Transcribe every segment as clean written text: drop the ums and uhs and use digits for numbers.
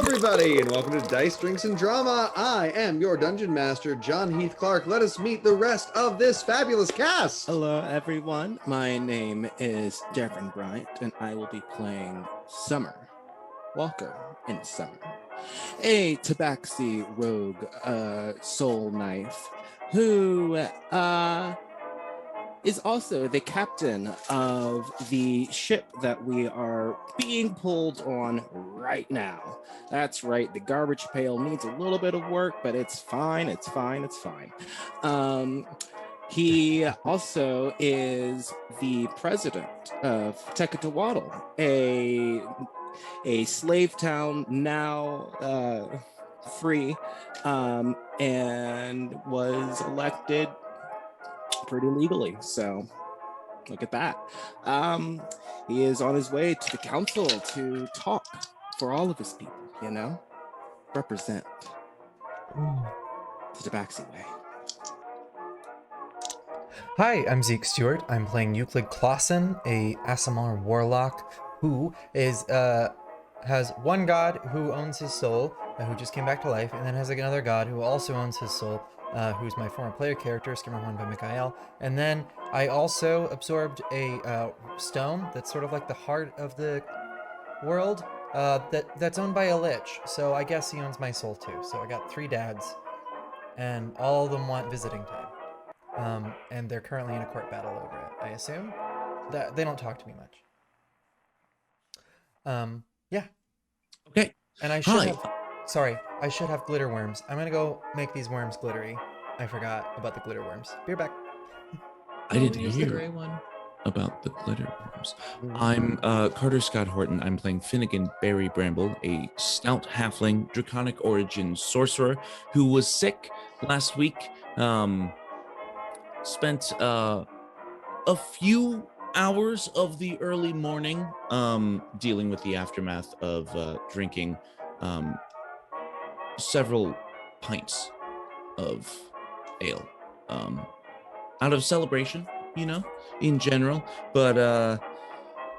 everybody, and welcome to Dice, Drinks, and Drama. I am your Dungeon Master, John Heath Clark. Let us meet the rest of this fabulous cast. Hello, everyone. My name is Devin Bryant, and I will be playing Summer Walker in Summer, a Tabaxi rogue soul knife who is also the captain of the ship that we are being pulled on right now. That's right, the Garbage Pail needs a little bit of work, but it's fine, it's fine, it's fine. He also is the president of Tecatawatl, a slave town now free, and was elected pretty legally. So look at that. He is on his way to the council to talk for all of his people, you know, represent the Tabaxi way. Hi, I'm Zeke Stewart. I'm playing Euclid Clausen, a Aasimar warlock who is has one god who owns his soul, who just came back to life, and then has another god who also owns his soul, who's my former player character, Skimmerhorn by Mikael. And then I also absorbed a stone that's sort of like the heart of the world, that's owned by a lich. So I guess he owns my soul too. So I got 3 dads, and all of them want visiting time. And they're currently in a court battle over it, I assume. That they don't talk to me much. Yeah. Okay. And I should I should have glitter worms. I'm gonna go make these worms glittery. I forgot about the glitter worms. Be right back. I didn't hear about the glitter worms. I'm Carter Scott Horton. I'm playing Finnegan Barry Bramble, a stout halfling, draconic origin sorcerer who was sick last week. Spent a few hours of the early morning dealing with the aftermath of drinking several pints of ale out of celebration, you know, in general, but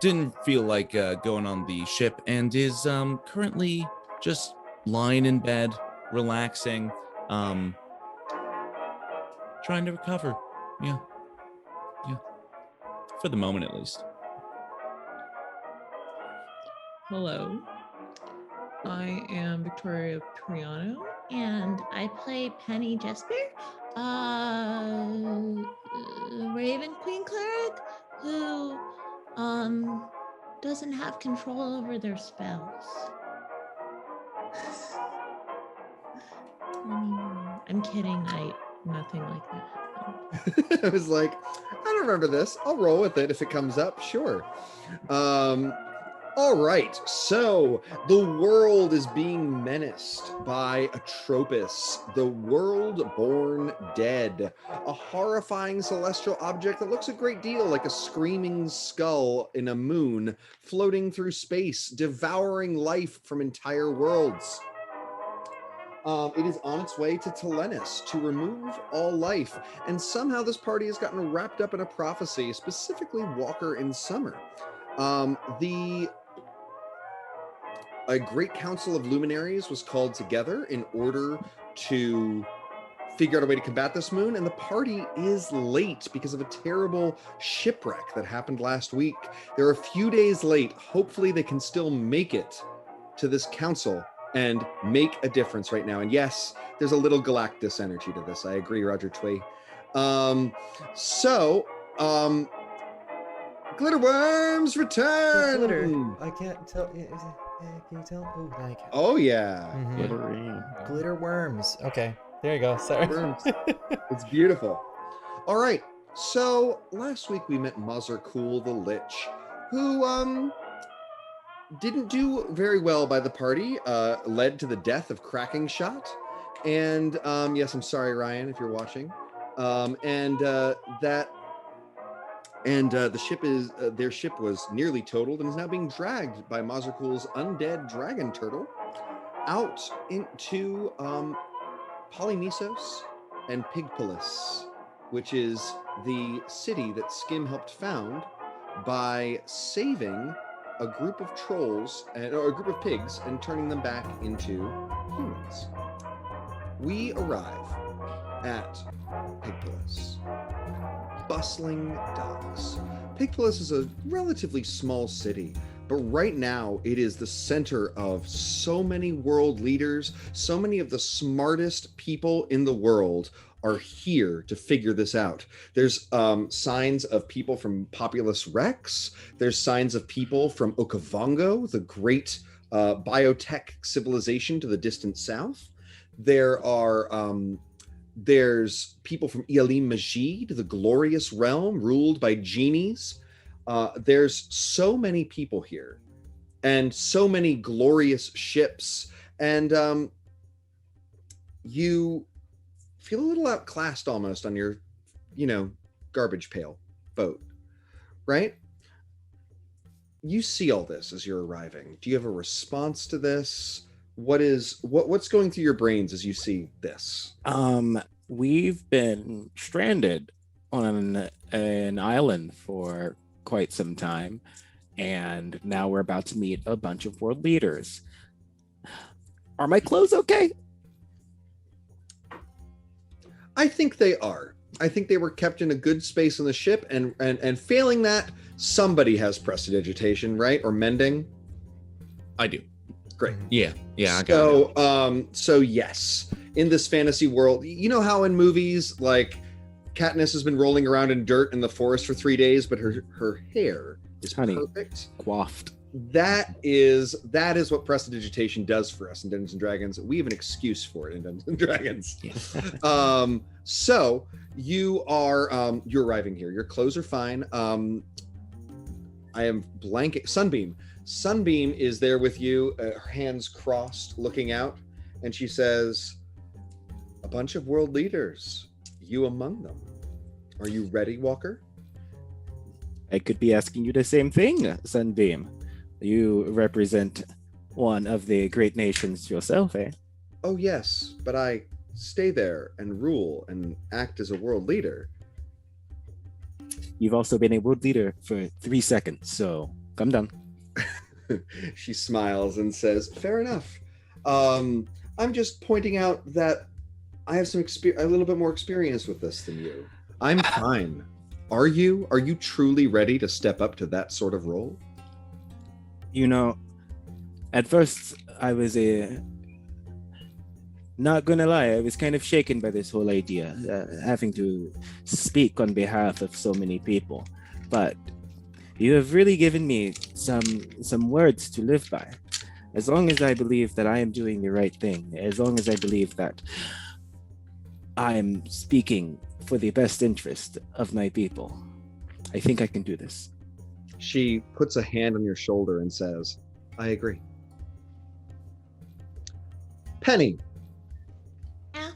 didn't feel like going on the ship, and is currently just lying in bed, relaxing, trying to recover. Yeah. For the moment, at least. Hello. I am Victoria Priano, and I play Penny Jesper, Raven Queen cleric who doesn't have control over their spells. I'm kidding. Nothing like that happened. I was like, I don't remember this. I'll roll with it if it comes up. Sure. All right. So the world is being menaced by Atropos, the world-born dead, a horrifying celestial object that looks a great deal like a screaming skull in a moon floating through space, devouring life from entire worlds. It is on its way to Telenis to remove all life, and somehow this party has gotten wrapped up in a prophecy, specifically Walker in Summer. A great council of luminaries was called together in order to figure out a way to combat this moon, and the party is late because of a terrible shipwreck that happened last week. They're a few days late. Hopefully they can still make it to this council and make a difference right now. And yes, there's a little Galactus energy to this. I agree, Roger Twee. Glitter worms return! Glitter. I can't tell. Can you tell? Oh, now you can. Oh, yeah. Mm-hmm. Glittery. Glitter worms. Okay, there you go. Sorry. Worms. It's beautiful. All right. So last week we met Mazarkul the Lich, who didn't do very well by the party, led to the death of Cracking Shot. And yes, I'm sorry, Ryan, if you're watching. The ship is their ship was nearly totaled and is now being dragged by Mazarkul's undead dragon turtle out into Polynisos and Pigpolis, which is the city that Skim helped found by saving a group of trolls or a group of pigs and turning them back into humans. We arrive at Pigpolis. Bustling docks. Pigpolis is a relatively small city, but right now it is the center of so many world leaders. So many of the smartest people in the world are here to figure this out. There's signs of people from Populus Rex. There's signs of people from Okavango, the great biotech civilization to the distant south. There's people from Ialim Majid, the glorious realm ruled by genies. There's so many people here and so many glorious ships. And you feel a little outclassed almost on your, garbage pail boat, right? You see all this as you're arriving. Do you have a response to this? What's going through your brains as you see this? We've been stranded on an island for quite some time, and now we're about to meet a bunch of world leaders. Are my clothes okay? I think they are. I think they were kept in a good space on the ship, and failing that, somebody has prestidigitation, right? Or mending. I do. Great. Yeah, I got it. So yes, in this fantasy world, you know how in movies, like Katniss has been rolling around in dirt in the forest for 3 days, but her hair is perfect. Coiffed. That is what prestidigitation does for us in Dungeons and Dragons. We have an excuse for it in Dungeons and Dragons. Yeah. So you're arriving here. Your clothes are fine. I am blanking. Sunbeam is there with you, her hands crossed, looking out, and she says, "A bunch of world leaders, you among them. Are you ready, Walker?" I could be asking you the same thing, Sunbeam. You represent one of the great nations yourself, eh? Oh yes, but I stay there and rule and act as a world leader. You've also been a world leader for 3 seconds, so come down. She smiles and says, "Fair enough. I'm just pointing out that I have a little bit more experience with this than you. I'm fine. Are you? Are you truly ready to step up to that sort of role?" At first I was not gonna lie, I was kind of shaken by this whole idea, having to speak on behalf of so many people. But you have really given me some words to live by. As long as I believe that I am doing the right thing, as long as I believe that I am speaking for the best interest of my people, I think I can do this. She puts a hand on your shoulder and says, "I agree." Penny, Yeah.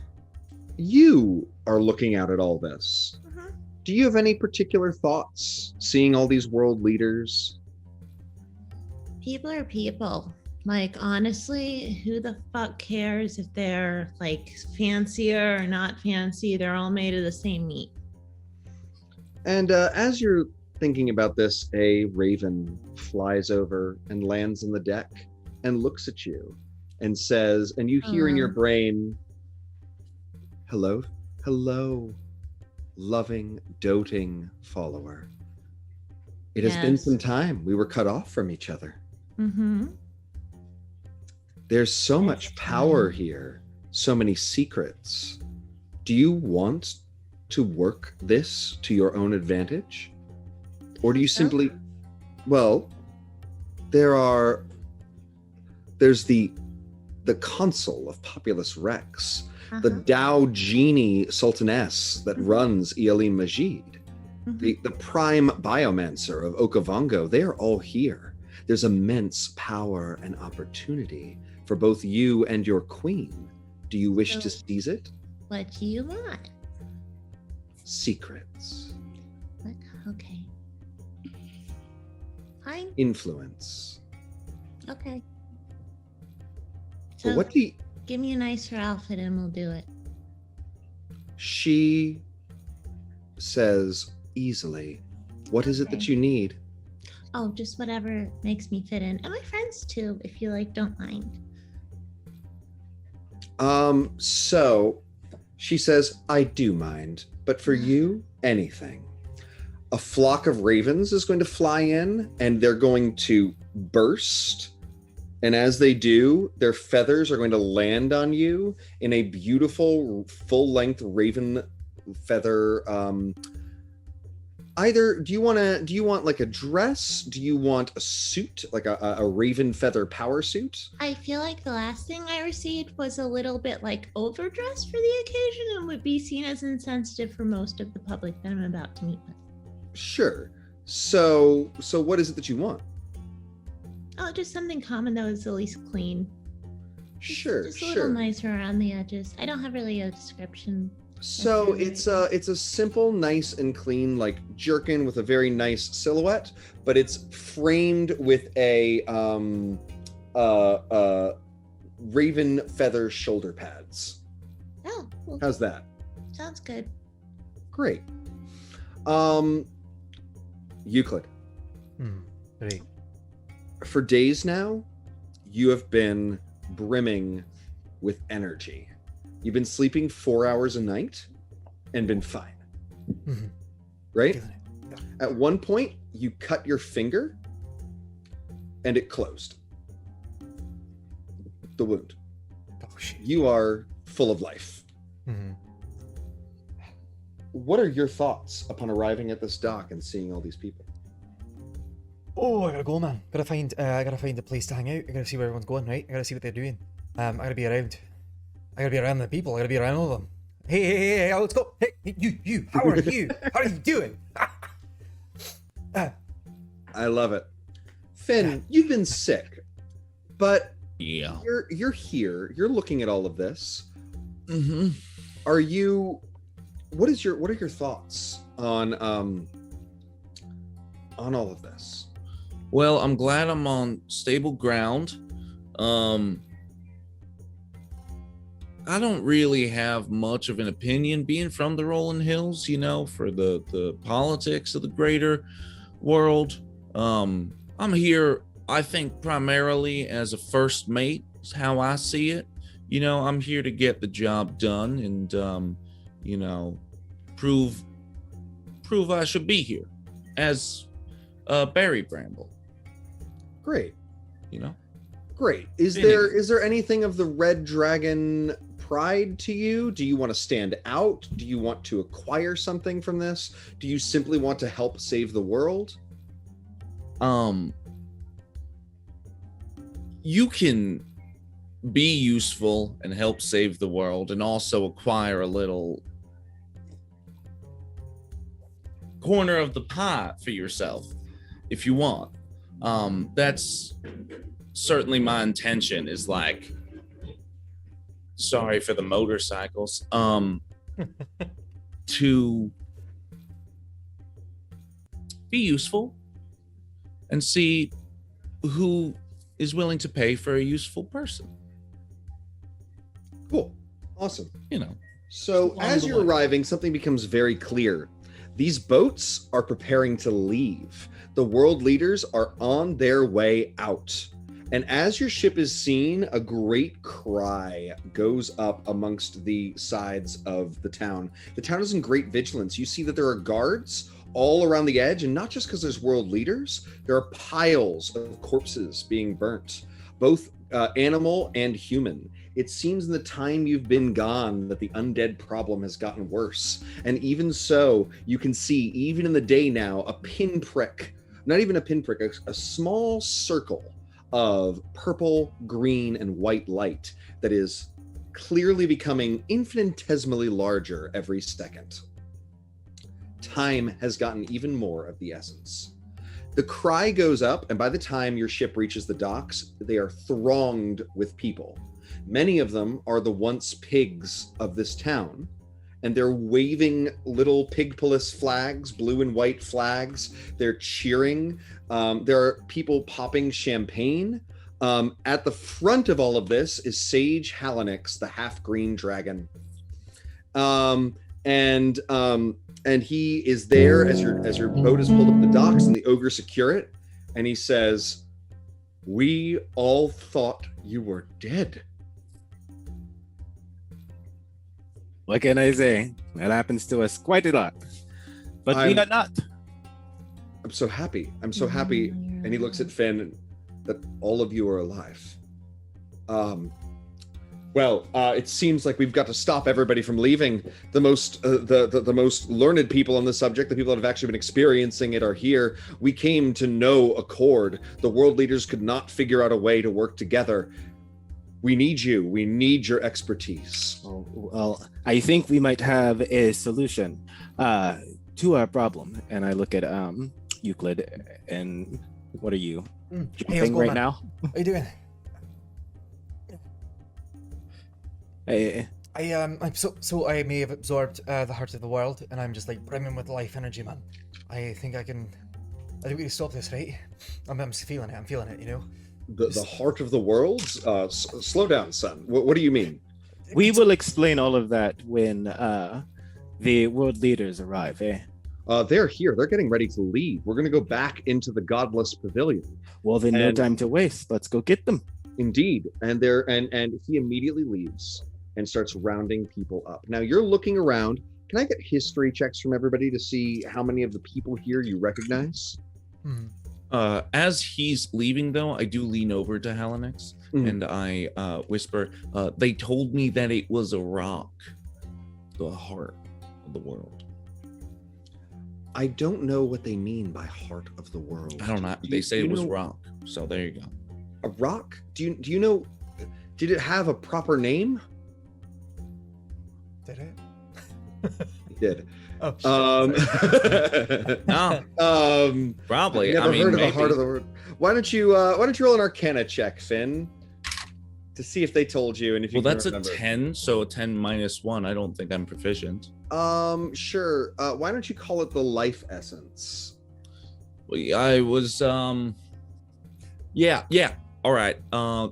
you are looking out at all this. Uh-huh. Do you have any particular thoughts seeing all these world leaders? People are people. Like, honestly, who the fuck cares if they're like fancier or not fancy? They're all made of the same meat. And as you're thinking about this, a raven flies over and lands on the deck and looks at you and says, and you hear in your brain, "Hello, hello, loving, doting follower. It has been Yes. some time. We were cut off from each other. Mm-hmm. There's so much power here, so many secrets. Do you want to work this to your own advantage? Or do you simply, well, there's the consul of Populus Rex, the Dow Genie Sultaness that runs Ialim Majid, the prime biomancer of Okavango. They are all here. There's immense power and opportunity for both you and your queen. Do you wish to seize it? What do you want? Secrets. What? Okay. Fine. Influence. Okay. But So what do you... give me a nicer outfit and we'll do it. She says easily, "What is it that Okay. you need?" Oh, just whatever makes me fit in. And my friends too, if you don't mind. So she says, I do mind, but for you, anything. A flock of ravens is going to fly in and they're going to burst. And as they do, their feathers are going to land on you in a beautiful full-length raven feather. Either do you want like a dress? Do you want a suit, like a raven feather power suit? I feel like the last thing I received was a little bit overdressed for the occasion and would be seen as insensitive for most of the public that I'm about to meet with. Sure. So what is it that you want? Oh, just something common that was at least clean. Sure, just a little nicer around the edges. I don't have really a description. So it's a simple, nice and clean jerkin with a very nice silhouette, but it's framed with a raven feather shoulder pads. Oh, well, How's that? sounds good. Great. Euclid. Great. For days now, you have been brimming with energy. You've been sleeping 4 hours a night and been fine. Mhm. Right? Feeling it. Yeah. At one point, you cut your finger and it closed. The wound. Oh shit. You are full of life. Mhm. What are your thoughts upon arriving at this dock and seeing all these people? Oh, I gotta go, man. I gotta find a place to hang out. I gotta see where everyone's going, right? I gotta see what they're doing. I gotta be around. I gotta be around the people. I gotta be around all of them. Hey, let's go. Hey, you. How are you? How are you doing? I love it. Finn, you've been sick, but Yeah. you're here. You're looking at all of this. Mm-hmm. What are your thoughts on all of this? Well, I'm glad I'm on stable ground. I don't really have much of an opinion being from the Rolling Hills, for the politics of the greater world. I'm here, I think, primarily as a first mate, is how I see it. I'm here to get the job done and, prove I should be here as Barry Bramble. Great. Great. Is Anyway. there anything of the Red Dragon pride to you? Do you want to stand out? Do you want to acquire something from this? Do you simply want to help save the world? You can be useful and help save the world and also acquire a little corner of the pie for yourself if you want. That's certainly my intention, is sorry for the motorcycles, to be useful and see who is willing to pay for a useful person. Cool. Awesome. So along as the you're way. arriving, something becomes very clear. These boats are preparing to leave. The world leaders are on their way out. And as your ship is seen, a great cry goes up amongst the sides of the town. The town is in great vigilance. You see that there are guards all around the edge, and not just because there's world leaders, there are piles of corpses being burnt, both animal and human. It seems in the time you've been gone that the undead problem has gotten worse. And even so, you can see, even in the day now, a pinprick, not even a pinprick, a small circle of purple, green, and white light that is clearly becoming infinitesimally larger every second. Time has gotten even more of the essence. The cry goes up, and by the time your ship reaches the docks, they are thronged with people. Many of them are the once pigs of this town, and they're waving little pigpolis flags, blue and white flags. They're cheering. There are people popping champagne. At the front of all of this is Sage Halanix, the half-green dragon. And he is there as your boat is pulled up the docks and the ogre secure it. and he says, "We all thought you were dead." What can I say? That happens to us quite a lot. But we I'm- are not. I'm so happy. I'm so happy. And he looks at Finn that all of you are alive. It seems like we've got to stop everybody from leaving. The most learned people on the subject, the people that have actually been experiencing it, are here. We came to no accord. The world leaders could not figure out a way to work together. We need you. We need your expertise. Oh, well, I think we might have a solution to our problem. And I look at Euclid, and what are you Hey, what's jumping going right on? now? What are you doing? Hey, I may have absorbed the heart of the world, and I'm just like brimming with life energy, man. I think we can stop this, right? I'm feeling it. I'm feeling it. You know. The heart of the world? Slow down, son. What do you mean? we will explain all of that when the world leaders arrive, eh? They're here. They're getting ready to leave. We're going to go back into the Godless Pavilion. Well, then, no And- time to waste. Let's go get them. Indeed. And he immediately leaves and starts rounding people up. Now you're looking around. Can I get history checks from everybody to see how many of the people here you recognize? Hmm. As he's leaving, though, I do lean over to Halinix and I whisper, they told me that it was a rock, the heart of the world. I don't know what they mean by heart of the world. I don't know. Do They you- say do it you was know- rock. So there you go. A rock? Do you know? Did it have a proper name? Did it? It did. Oh, shit. Um, No, probably. Never I mean, heard of maybe. the heart of the world. Why don't you roll an Arcana check, Finn, to see if they told you and if you Well, can that's remember. a 10, so a 10 minus 1. I don't think I'm proficient. Sure. Why don't you call it the life essence? I was, yeah. All right.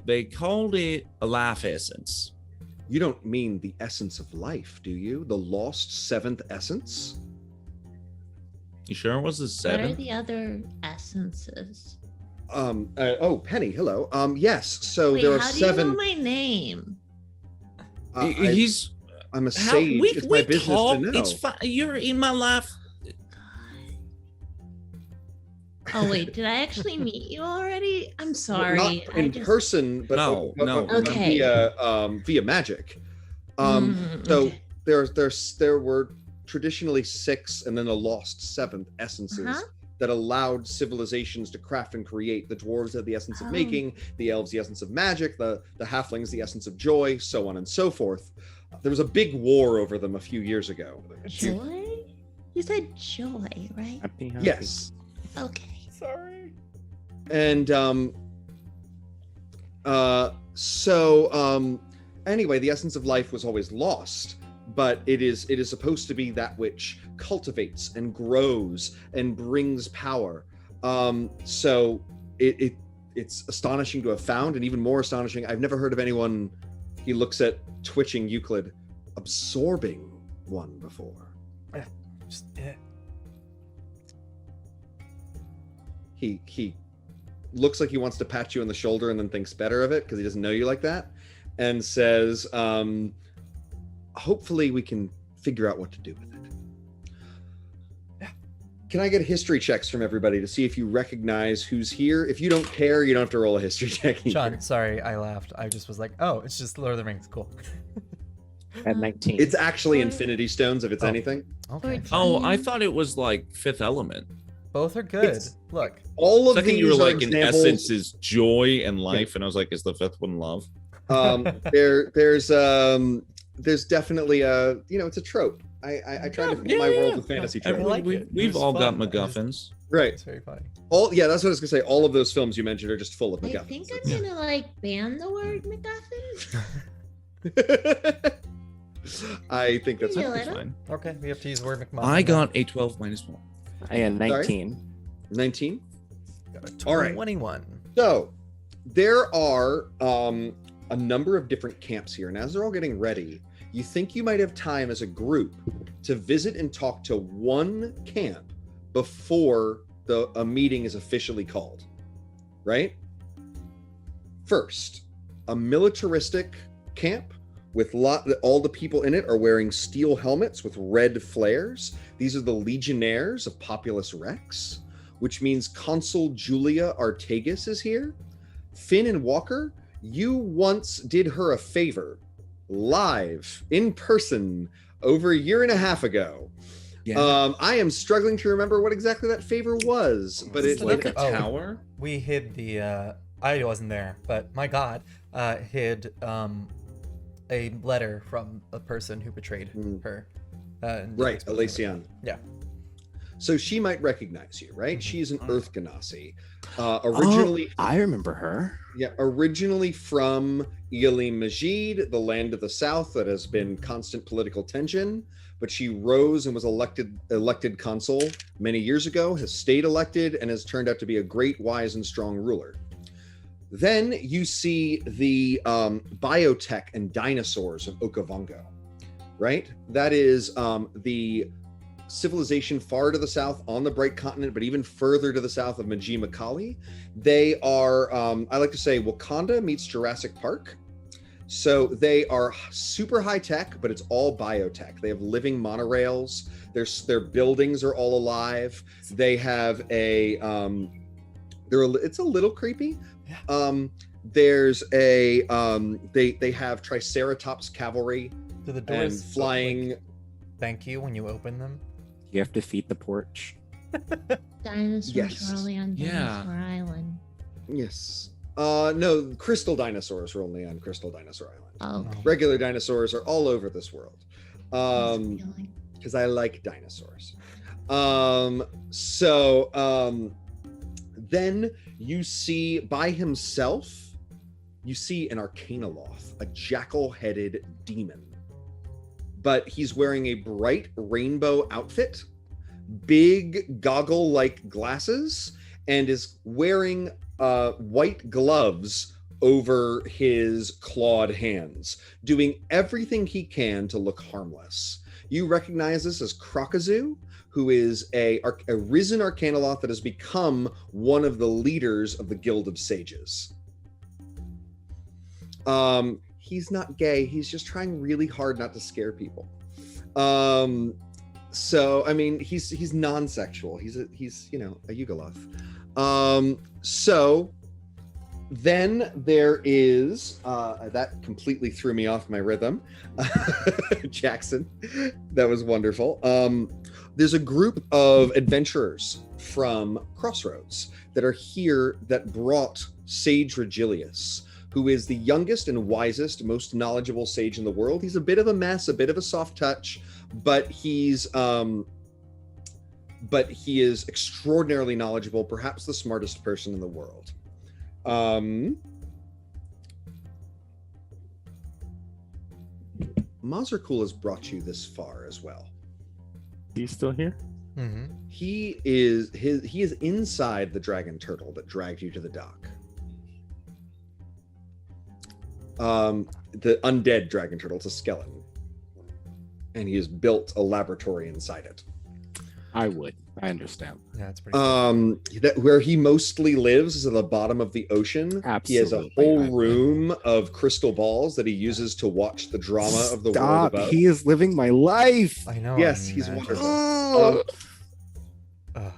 They called it a life essence. You don't mean the essence of life, do you? The lost seventh essence? You sure it was a What are 7? the other essences? Penny, hello. Yes, so Wait, there are how do 7. you know my name? He's I'm a how sage. we, It's we my business talk. to know. It's fine. You're in my life. Oh wait, did I actually meet you already? I'm sorry. Not in person, but No. Okay. via magic. So Okay. there were traditionally 6 and then a lost 7th essences Uh-huh. that allowed civilizations to craft and create. The dwarves had the essence of Oh. making, the elves the essence of magic, the halflings the essence of joy, so on and so forth. There was a big war over them a few years ago. Joy? You said joy, right? Happy. Yes. Okay. Sorry. And anyway, the essence of life was always lost, but it is supposed to be that which cultivates and grows and brings power. So it's astonishing to have found, and even more astonishing, I've never heard of anyone, he looks at twitching Euclid, absorbing one before. Just, He looks like he wants to pat you on the shoulder and then thinks better of it because he doesn't know you like that, and says, hopefully we can figure out what to do with it. Yeah. Can I get history checks from everybody to see if you recognize who's here? If you don't care, you don't have to roll a history check either. Sean, sorry, I laughed. I just was like, oh, it's just Lord of the Rings. Cool. At 19. It's actually Infinity Stones if it's Oh. anything. Okay. Oh, I thought it was like Fifth Element. Both are good. It's- Look. All of Second, these you were are like, in examples. essence, is joy and life, and I was like, is the fifth one love? There's definitely a, it's a trope. I try to fit my world with fantasy I tropes. like it. It We've was all got fun. I just- MacGuffins. Right. It's very funny. That's what I was gonna say. All of those films you mentioned are just full of I MacGuffins. think I'm gonna ban the word MacGuffin. I think that's Yeah. That's fine. Okay, we have to use the word McMuffin. I got a 12 minus 1. I am 19. 19. Got a All right. 21. So there are a number of different camps here, and as they're all getting ready, you think you might have time as a group to visit and talk to one camp before a meeting is officially called, right? First, a militaristic camp with all the people in it are wearing steel helmets with red flares. These are the Legionnaires of Populus Rex, which means Consul Julia Artagus is here. Finn and Walker, you once did her a favor live in person over a year and a half ago. Yeah. I am struggling to remember what exactly that favor was, but It's it like a Oh. tower. We hid the I wasn't there, but my god hid a letter from a person who betrayed her. Right, Elacion. Yeah. So she might recognize you, right? Mhm. She's an Earth Ganassi. Originally, I remember her. originally from Elim Majid, the land of the South that has been constant political tension, but she rose and was elected consul many years ago, has stayed elected, and has turned out to be a great, wise, and strong ruler. Then you see the biotech and dinosaurs of Okavango, right? That is the civilization far to the south on the Bright Continent, but even further to the south of Majima Kali. They are, I like to say, Wakanda meets Jurassic Park. So they are super high tech, but it's all biotech. They have living monorails. Their buildings are all alive. They have a, it's a little creepy. There's a, they have Triceratops cavalry Do the and doors flying. thank you when you open them? You have to feed the porch. Dinosaurs Yes. were only on Yeah. Dinosaur Island. Yes. No, crystal dinosaurs are only on Crystal Dinosaur Island. Oh, Regular dinosaurs are all over this world. feeling. Because I like dinosaurs. Then you see by himself, you see an Arcanoloth, a jackal-headed demon. But he's wearing a bright rainbow outfit, big goggle-like glasses, and is wearing white gloves over his clawed hands, doing everything he can to look harmless. You recognize this as Krakazu, who is a risen Arcanoloth that has become one of the leaders of the Guild of Sages. He's not gay. He's just trying really hard not to scare people. So I mean, he's non-sexual. He's a Yugoloth. So then there is that completely threw me off my rhythm. Jackson, that was wonderful. There's a group of adventurers from Crossroads that are here that brought Sage Regilius, who is the youngest and wisest, most knowledgeable sage in the world. He's a bit of a mess, a bit of a soft touch, but he is extraordinarily knowledgeable, perhaps the smartest person in the world. Mazarkul has brought you this far as well. He's still here? Mm-hmm. He is inside the dragon turtle that dragged you to the dock. The undead dragon turtle. It's a skeleton, and he has built a laboratory inside it. I understand. Yeah, it's pretty. Where he mostly lives is at the bottom of the ocean. He has a Absolutely. whole room of crystal balls that he uses to watch the drama of the world Stop! above. He is living my life. I know. Yes, I he's imagine. wonderful. Ugh.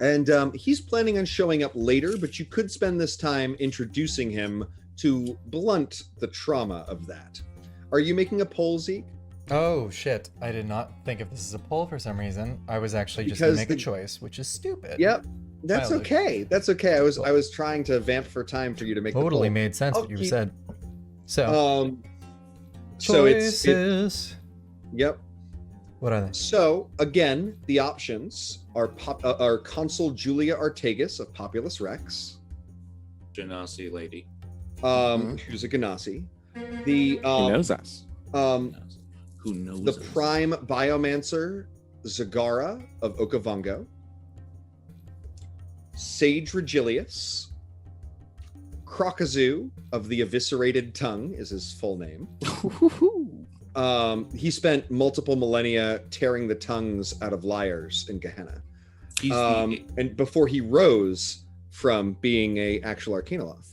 And he's planning on showing up later, but you could spend this time introducing him to blunt the trauma of that. Are you making a poll, Zeke? Oh shit! I did not think of this as a poll for some reason. I was actually just gonna Because make a choice, which is stupid. Yep. That's Mildly. okay. That's okay. I was trying to vamp for time for you to make Totally the poll. made sense I'll what you keep- said. So So it's choices. yep. What are they? So again, the options are Consul Julia Artagus of Populus Rex, Genasi lady. who's a Ganassi. The He knows us. Who knows the us? prime biomancer Zagara of Okavango, Sage Regilius, Krakazu of the Eviscerated Tongue is his full name. He spent multiple millennia tearing the tongues out of liars in Gehenna. He's and before he rose from being a actual Arcanoloth.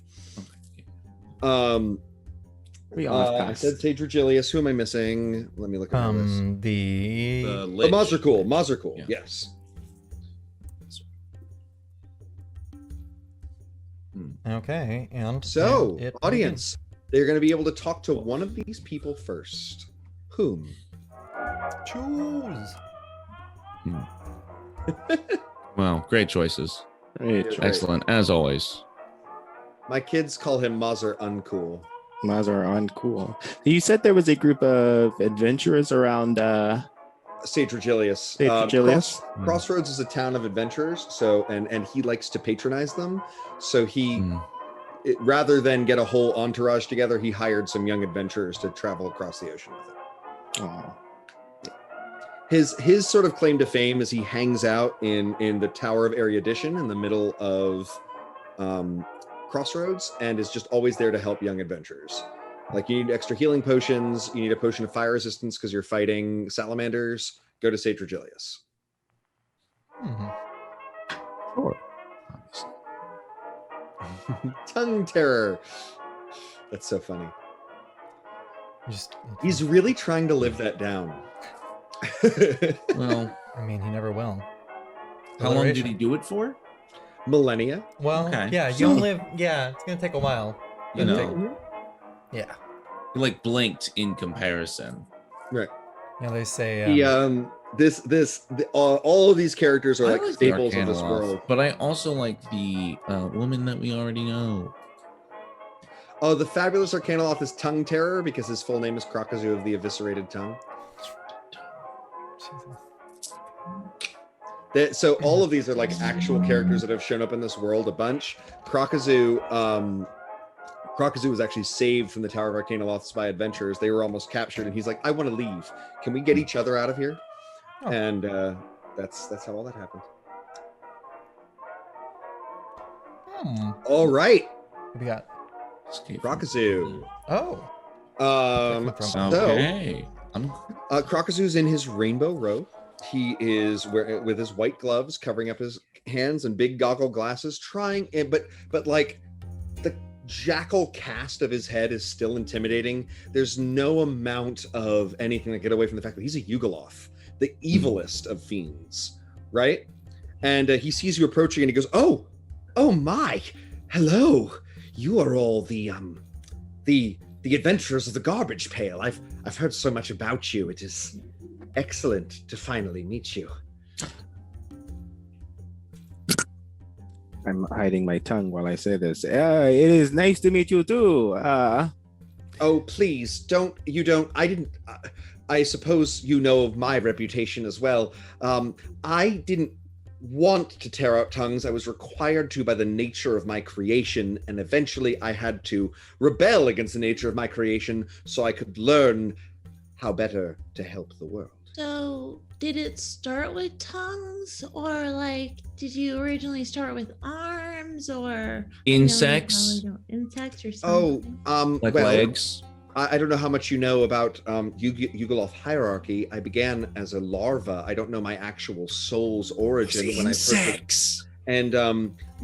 We almost I passed. said Sage Regilius. Who am I missing? Let me look at my list. The Lich. Mazurkul. Mazurkul. Yeah. Yes. okay, and So, and it audience, they're going to be able to talk to one of these people first. Whom? choose. Well, great choices. Great Great. choice. Excellent, as always. My kids call him Mazur Uncool. Mazar uncool. You said there was a group of adventurers around Sage Regilius. Sage Regilius? Crossroads is a town of adventurers, so and he likes to patronize them. So he, rather than get a whole entourage together, he hired some young adventurers to travel across the ocean with him. Oh. His sort of claim to fame is he hangs out in the Tower of Erudition in the middle of Crossroads and is just always there to help young adventurers. Like, you need extra healing potions, you need a potion of fire resistance because you're fighting salamanders, go to Sage Regilius. Sure. Tongue terror. That's so funny. Just, He's really trying to live that down. Well, I mean, he never will. how long did Alliteration. he do it for? Millennia. Well, Okay. yeah, you So- don't live. Yeah, it's gonna take a while. You Gonna know, take- yeah, he like blinked in comparison. Right. yeah. They say. All of these characters are I like like the staples of this Arcanoloth, world. but I also like the woman that we already know. Oh, the fabulous Arcanoloth is Tongue Terror because his full name is Krakazu of the Eviscerated Tongue. So all of these are like actual characters that have shown up in this world a bunch. Krakazu was actually saved from the Tower of Arcanoloths by adventurers. They were almost captured, and he's like, "I want to leave. Can we get each other out of here?" Oh. And that's how all that happened. All right, What we got? Escape from- Krakazu. Oh, So Okay. Krakazu's in his rainbow robe. He is with his white gloves covering up his hands and big goggle glasses, but like the jackal cast of his head is still intimidating. There's no amount of anything that get away from the fact that he's a Yugoloth, the evilest of fiends, right? And he sees you approaching and he goes, "Oh my, hello! You are all the adventurers of the Garbage Pail. I've heard so much about you. It is excellent to finally meet you." I'm hiding my tongue while I say this. It is nice to meet you too. Oh, please I suppose you know of my reputation as well. I didn't want to tear out tongues. I was required to by the nature of my creation, and eventually I had to rebel against the nature of my creation so I could learn how better to help the world. So, did it start with tongues, or like, did you originally start with arms, or I know you Insects, probably don't- insects or Oh, something? like well, legs. I don't know how much you know about Yugoloth hierarchy. I began as a larva. I don't know my actual soul's origin. When I first Insects. and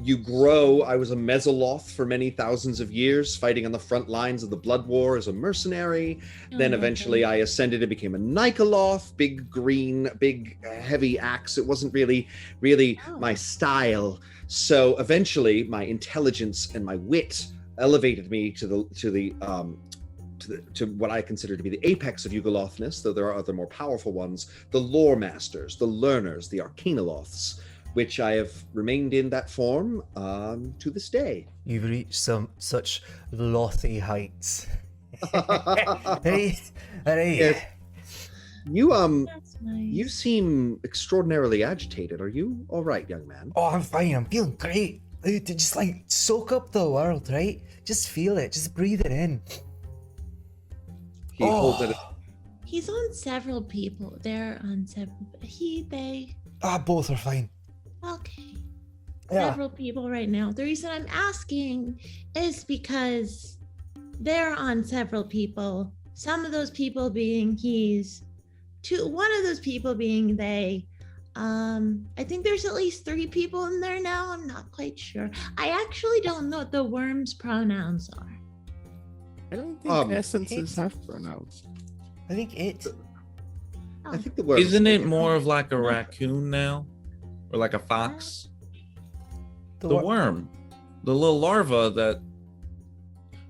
you grow. I was a Mesoloth for many thousands of years, fighting on the front lines of the Blood War as a mercenary. Then eventually I ascended and became a Nikoloth, big green, big heavy axe. It wasn't really my style. So eventually my intelligence and my wit elevated me to what I consider to be the apex of Yugolothness, though there are other more powerful ones, the lore masters, the learners, the Arcanoloths, which I have remained in that form to this day. you've reached such lofty heights. Hey, Yes. You That's nice. you seem extraordinarily agitated. Are you all right, young man? Oh, I'm fine. I'm feeling great. To just like soak up the world, right? Just feel it. Just breathe it in. He holds it. He's on several people. They're on several. They. Both are fine. Okay. Yeah. Several people right now. The reason I'm asking is because they're on several people. Some of those people being one of those people being they, I think there's at least 3 people in there now. I'm not quite sure. I actually don't know what the worm's pronouns are. I don't think essences have pronouns. I think it. I think the word Isn't it more of like a raccoon now, or like a fox? The worm, the little larva that.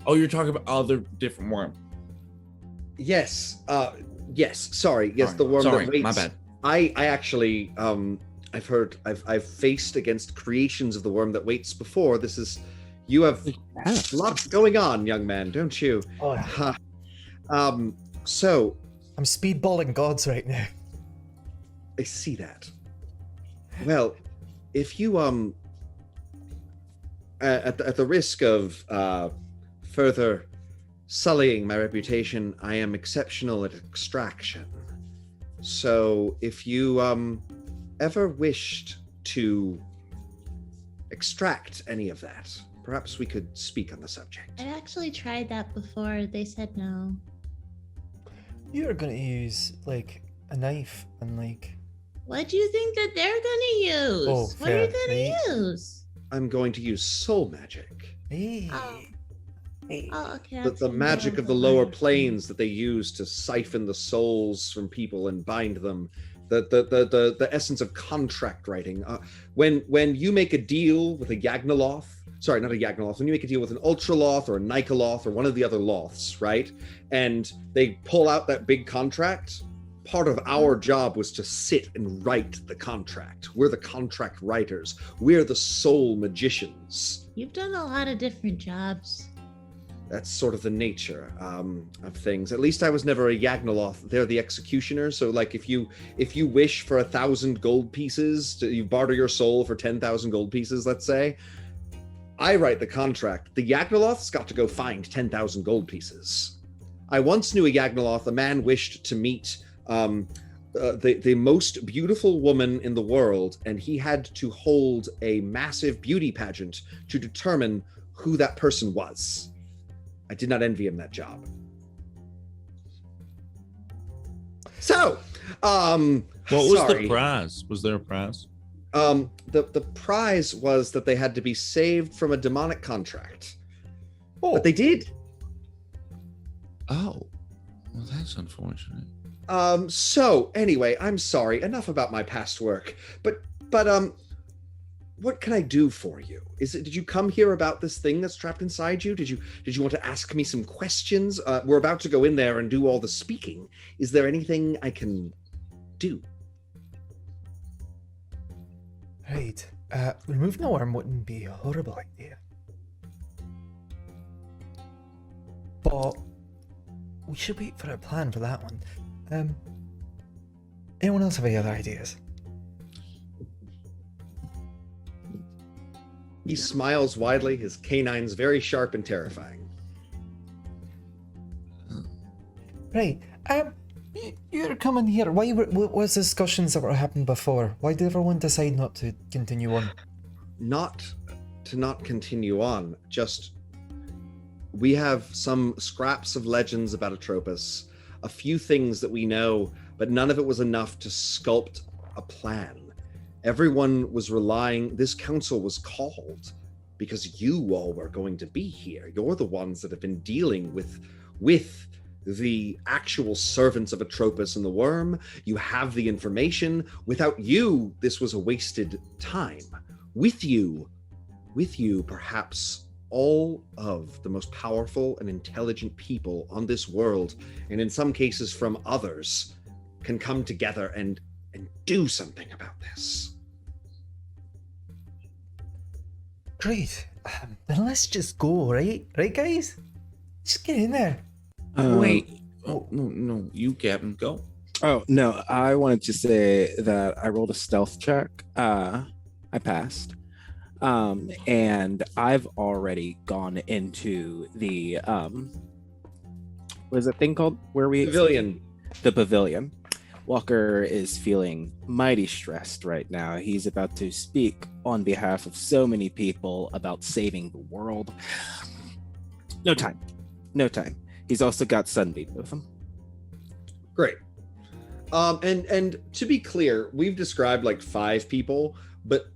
Oh, you're talking about other different worm. Yes. Yes. Sorry. Yes, the worm Sorry, that waits. my bad. I actually I've faced against creations of the worm that waits before. You have lots going on, young man, don't you? Oh, so I'm speedballing gods right now. I see that. Well, if you at the risk of further sullying my reputation, I am exceptional at extraction. So if you ever wished to extract any of that, perhaps we could speak on the subject. I actually tried that before. They said no. You're gonna use like a knife and like. What do you think that they're gonna use? Oh, what are you fair, gonna right? use? I'm going to use soul magic. Hey. Oh. Hey. Oh, okay. The magic of the lower planes that they use to siphon the souls from people and bind them. The essence of contract writing. When you make a deal with a Yagnaloth, sorry, not a Yagnaloth, when you make a deal with an Ultraloth or a Nikoloth or one of the other Loths, right? And they pull out that big contract, part of our job was to sit and write the contract. We're the contract writers. We're the soul magicians. You've done a lot of different jobs. That's sort of the nature of things. At least I was never a Yagnaloth. They're the executioners. So, like, if you wish for 1,000 gold pieces, you barter your soul for 10,000 gold pieces. Let's say, I write the contract. The Yagnaloth's got to go find 10,000 gold pieces. I once knew a Yagnaloth. A man wished to meet the most beautiful woman in the world, and he had to hold a massive beauty pageant to determine who that person was. I did not envy him that job. So, what was sorry. the prize? Was there a prize? The prize was that they had to be saved from a demonic contract. Oh. But they did. Oh, well, that's unfortunate. So anyway, I'm sorry. Enough about my past work. But what can I do for you? Did you come here about this thing that's trapped inside you? Did you want to ask me some questions? We're about to go in there and do all the speaking. Is there anything I can do? Right. Removing a worm wouldn't be a horrible idea. But we should wait for a plan for that one. Anyone else have any other ideas? He smiles widely, his canines very sharp and terrifying. Right. You're coming here. What was the discussions that were happening before? Why did everyone decide not to continue on? Not continue on, just we have some scraps of legends about Atropos, a few things that we know, but none of it was enough to sculpt a plan. Everyone was this council was called because you all were going to be here. You're the ones that have been dealing with the actual servants of Atropos and the worm. You have the information. Without you, this was a wasted time. With you, perhaps all of the most powerful and intelligent people on this world, and in some cases from others, can come together and do something about this. Great. Then let's just go, right? Right, guys? Just get in there. Wait. Oh, no, you, Captain, go. Oh, no, I wanted to say that I rolled a stealth check. I passed. And I've already gone into the, what is that thing called? Pavilion. The pavilion. Walker is feeling mighty stressed right now. He's about to speak on behalf of so many people about saving the world. No time. He's also got Sunbeam with him. Great. And to be clear, we've described like 5 people, but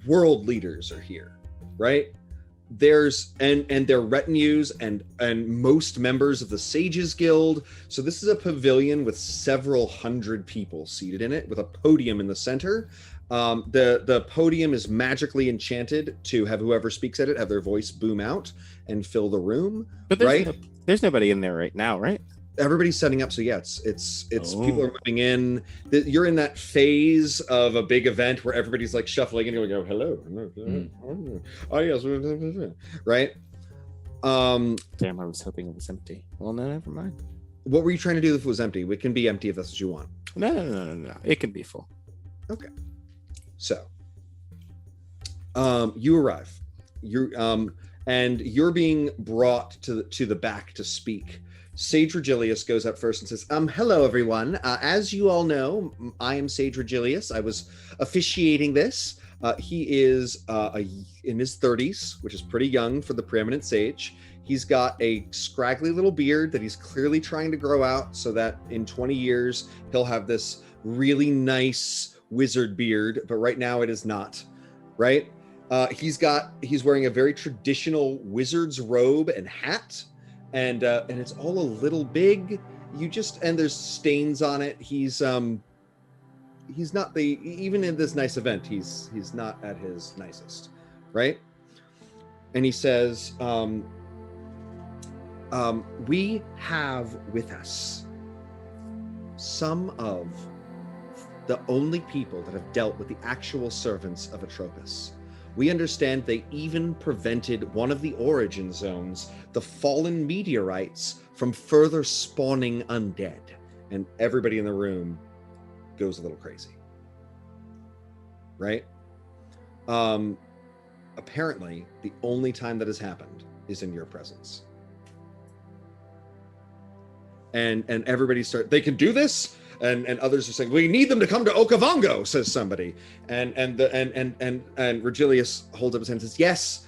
world leaders are here, right? There's and their retinues and most members of the Sages Guild. So this is a pavilion with several hundred people seated in it, with a podium in the center. The podium is magically enchanted to have whoever speaks at it have their voice boom out and fill the room. But there's nobody in there right now, right? Everybody's setting up, so yeah, it's people are moving in. You're in that phase of a big event where everybody's like shuffling and going, "Oh, hello, oh yes," right? Damn, I was hoping it was empty. Well, no, never mind. What were you trying to do if it was empty? It can be empty if that's what you want. No. It can be full. Okay. So, you arrive. And you're being brought to the back to speak. Sage Regilius goes up first and says, hello, everyone. As you all know, I am Sage Regilius. I was officiating this. He is in his 30s, which is pretty young for the preeminent sage. He's got a scraggly little beard that he's clearly trying to grow out so that in 20 years, he'll have this really nice wizard beard, but right now it is not, right? He's wearing a very traditional wizard's robe and hat. And it's all a little big. And there's stains on it. He's not even in this nice event, he's not at his nicest, right? And he says, we have with us some of the only people that have dealt with the actual servants of Atropos. We understand they even prevented one of the origin zones, the fallen meteorites, from further spawning undead. And everybody in the room goes a little crazy. Right? Apparently, the only time that has happened is in your presence. And everybody they can do this? And others are saying, we need them to come to Okavango, says somebody. And Regilius holds up his hand and says, yes,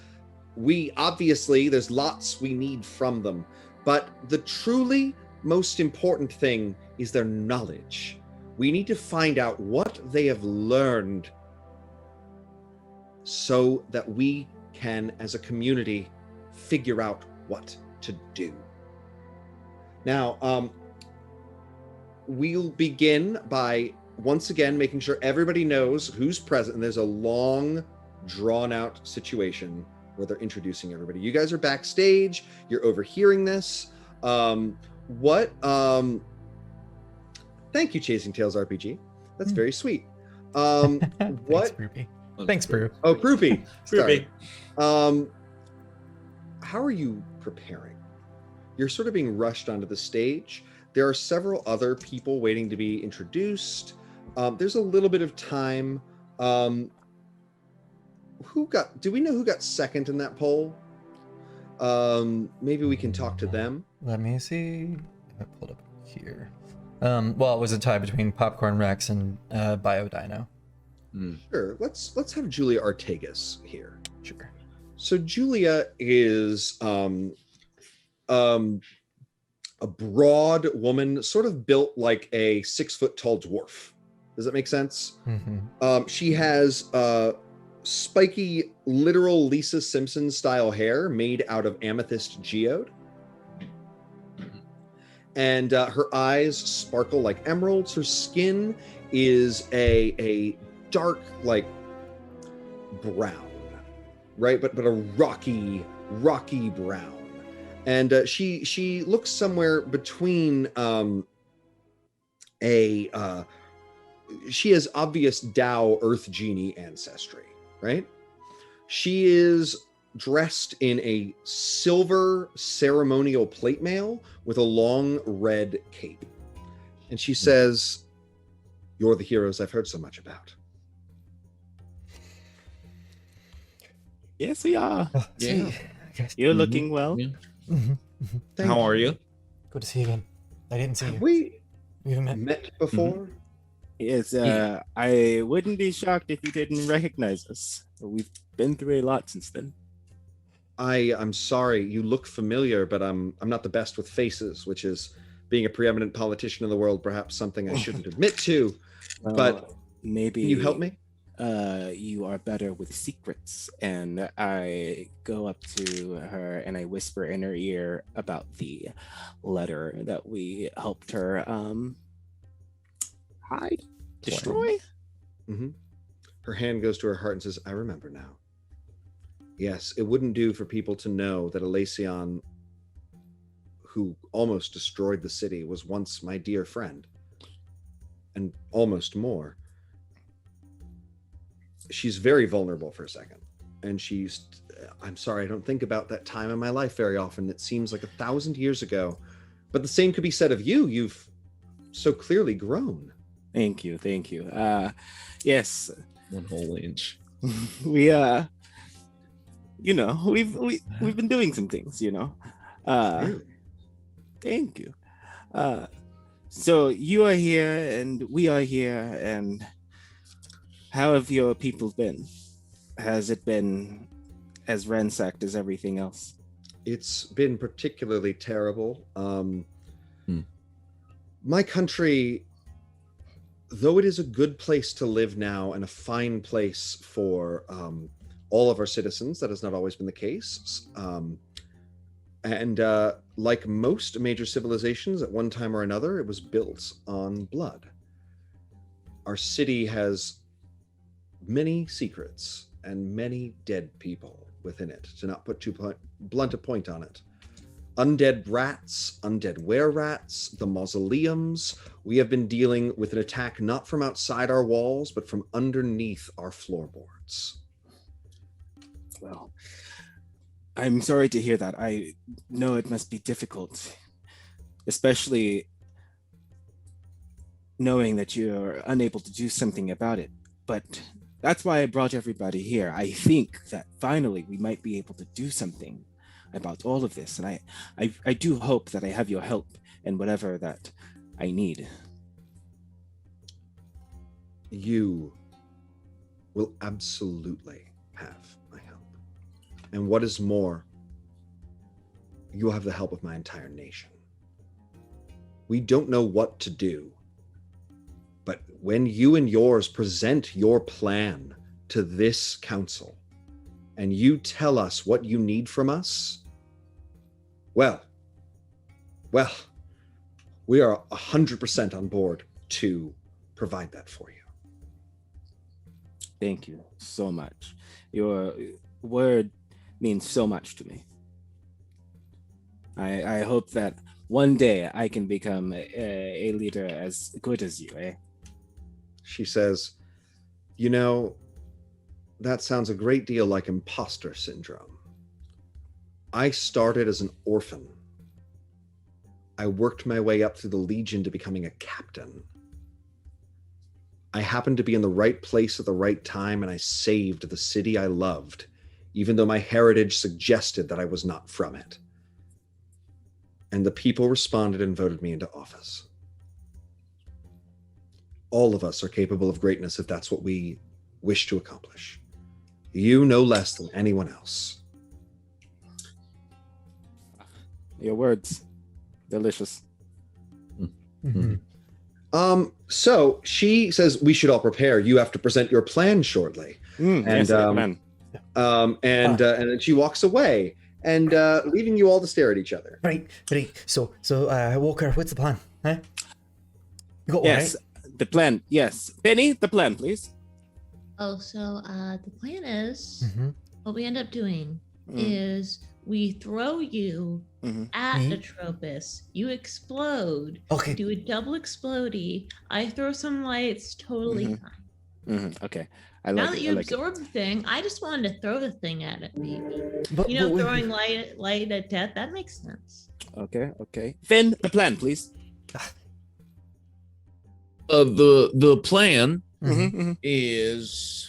there's lots we need from them. But the truly most important thing is their knowledge. We need to find out what they have learned so that we can, as a community, figure out what to do. Now, we'll begin by once again making sure everybody knows who's present. And there's a long, drawn-out situation where they're introducing everybody. You guys are backstage. You're overhearing this. Thank you, Chasing Tales RPG. That's very sweet. What? Thanks, Brew. Oh, Proopy. Proopy. How are you preparing? You're sort of being rushed onto the stage. There are several other people waiting to be introduced. There's a little bit of time. Do we know who got second in that poll? Maybe we can talk to them. Let me see. I pulled up here. Well, it was a tie between Popcorn Rex and Biodino. Sure. Let's have Julia Artegas here. Sure. So Julia is a broad woman, sort of built like a 6-foot tall dwarf. Does that make sense? Mm-hmm. She has spiky, literal Lisa Simpson style hair made out of amethyst geode. And her eyes sparkle like emeralds. Her skin is a dark, like brown, right? But a rocky brown. And she looks somewhere between she has obvious Tao Earth Genie ancestry, right? She is dressed in a silver ceremonial plate mail with a long red cape. And she says, "You're the heroes I've heard so much about." Yes, we are. Yeah. You're looking well. Yeah. Mm-hmm. How are you? Good to see you again. I didn't see you. We We haven't met. met before. Yes, I wouldn't be shocked if you didn't recognize us. We've been through a lot since then. I'm sorry, you look familiar, but I'm not the best with faces, which is being a preeminent politician in the world, perhaps something I shouldn't admit to. Well, But maybe can you help me? You are better with secrets. And I go up to her and I whisper in her ear about the letter that we helped her hide, destroy. Mm-hmm. Her hand goes to her heart and says, I remember now. Yes, it wouldn't do for people to know that Elacion, who almost destroyed the city, was once my dear friend. And almost more. She's very vulnerable for a second. And I'm sorry, I don't think about that time in my life very often. It seems like 1,000 years ago. But the same could be said of you. You've so clearly grown. Thank you. Yes. 1 whole inch. We we've been doing some things, Really? Thank you. So you are here and we are here, and how have your people been? Has it been as ransacked as everything else? It's been particularly terrible. My country, though it is a good place to live now and a fine place for all of our citizens, that has not always been the case. And like most major civilizations, at one time or another, it was built on blood. Our city has many secrets and many dead people within it, to not put too blunt a point on it. Undead rats, undead were-rats, the mausoleums. We have been dealing with an attack not from outside our walls, but from underneath our floorboards. Well, I'm sorry to hear that. I know it must be difficult, especially knowing that you're unable to do something about it. But that's why I brought everybody here. I think that finally we might be able to do something about all of this. And I do hope that I have your help in whatever that I need. You will absolutely have my help. And what is more, you will have the help of my entire nation. We don't know what to do, but when you and yours present your plan to this council, and you tell us what you need from us, well, we are 100% on board to provide that for you. Thank you so much. Your word means so much to me. I hope that one day I can become a leader as good as you, eh? She says, that sounds a great deal like imposter syndrome. I started as an orphan. I worked my way up through the Legion to becoming a captain. I happened to be in the right place at the right time, and I saved the city I loved, even though my heritage suggested that I was not from it. And the people responded and voted me into office. All of us are capable of greatness if that's what we wish to accomplish. You no less than anyone else. Your words, delicious. Mhm. So she says we should all prepare. You have to present your plan shortly. And Yes, man. and then she walks away, and leaving you all to stare at each other. Right. So, Walker, what's the plan? Huh? You got one, Yes, the plan. Yes, Penny, the plan, please. Oh, so the plan is right? Mm-hmm. what we end up doing Mm. is we throw you Mhm. at Me? Atropus. You explode. Okay. Do a double explodey. I throw some lights. Totally Mhm. fine. Okay, I Now like that it. you I like it. absorb the thing, I just wanted to throw the thing at it, maybe. But, Throwing light at death, that makes sense. Okay. Finn, the plan, please. The plan Mhm. is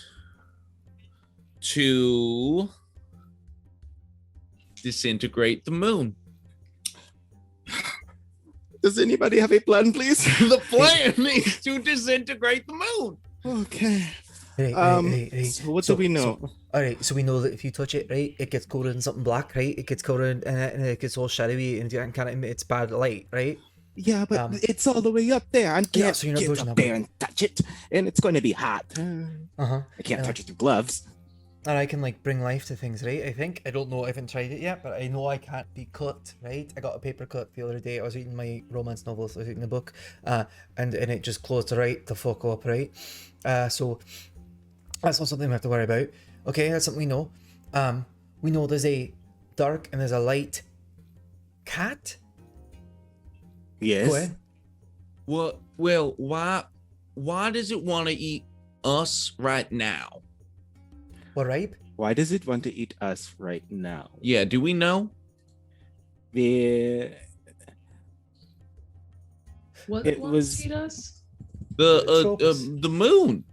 to disintegrate the moon. Does anybody have a plan, please? The plan is to disintegrate the moon. Okay. Hey. So what do we know? All right, so we know that if you touch it, right, it gets coated in something black, right? It gets coated and it gets all shadowy and it's bad light, right? Yeah, but Um, it's all the way up there. I can't so you're not get pushing up that there way. and touch it, and it's going to be hot. Uh-huh. I can't Yeah. touch it through gloves. And I can like bring life to things, right? I think. I don't know, I haven't tried it yet, but I know I can't be cut, right? I got a paper cut the other day. I was reading my romance novels, I was reading a book, and it just closed right the fuck up, right? So that's not something we have to worry about. Okay, that's something we know. We know there's a dark and there's a light cat. Yes. Go ahead. Well, why does it want to eat us right now? What, right? Why does it want to eat us right now? Yeah, do we know? The What It wants was- to eat us? The moon,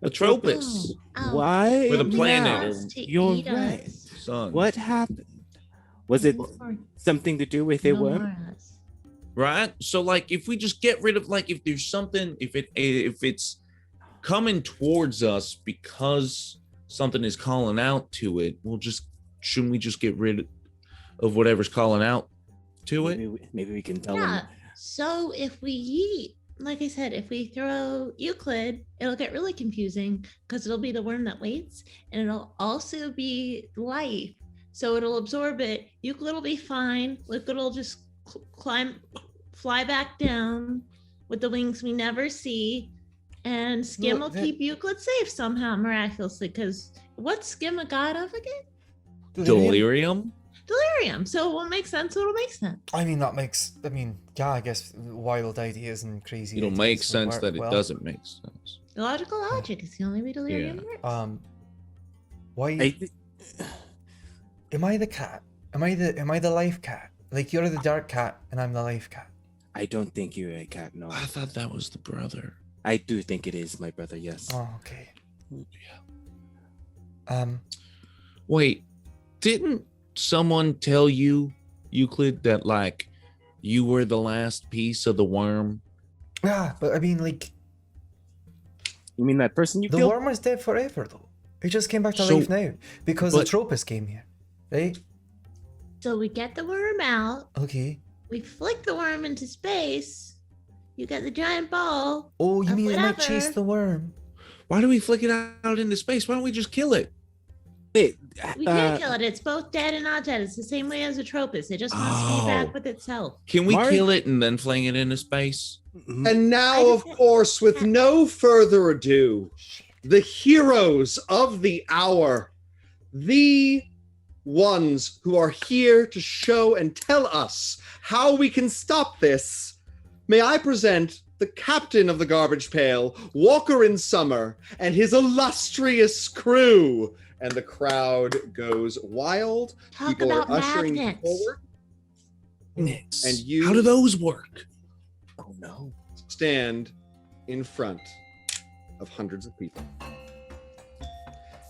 Atropos, Why? With a Something planet else or to You're eat right. us. sun. What happened? Was it Or something to do with a no worm? more us. Right? So like if we just get rid of like if there's something if it's coming towards us because something is calling out to it, shouldn't we just get rid of whatever's calling out to it? Maybe we can tell Yeah. him. So if we eat, like I said, if we throw Euclid, it'll get really confusing because it'll be the worm that waits, and it'll also be life. So it'll absorb it. Euclid will be fine. Liquid will just fly back down with the wings we never see, and Skim Well, will keep Euclid safe somehow miraculously. Because what's Skim a god of again? Delirium? Delirium. So it won't make sense. So it'll make sense. I mean, yeah, I guess wild ideas and crazy It'll ideas make will sense work that it well. doesn't make sense. Logical logic is the only way delirium Yeah. works. Why am I the cat? Am I the life cat? Like you're the dark cat and I'm the life cat. I don't think you're a cat. No, I thought that was the brother. I do think it is my brother. Yes. Oh, okay. Wait, didn't someone tell you, Euclid, that like you were the last piece of the worm? Yeah, but I mean, like You mean that person you the killed? worm was dead forever though. It just came back to So- life now because but- Atropos came here, right? So we get the worm out, Okay. we flick the worm into space, you get the giant ball. Oh, you Or mean it might chase whatever. the worm? Why do we flick it out into space? Why don't we just kill it? Wait, We can't kill it. It's both dead and not dead. It's the same way as Atropos. It just wants to be Oh. back with itself. Can we Mark- kill it and then fling it into space? mhm. And now, I of just- course, with no further ado, the heroes of the hour, the ones who are here to show and tell us how we can stop this, may I present the captain of the Garbage Pail, Walker in Summer, and his illustrious crew. And the crowd goes wild. Talk People are about ushering magnets. forward. Magnets. And you- How do those work? Oh no. Stand in front of hundreds of people.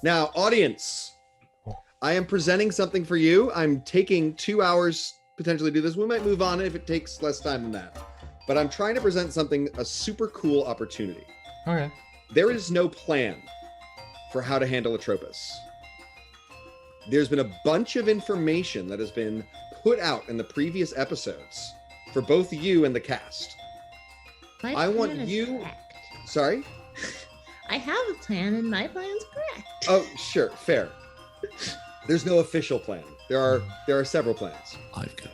Now, audience, I am presenting something for you. I'm taking 2 hours potentially to do this. We might move on if it takes less time than that. But I'm trying to present something, a super cool opportunity. Okay. There is no plan for how to handle Atropos. There's been a bunch of information that has been put out in the previous episodes for both you and the cast. My I want plan is you- correct. Sorry? I have a plan and my plan's correct. Oh, sure, fair. There's no official plan. There are several plans. I've got it.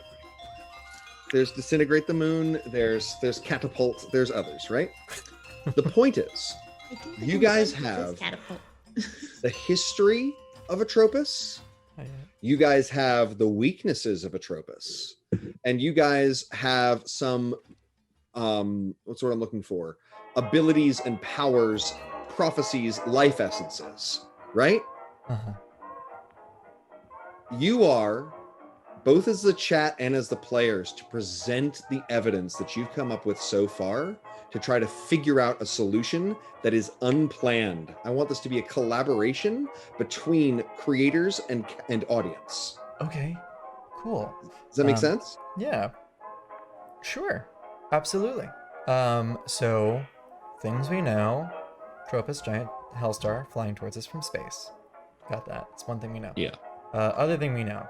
There's disintegrate the moon. There's catapult. There's others, right? The point is, I think the You guys consensus is have- catapult. the history of Atropos. You guys have the weaknesses of Atropos, and you guys have some what's what I'm looking for? Abilities and powers, prophecies, life essences, right? Uh-huh. You are, both as the chat and as the players, to present the evidence that you've come up with so far to try to figure out a solution that is unplanned. I want this to be a collaboration between creators and audience. Okay. Cool. Does that make Um, sense? Yeah. Sure. Absolutely. So things we know. Tropus, giant hellstar flying towards us from space. Got that. It's one thing we know. Yeah. Other thing we know.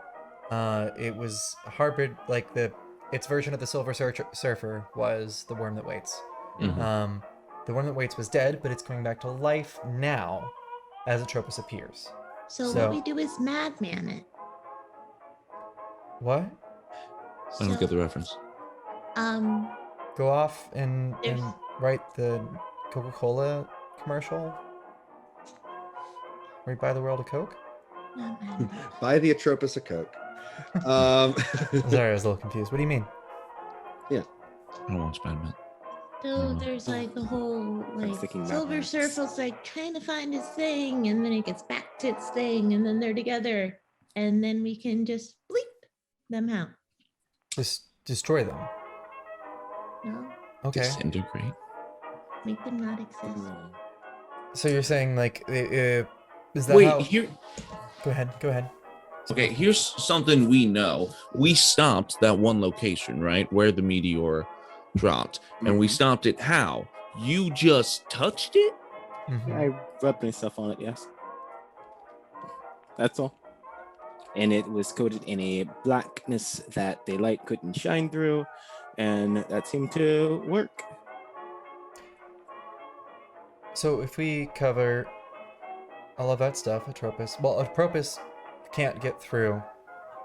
It was harbored, like the its version of the Silver Surfer was the worm that waits. Mhm. The worm that waits was dead, but it's coming back to life now as Atropos appears. So, So- what we do is madman it. What? I don't get the reference. Go off and There's- write the Coca-Cola commercial? Right by the world of Coke? madman it. Buy the Atropos a Coke. Sorry, I was a little confused. What do you mean? I don't watch Batman. So there's like the whole like thinking Silver Mad Max. Surfer's like trying to find his thing, and then it gets back to its thing, and then they're together, and then we can just bleep them out. Just destroy them. No, Okay. Disintegrate. make them not exist. So you're saying like is that Wait, how? here. Go ahead. Go ahead. Okay, here's something we know. We stopped that one location, right, where the meteor dropped, and we stopped it. How? You just touched it? Mhm. I rubbed myself on it, yes. That's all. And it was coated in a blackness that the light couldn't shine through, and that seemed to work. So if we cover all of that stuff, Atropos. Well, Atropos can't get through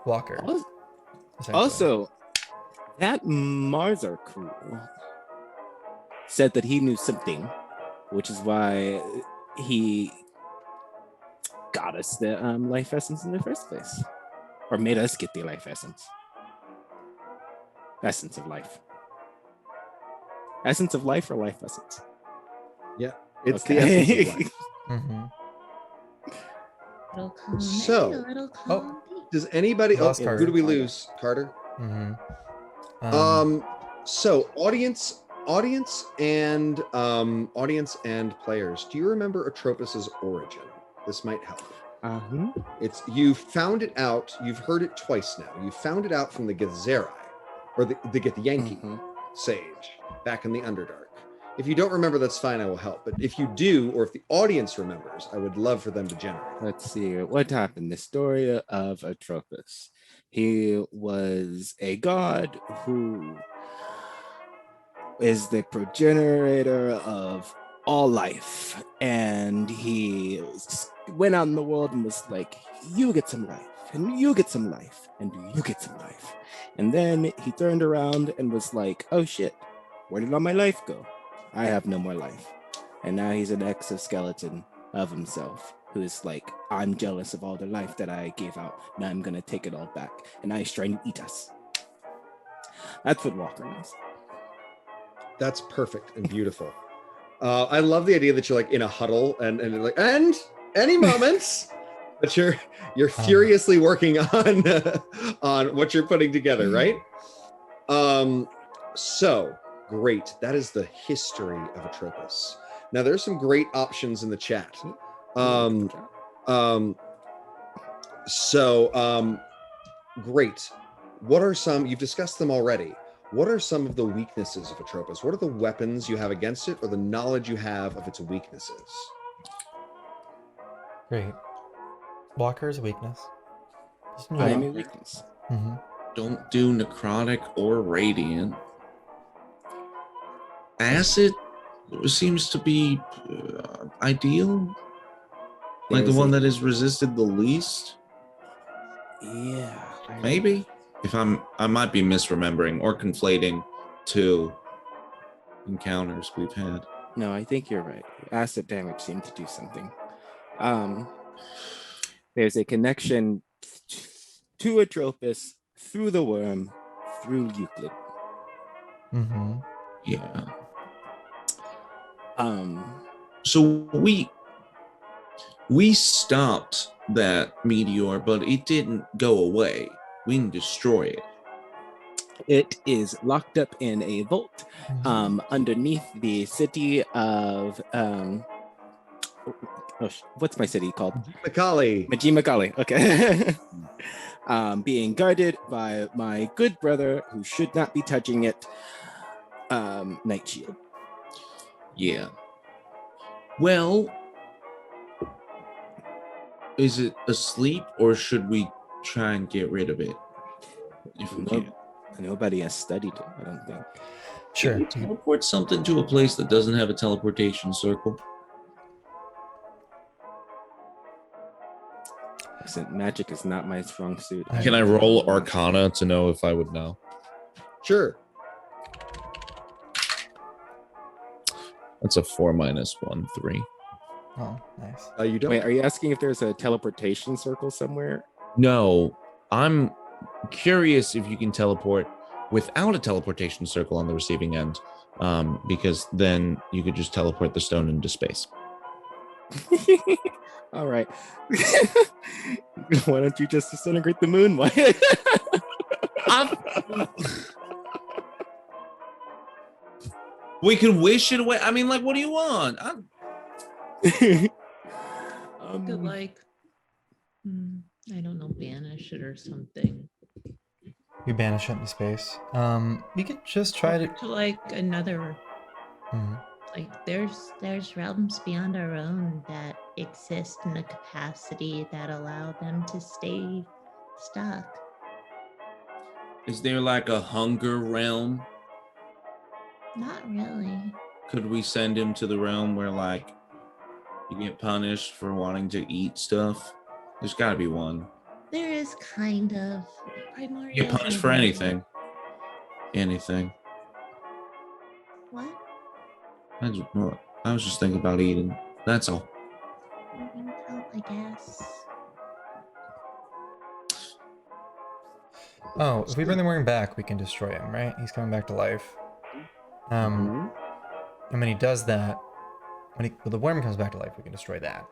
Walker. essentially. Also, that Marzer crew said that he knew something, which is why he got us the life essence in the first place, or made us get the life essence. Essence of life. Essence of life or life essence? It's Okay. the essence of life. Mhm. Little column So- A, little column B. Does anybody? Oh, Lost who Carter. do we lose? Carter. Mhm. So audience and players. Do you remember Atropos's origin? This might help. It's you found it out. You've heard it twice now. You found it out from the Githzerai, or the Githyanki sage back in the Underdark. If you don't remember, that's fine. I will help. But if you do, or if the audience remembers, I would love for them to generate. Let's see what happened. The story of Atropos. He was a god who is the progenitor of all life, and he went out in the world and was like, "You get some life, and you get some life, and you get some life." And then he turned around and was like, "Oh shit, where did all my life go? I have no more life." And now he's an exoskeleton of himself who is like, "I'm jealous of all the life that I gave out. Now I'm gonna take it all back." And now he's trying to eat us. That's what Walker is. That's perfect and beautiful. I love the idea that you're like in a huddle and like, and any moments, but you're furiously working on on what you're putting together, right? So great. That is the history of Atropos. Now there's some great options in the chat. Great. What are some? You've discussed them already. What are some of the weaknesses of Atropos? What are the weapons you have against it, or the knowledge you have of its weaknesses? Great. Walker's weakness. Just move I am on. a weakness. Mhm. Don't do necrotic or radiant. Acid seems to be ideal. Like the There's one a- that is resisted the least. Yeah. Maybe. I might be misremembering or conflating two encounters we've had. No, I think you're right. Acid damage seemed to do something. There's a connection to Atropos through the worm, through Euclid. Mhm. Yeah. Um, So we stopped that meteor, but it didn't go away. We can destroy it. it is locked up in a vault underneath the city of what's my city called? Macaulay. Majima. Okay. Being guarded by my good brother who should not be touching it, Night Shield. Yeah. Well, is it asleep or should we try and get rid of it? If we Nope. can. Nobody has studied it, I don't think. Sure. Can we teleport something to a place that doesn't have a teleportation circle? Listen, magic is not my strong suit. I- Can I roll Arcana to know if I would know? Sure. That's a 4 minus 1, 3. Oh, nice. You don't. Wait, are you asking if there's a teleportation circle somewhere? No, I'm curious if you can teleport without a teleportation circle on the receiving end, because then you could just teleport the stone into space. All right. Why don't you just disintegrate the moon? Why? We could wish it away. I mean, like, what do you want? Could like, I don't know, banish it or something. You banish it into space. You could just try to. like another. Mhm. Like there's realms beyond our own that exist in a capacity that allow them to stay stuck. Is there like a hunger realm? Not really. Could we send him to the realm where, like, you get punished for wanting to eat stuff? There's got to be one. There is kind of. You get punished for anything. Anything. What? I was just thinking about eating. That's all. I guess. Oh, if we bring the worm back, we can destroy him, right? He's coming back to life. And when he does that, when the worm comes back to life, we can destroy that.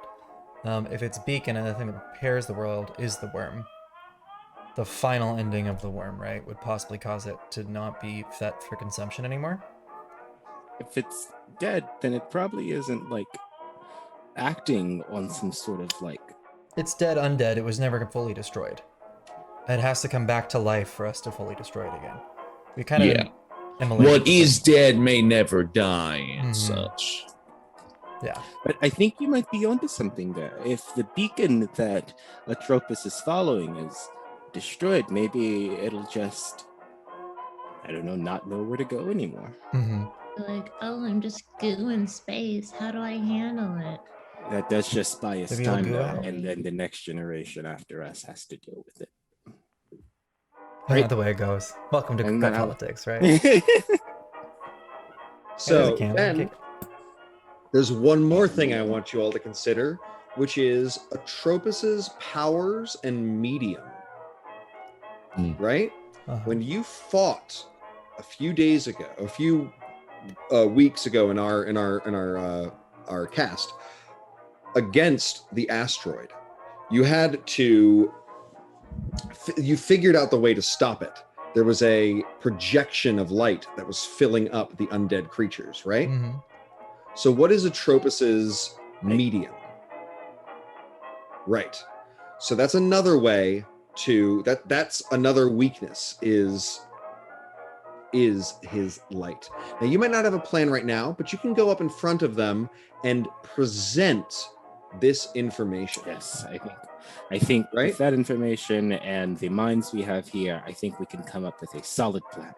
If its beacon and the thing that repairs the world is the worm, the final ending of the worm, right, would possibly cause it to not be fit for consumption anymore. If it's dead, then it probably isn't like acting on some sort of like. It's dead, undead. It was never fully destroyed. It has to come back to life for us to fully destroy it again. We kind of immolate What it. is dead may never die and Mhm. such. Yeah. But I think you might be onto something there. If the beacon that Atropos is following is destroyed, maybe it'll just, I don't know, not know where to go anymore. Mm-hmm. Like, oh, I'm just goo in space. How do I handle it? That does just buy us Maybe it'll time, go though, out. and then the next generation after us has to deal with it. That's not the way it goes. Welcome to And then politics, right? So Can. then there's one more thing I want you all to consider, which is Atropos's powers and medium. Right? When you fought a few days ago, a few weeks ago in our cast against the asteroid, you had to you figured out the way to stop it. There was a projection of light that was filling up the undead creatures, right? Mm-hmm. So what is Atropos's medium? Right. So that's another way to that's another weakness is his light. Now you might not have a plan right now, but you can go up in front of them and present this information. Yes, I think Right? with that information and the minds we have here, I think we can come up with a solid plan.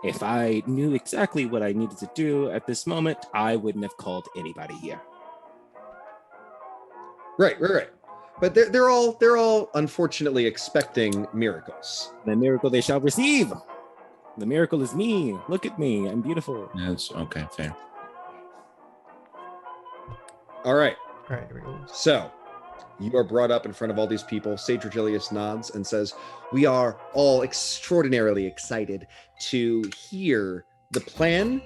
If I knew exactly what I needed to do at this moment, I wouldn't have called anybody here. Right. But they're all unfortunately expecting miracles. The miracle they shall receive. The miracle is me. Look at me. I'm beautiful. That's okay, fair. All right. All right, here we go. So you are brought up in front of all these people. Sage Regilius nods and says, "We are all extraordinarily excited to hear the plan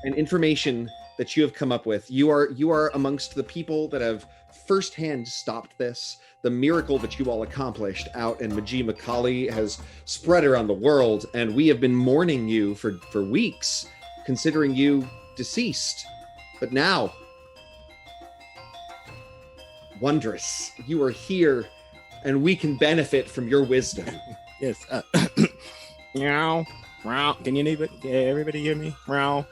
and information that you have come up with. You are amongst the people that have firsthand stopped this. The miracle that you all accomplished out in Majima Kali has spread around the world, and we have been mourning you for weeks, considering you deceased. But now, wondrous, you are here, and we can benefit from your wisdom." Yes. Meow. Meow. Can everybody hear me? Meow.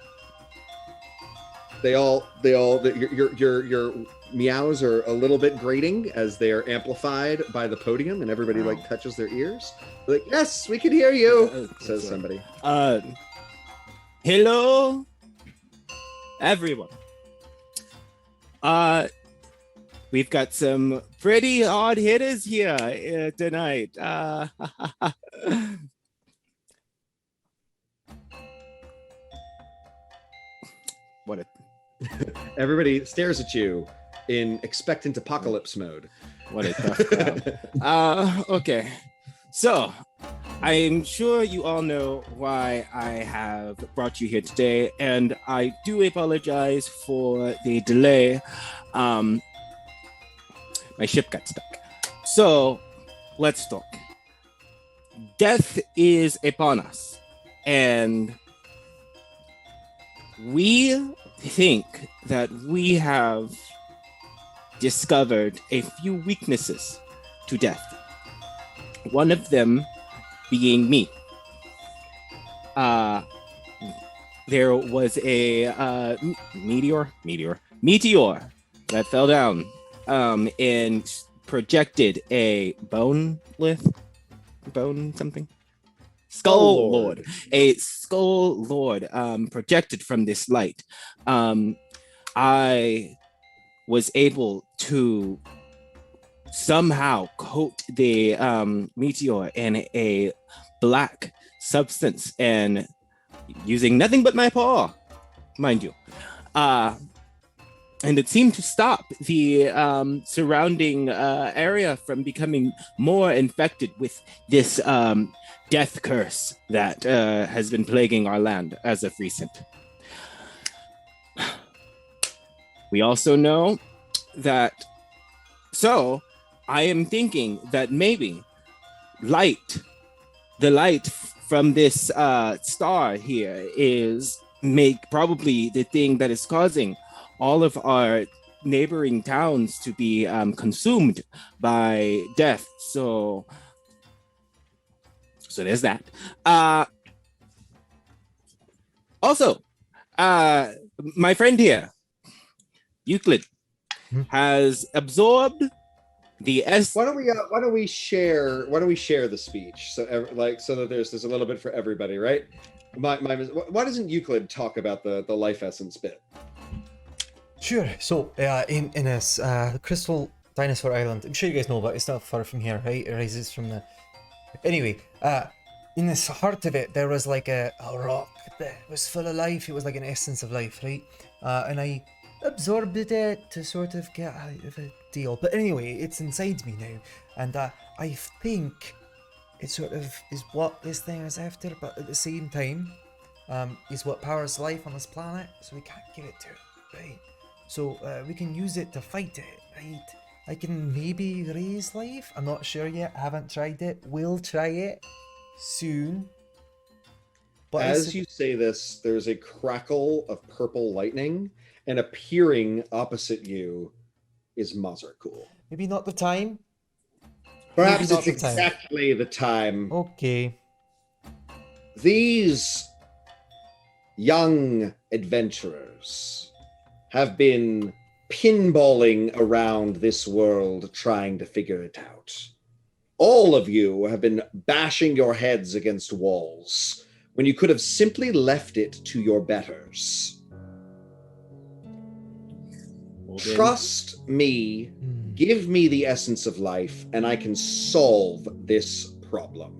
They all, your meows are a little bit grating as they are amplified by the podium, and everybody like touches their ears. They're like, yes, we can hear you, says somebody. Hello, everyone. We've got some pretty hard hitters here tonight. What a Everybody stares at you in expectant apocalypse mode. What a tough crowd. Okay. So, I'm sure you all know why I have brought you here today, and I do apologize for the delay. My ship got stuck. So, let's talk. Death is upon us, and we think that we have discovered a few weaknesses to death. One of them being me. There was a meteor that fell down and projected a Skull Lord. A Skull Lord projected from this light. I was able to somehow coat the meteor in a black substance, and using nothing but my paw, mind you, and it seemed to stop the surrounding area from becoming more infected with this death curse that has been plaguing our land as of recent. We also know that, so I am thinking that maybe the light from this star here is probably the thing that is causing all of our neighboring towns to be consumed by death. So there's that. Also, my friend here, Euclid, has absorbed the Why don't we share the speech so that there's a little bit for everybody, right? Why doesn't Euclid talk about the life essence bit? Sure. So in this Crystal Dinosaur Island, I'm sure you guys know, but it's not far from here, right? It rises from the. Anyway, in the heart of it, there was like a rock that was full of life. It was like an essence of life, right? And I absorbed it to sort of get out of a deal. But anyway, it's inside me now, and I think it sort of is what this thing is after, but at the same time, is what powers life on this planet. So we can't give it to it, right? So we can use it to fight it, right? I can maybe raise life. I'm not sure yet. I haven't tried it. We'll try it soon. But as you say this, there's a crackle of purple lightning, and appearing opposite you is Mazarkul. Maybe not the time. Perhaps it's exactly the time. Okay. These young adventurers have been pinballing around this world trying to figure it out. All of you have been bashing your heads against walls when you could have simply left it to your betters. Trust me, give me the essence of life, and I can solve this problem.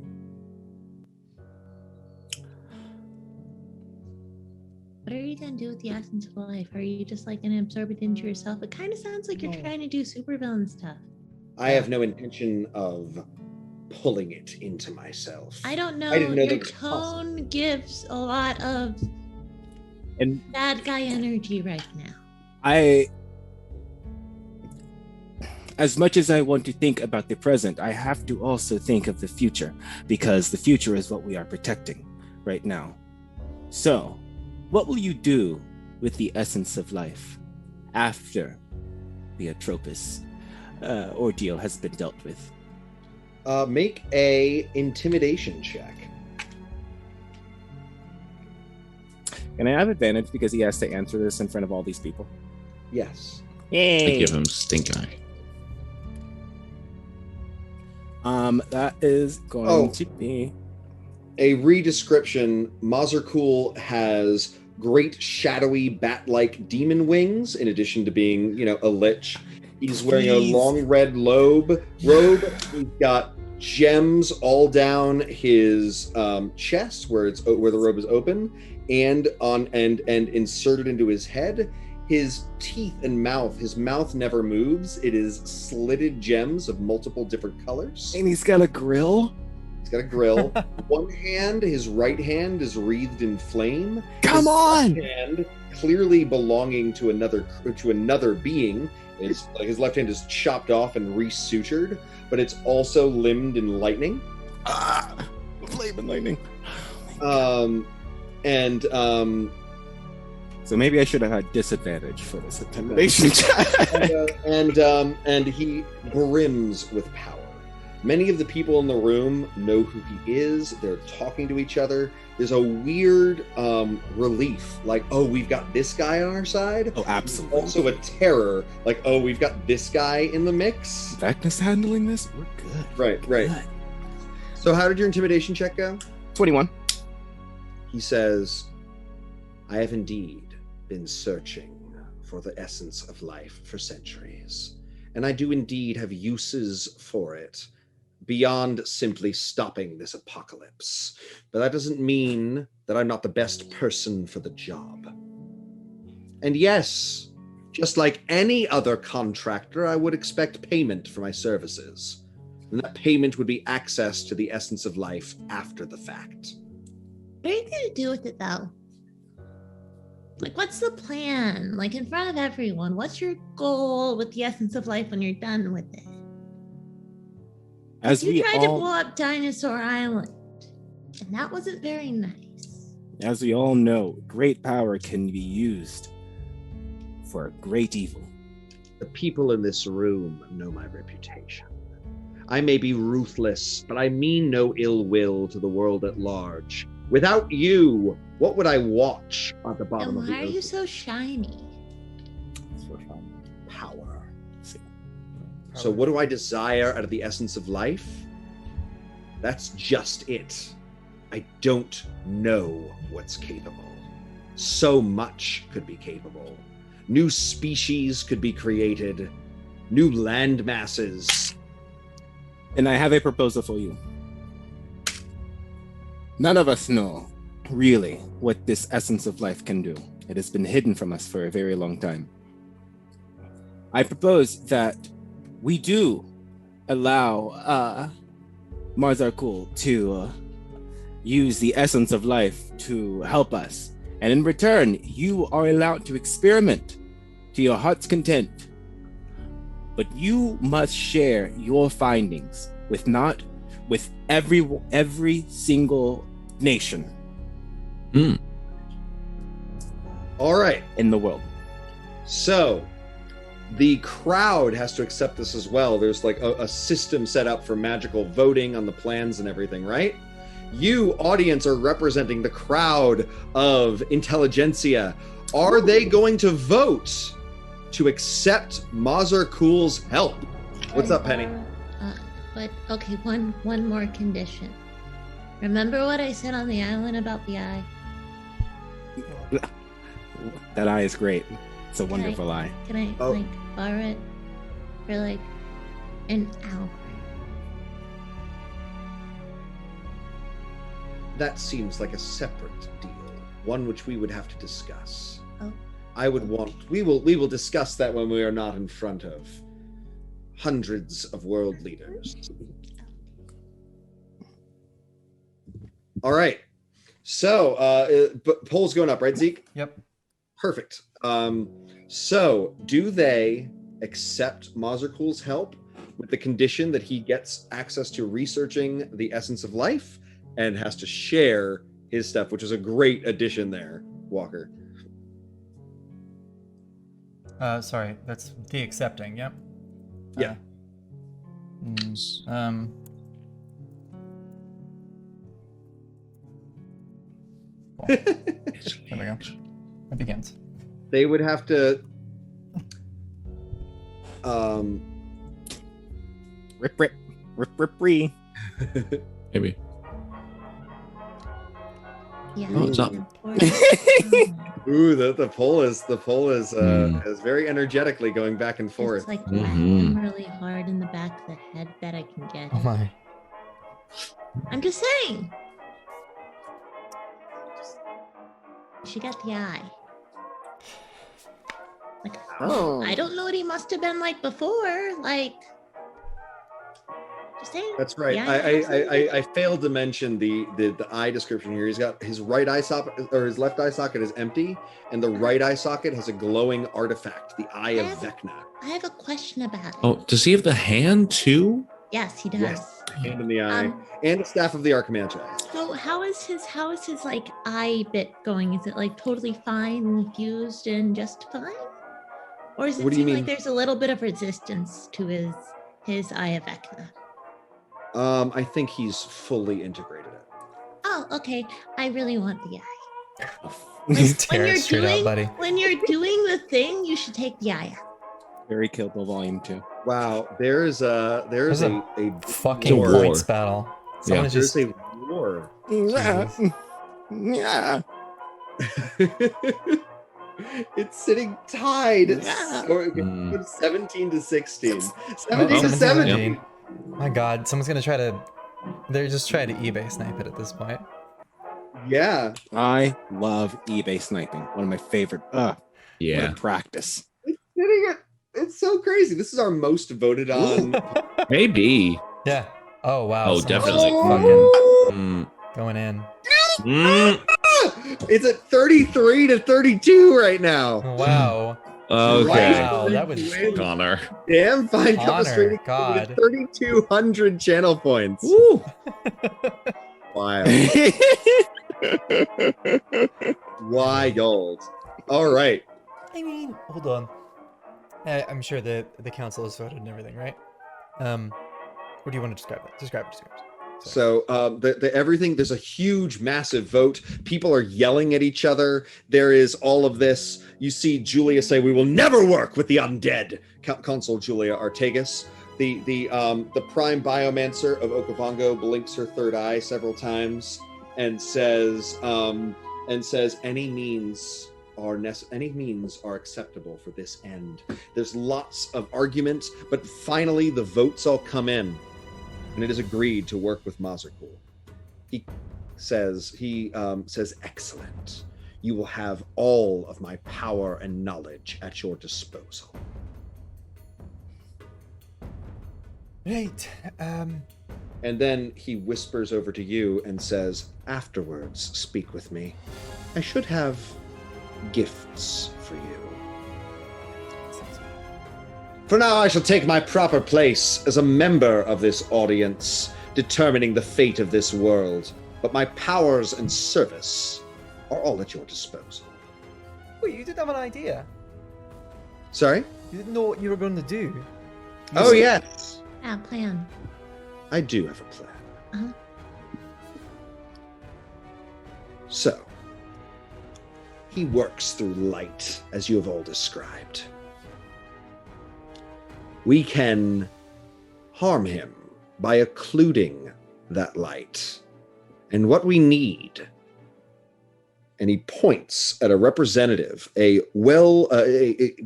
What are you going to do with the essence of life? Are you just like going to absorb it into yourself? It kind of sounds like you're trying to do supervillain stuff. I have no intention of pulling it into myself. I don't know. I didn't know your that tone gives a lot of bad guy energy right now. As much as I want to think about the present, I have to also think of the future, because the future is what we are protecting right now. So, what will you do with the essence of life after the Atropos ordeal has been dealt with? Make a intimidation check. Can I have advantage because he has to answer this in front of all these people? Yes. I give him stink eye. That is going to be a redescription. Mazarkul has great shadowy bat-like demon wings in addition to being, a lich. He's wearing a long red robe. He's got gems all down his chest where the robe is open and inserted into his head. His teeth and mouth, his mouth never moves. It is slitted gems of multiple different colors. and he's got a grill. He's got a grill. One hand, his right hand, is wreathed in flame. Come on! Left hand, clearly belonging to another being. It's like his left hand is chopped off and resutured, but it's also limbed in lightning. Flame and lightning. So maybe I should have had disadvantage for this intimidation check. And he brims with power. Many of the people in the room know who he is. They're talking to each other. There's a weird relief, like, oh, we've got this guy on our side. Oh, absolutely. Also a terror, like, oh, we've got this guy in the mix. Vecna's handling this? We're good. Right. Good. So how did your intimidation check go? 21. He says, I have indeed been searching for the essence of life for centuries, and I do indeed have uses for it beyond simply stopping this apocalypse. But that doesn't mean that I'm not the best person for the job. And yes, just like any other contractor, I would expect payment for my services. And that payment would be access to the essence of life after the fact. What are you going to do with it, though? Like, what's the plan? Like, in front of everyone, what's your goal with the essence of life when you're done with it? You tried to blow up Dinosaur Island, and that wasn't very nice. As we all know, great power can be used for great evil. The people in this room know my reputation. I may be ruthless, but I mean no ill will to the world at large. Without you, what would I watch at the bottom of the ocean? Why are you so shiny? Power. So what do I desire out of the essence of life? That's just it. I don't know what's capable. So much could be capable. New species could be created. New land masses. And I have a proposal for you. None of us know, really, what this essence of life can do. It has been hidden from us for a very long time. I propose that we do allow Mazarkul to use the essence of life to help us. And in return, you are allowed to experiment to your heart's content. But you must share your findings with every single nation. All right. In the world. So the crowd has to accept this as well. There's like a system set up for magical voting on the plans and everything, right? You, audience, are representing the crowd of intelligentsia. Are they going to vote to accept Mazarkul's help? What's up, Penny? But okay, one more condition. Remember what I said on the island about the eye? That eye is great. It's a wonderful eye. Can I borrow it for like an hour? That seems like a separate deal, one which we would have to discuss. Oh. We will discuss that when we are not in front of hundreds of world leaders. All right. So, poll's going up, right, Zeke? Yep. Perfect. So, do they accept Mazarkul's help with the condition that he gets access to researching the essence of life and has to share his stuff, which is a great addition there, Walker? Sorry, that's the accepting, yep. Yeah. Cool. There we go. It begins. They would have to. Rip, rip, rip, rip, ree. Maybe. Yeah. Oh, it's up. Ooh, the poll is very energetically going back and forth. It's like whack him really hard in the back of the head. Bet I can get Oh him. my. I'm just saying. She got the eye. Like, I don't know what he must have been like before. Like, just saying. That's right. Yeah, I failed to mention the eye description here. He's got his right eye socket, or his left eye socket is empty, and the right eye socket has a glowing artifact, the Eye of Vecna. I have a question about it. Oh, does he have the hand too? Yes, he does. Yes, hand in the eye, and the staff of the Archimancer. So how is his like eye bit going? Is it like totally fine and fused and just fine? Or does it What do you seem mean? like there's a little bit of resistance to his Eye of Vecna? I think he's fully integrated it. Oh, okay. I really want the eye. Just tear it straight out, buddy. When you're doing the thing, you should take the eye out. Very Kill Bill Volume 2. Wow, there's a Fucking war. points battle. Someone is There's just a war. Yeah. Yeah. It's sitting tied. It's Yeah. 17 to 16. Oh, 17 to 17. My God, someone's gonna try to. They're just trying to eBay snipe it at this point. Yeah. I love eBay sniping. One of my favorite. What Yeah. a practice. It's so crazy. This is our most voted on. Maybe. Yeah. Oh wow. Oh, someone's definitely. Fucking Mm. going in. Mm. It's at 33 to 32 right now. Wow. Okay. Wow, that was Connor. Damn, fine. Honor, God. 3,200 channel points. Woo. Wild. Wild. All right. I mean, hold on. I'm sure the council has voted and everything, right? What do you want to describe it? Describe it. So everything, there's a huge, massive vote. People are yelling at each other. There is all of this. You see Julia say, "We will never work with the undead." Consul Julia Artegas. The prime biomancer of Okavango blinks her third eye several times and says any means are acceptable for this end. There's lots of argument, but finally the votes all come in, and it is agreed to work with Mazerkul. He says, "Excellent. You will have all of my power and knowledge at your disposal." Right. And then he whispers over to you and says, "Afterwards, speak with me. I should have gifts for you. For now, I shall take my proper place as a member of this audience, determining the fate of this world. But my powers and service are all at your disposal." Wait, you did have an idea. Sorry? You didn't know what you were going to do. Oh, yes. Plan. I do have a plan. Uh-huh. So, he works through light, as you have all described. We can harm him by occluding that light. And what we need, and he points at a representative, a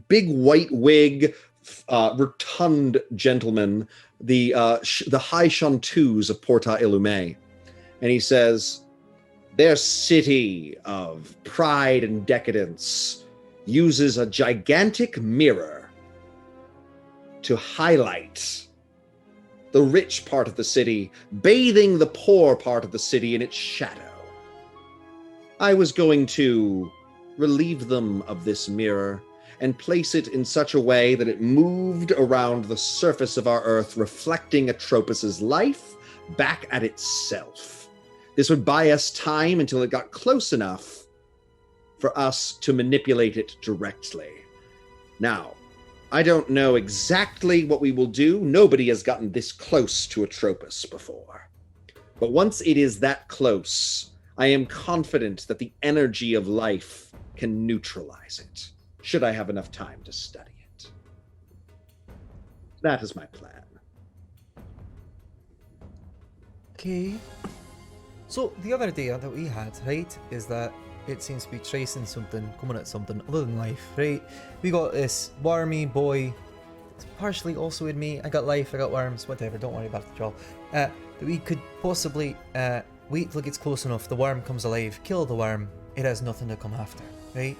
big white wig, rotund gentleman, the high chanteuse of Porta Illume. And he says, "Their city of pride and decadence uses a gigantic mirror to highlight the rich part of the city, bathing the poor part of the city in its shadow. I was going to relieve them of this mirror and place it in such a way that it moved around the surface of our earth, reflecting Atropus's life back at itself. This would buy us time until it got close enough for us to manipulate it directly. Now, I don't know exactly what we will do. Nobody has gotten this close to Atropus before. But once it is that close, I am confident that the energy of life can neutralize it, should I have enough time to study it." That is my plan. Okay. So the other idea that we had, right, is that it seems to be tracing something, coming at something other than life, right? We got this wormy boy. It's partially also with me. I got life, I got worms, whatever. Don't worry about it, y'all. That we could possibly wait till it gets close enough. The worm comes alive, kill the worm. It has nothing to come after, right?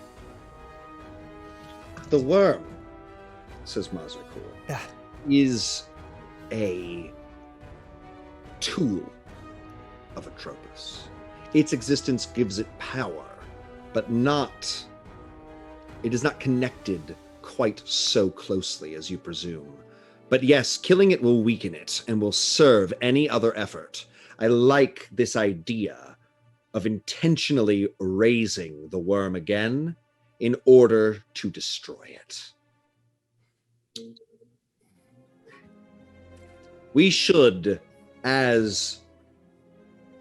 The worm, says Mazarkul, Yeah. is a tool of Atropos. Its existence gives it power, but it is not connected quite so closely as you presume. But yes, killing it will weaken it and will serve any other effort. I like this idea of intentionally raising the worm again in order to destroy it. We should, as,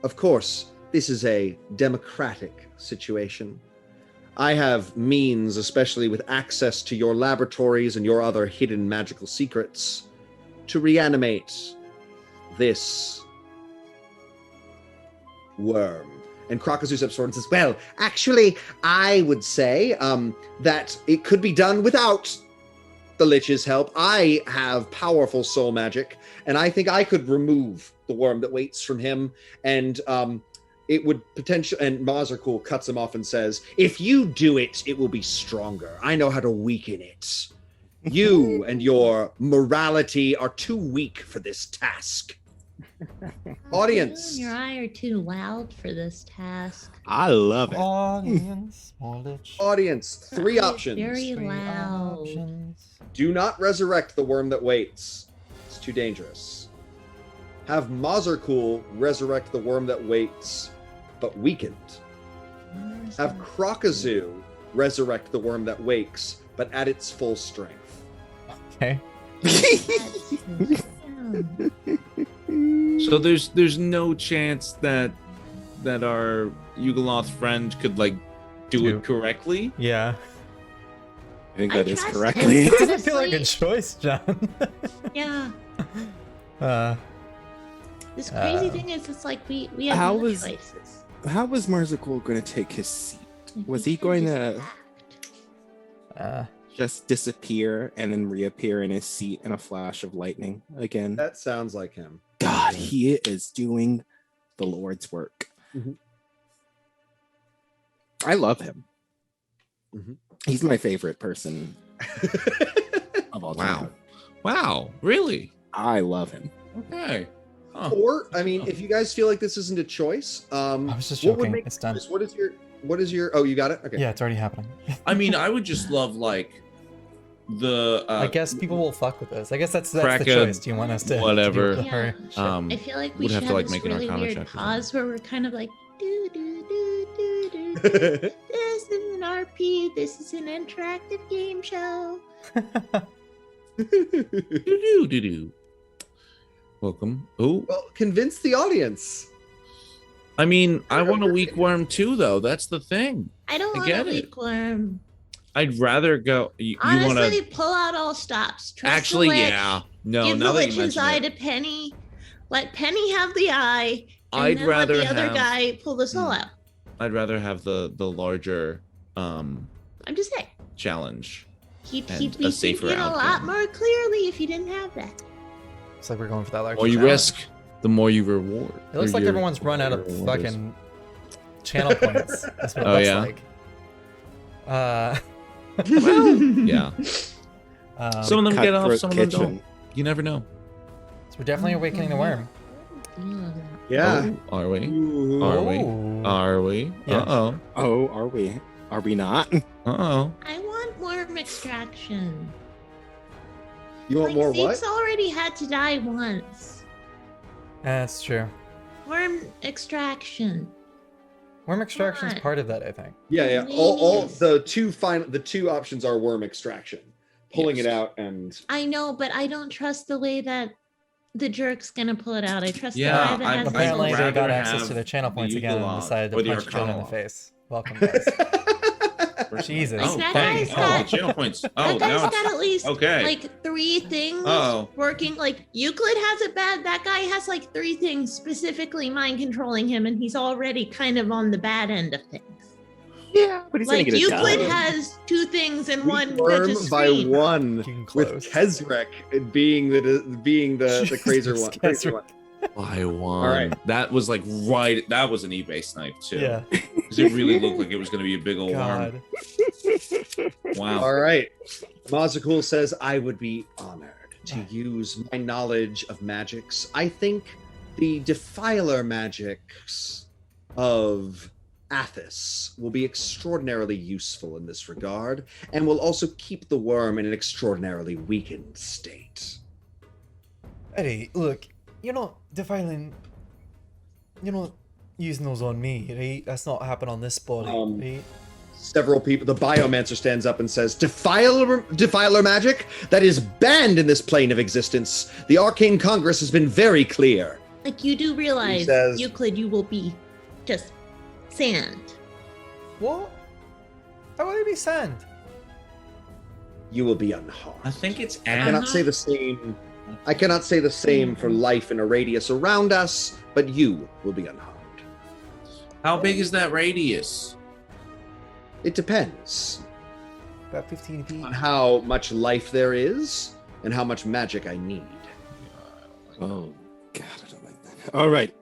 of course, this is a democratic situation. I have means, especially with access to your laboratories and your other hidden magical secrets, to reanimate this worm. And Krakazu steps forward and says, well, actually, I would say that it could be done without the Lich's help. I have powerful soul magic, and I think I could remove the worm that waits from him, and it would potentially... And Mazarkul cuts him off and says, if you do it, it will be stronger. I know how to weaken it. You and your morality are too weak for this task. Audience. You and your eye are too loud for this task. I love it. Audience, Audience, three options. Very loud. Do not resurrect the worm that waits. It's too dangerous. Have Mazarkul resurrect the worm that waits, but weakened. Have Krakazu resurrect the worm that wakes, but at its full strength. Okay. So there's no chance that our Yugoloth friend could like do it correctly. Yeah. I think that is trust correctly. him. It doesn't feel like a choice, John. Yeah. This crazy thing is, it's like we have How no was- choices. How was Marzakul going to take his seat? Like, Was we he can't going just to act. just disappear and then reappear in his seat in a flash of lightning again? That sounds like him. God, he is doing the Lord's work. Mhm. I love him. Mhm. He's my favorite person of all time. Wow. Really? I love him. Okay. Huh. Or, I mean, if you guys feel like this isn't a choice, I was just what would joking. make It's done. what is your? Oh, you got it. Okay. Yeah, it's already happening. I mean, I would just love like the I guess people will fuck with this. I guess that's the Crack a choice. Do you want us to whatever. To do Yeah. her? I feel like we would should have to, like, this make an really Arcana weird check or pause where we're kind of like, do do do do do. do. This is an RP. This is an interactive game show. do. Welcome. Oh, Well, convince the audience. I mean, I want a weak worm too, though. That's the thing. I don't I want a get it. weak worm. I'd rather go. You Honestly, want to pull out all stops. Trust actually? the witch. Yeah. No. Give Now the that you witch's mention eye it, to Penny. Let Penny have the eye. And I'd then rather let the other have- guy pull the soul out. I'd rather have the larger I'm just saying. challenge. He'd And be a safer thinking a lot outcome. more clearly if he didn't have that. Looks like we're going for that large. The more you challenge. risk, the more you reward. It looks Or like your- everyone's run out of your reward is. fucking channel points. That's what it Oh, looks yeah? like. Yeah. Some of them get off, Cutthroat some of them kitchen. don't. You never know. So we're definitely awakening the worm. Yeah. Oh, are we? Ooh. Are we? Oh. Are we? Yes. Uh-oh. Oh, are we? Are we not? Uh-oh. I want worm extraction. You want more what? Zeke's already had to die once. That's true. Worm extraction. Worm extraction is on. part of that, I think. Yeah. All Please. the two options are worm extraction, pulling Yes. it out, and I know, but I don't trust the way that the jerk's gonna pull it out. I trust Yeah, the guy that I'd has Apparently, rather they got have access to their channel the points again and Yugoloth decided or to the punch each other in the Arcana. face. Welcome, guys. Jesus. Oh, that dang. guy's Oh, got- channel points. That Oh, guy's now got it's at least okay. like 3 things Uh-oh. working. Like Euclid has it bad. That guy has like 3 things specifically mind controlling him, and he's already kind of on the bad end of things. Yeah, but he's Like gonna get it Euclid done. has 2 things and We one worm that's a by screen. one, Getting with close. Kesrek being the crazier Jesus, one. Crazier Kesrek. one. By one. All right. That was like right. That was an eBay snipe too. Yeah. Because it really looked like it was going to be a big old worm. God. Wow. All right. Mazakul says, I would be honored to use my knowledge of magics. I think the defiler magics of Athos will be extraordinarily useful in this regard, and will also keep the worm in an extraordinarily weakened state. Eddie, look, you're not defiling. You're not using those on me, right? That's not happening on this body, right? Several people, the biomancer stands up and says, Defiler magic? That is banned in this plane of existence. The Arcane Congress has been very clear. Like you do realize, says- Euclid, you will be just sand. What? How will it be sand? You will be unharmed. I think it's I cannot say the same. I cannot say the same for life in a radius around us, but you will be unharmed. How big is that radius? It depends About 15 feet. on how much life there is and how much magic I need. Oh, God, I don't like that. All right.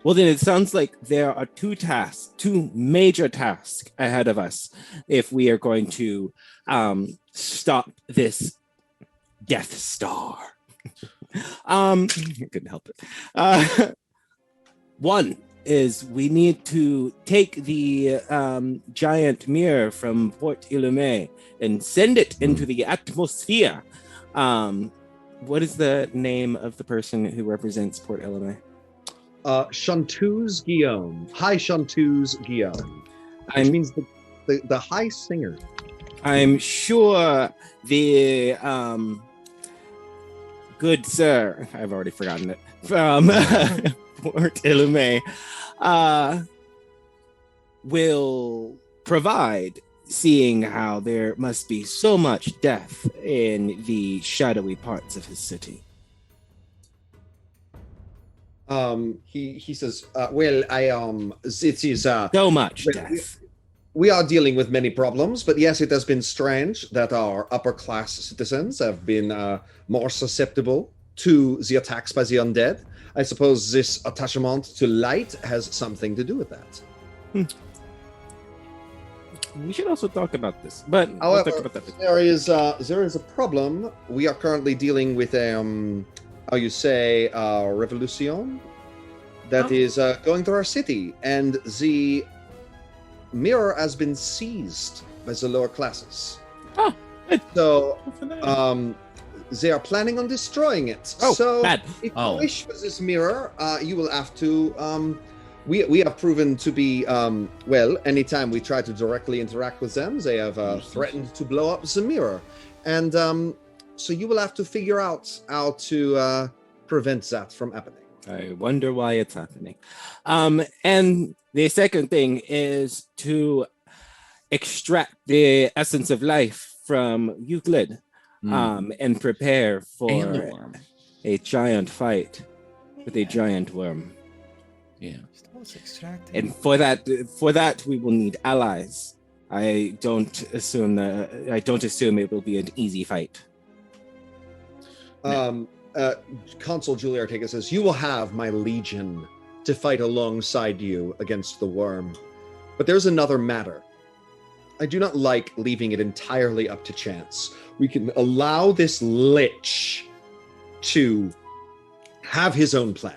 Well, then it sounds like there are 2 major tasks ahead of us if we are going to stop this Death Star. Couldn't help it. One is we need to take the giant mirror from Port Illume and send it into the atmosphere. What is the name of the person who represents Port Illume? Chanteuse Guillaume. High Chanteuse Guillaume. Which means the high singer. I'm sure the good sir, I've already forgotten it, from Port Illume, will provide, seeing how there must be so much death in the shadowy parts of his city. He says, well, it is So much well, death. we are dealing with many problems, but yes, it has been strange that our upper class citizens have been more susceptible to the attacks by the undead. I suppose this attachment to light has something to do with that. We should also talk about this, but we'll However, talk about that. there is a problem. We are currently dealing with how you say, revolution that is going through our city, and the mirror has been seized by the lower classes. Oh, good. So Good for them. they are planning on destroying it. Oh, so bad. if Oh. you wish for this mirror, you will have to. We have proven to be well. Anytime we try to directly interact with them, they have threatened to blow up the mirror, and so you will have to figure out how to prevent that from happening. I wonder why it's happening. And the second thing is to extract the essence of life from Euclid, and prepare for Elrond. a giant fight with a giant worm. Yeah. Still extracting. And for that we will need allies. I don't assume it will be an easy fight. Consul Julia Ortega says, you will have my legion to fight alongside you against the worm. But there's another matter. I do not like leaving it entirely up to chance. We can allow this lich to have his own plan.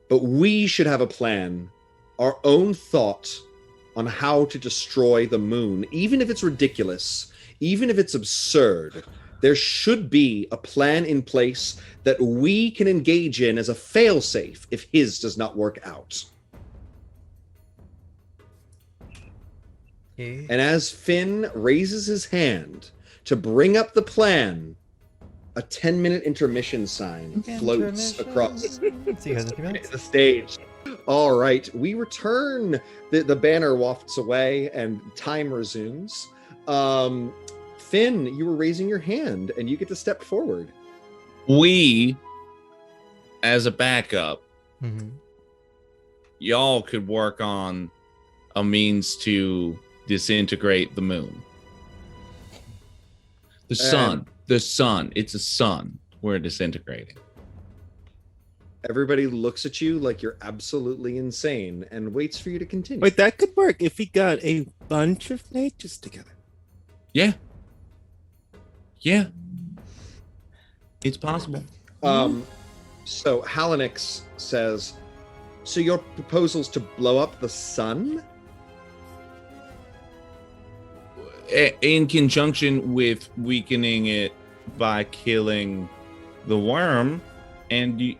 But we should have a plan, our own thought on how to destroy the moon, even if it's ridiculous, even if it's absurd. There should be a plan in place that we can engage in as a failsafe if his does not work out. Okay. And as Finn raises his hand to bring up the plan, a 10-minute intermission sign floats across See you guys in a few minutes. the stage. All right, we return. The banner wafts away and time resumes. Finn, you were raising your hand and you get to step forward. We, as a backup, Mhm. y'all could work on a means to disintegrate the moon. The sun. It's a sun we're disintegrating. Everybody looks at you like you're absolutely insane and waits for you to continue. Wait, that could work if we got a bunch of mages together. Yeah. It's possible. So Halinix says, so your proposal's to blow up the sun? In conjunction with weakening it by killing the worm, and you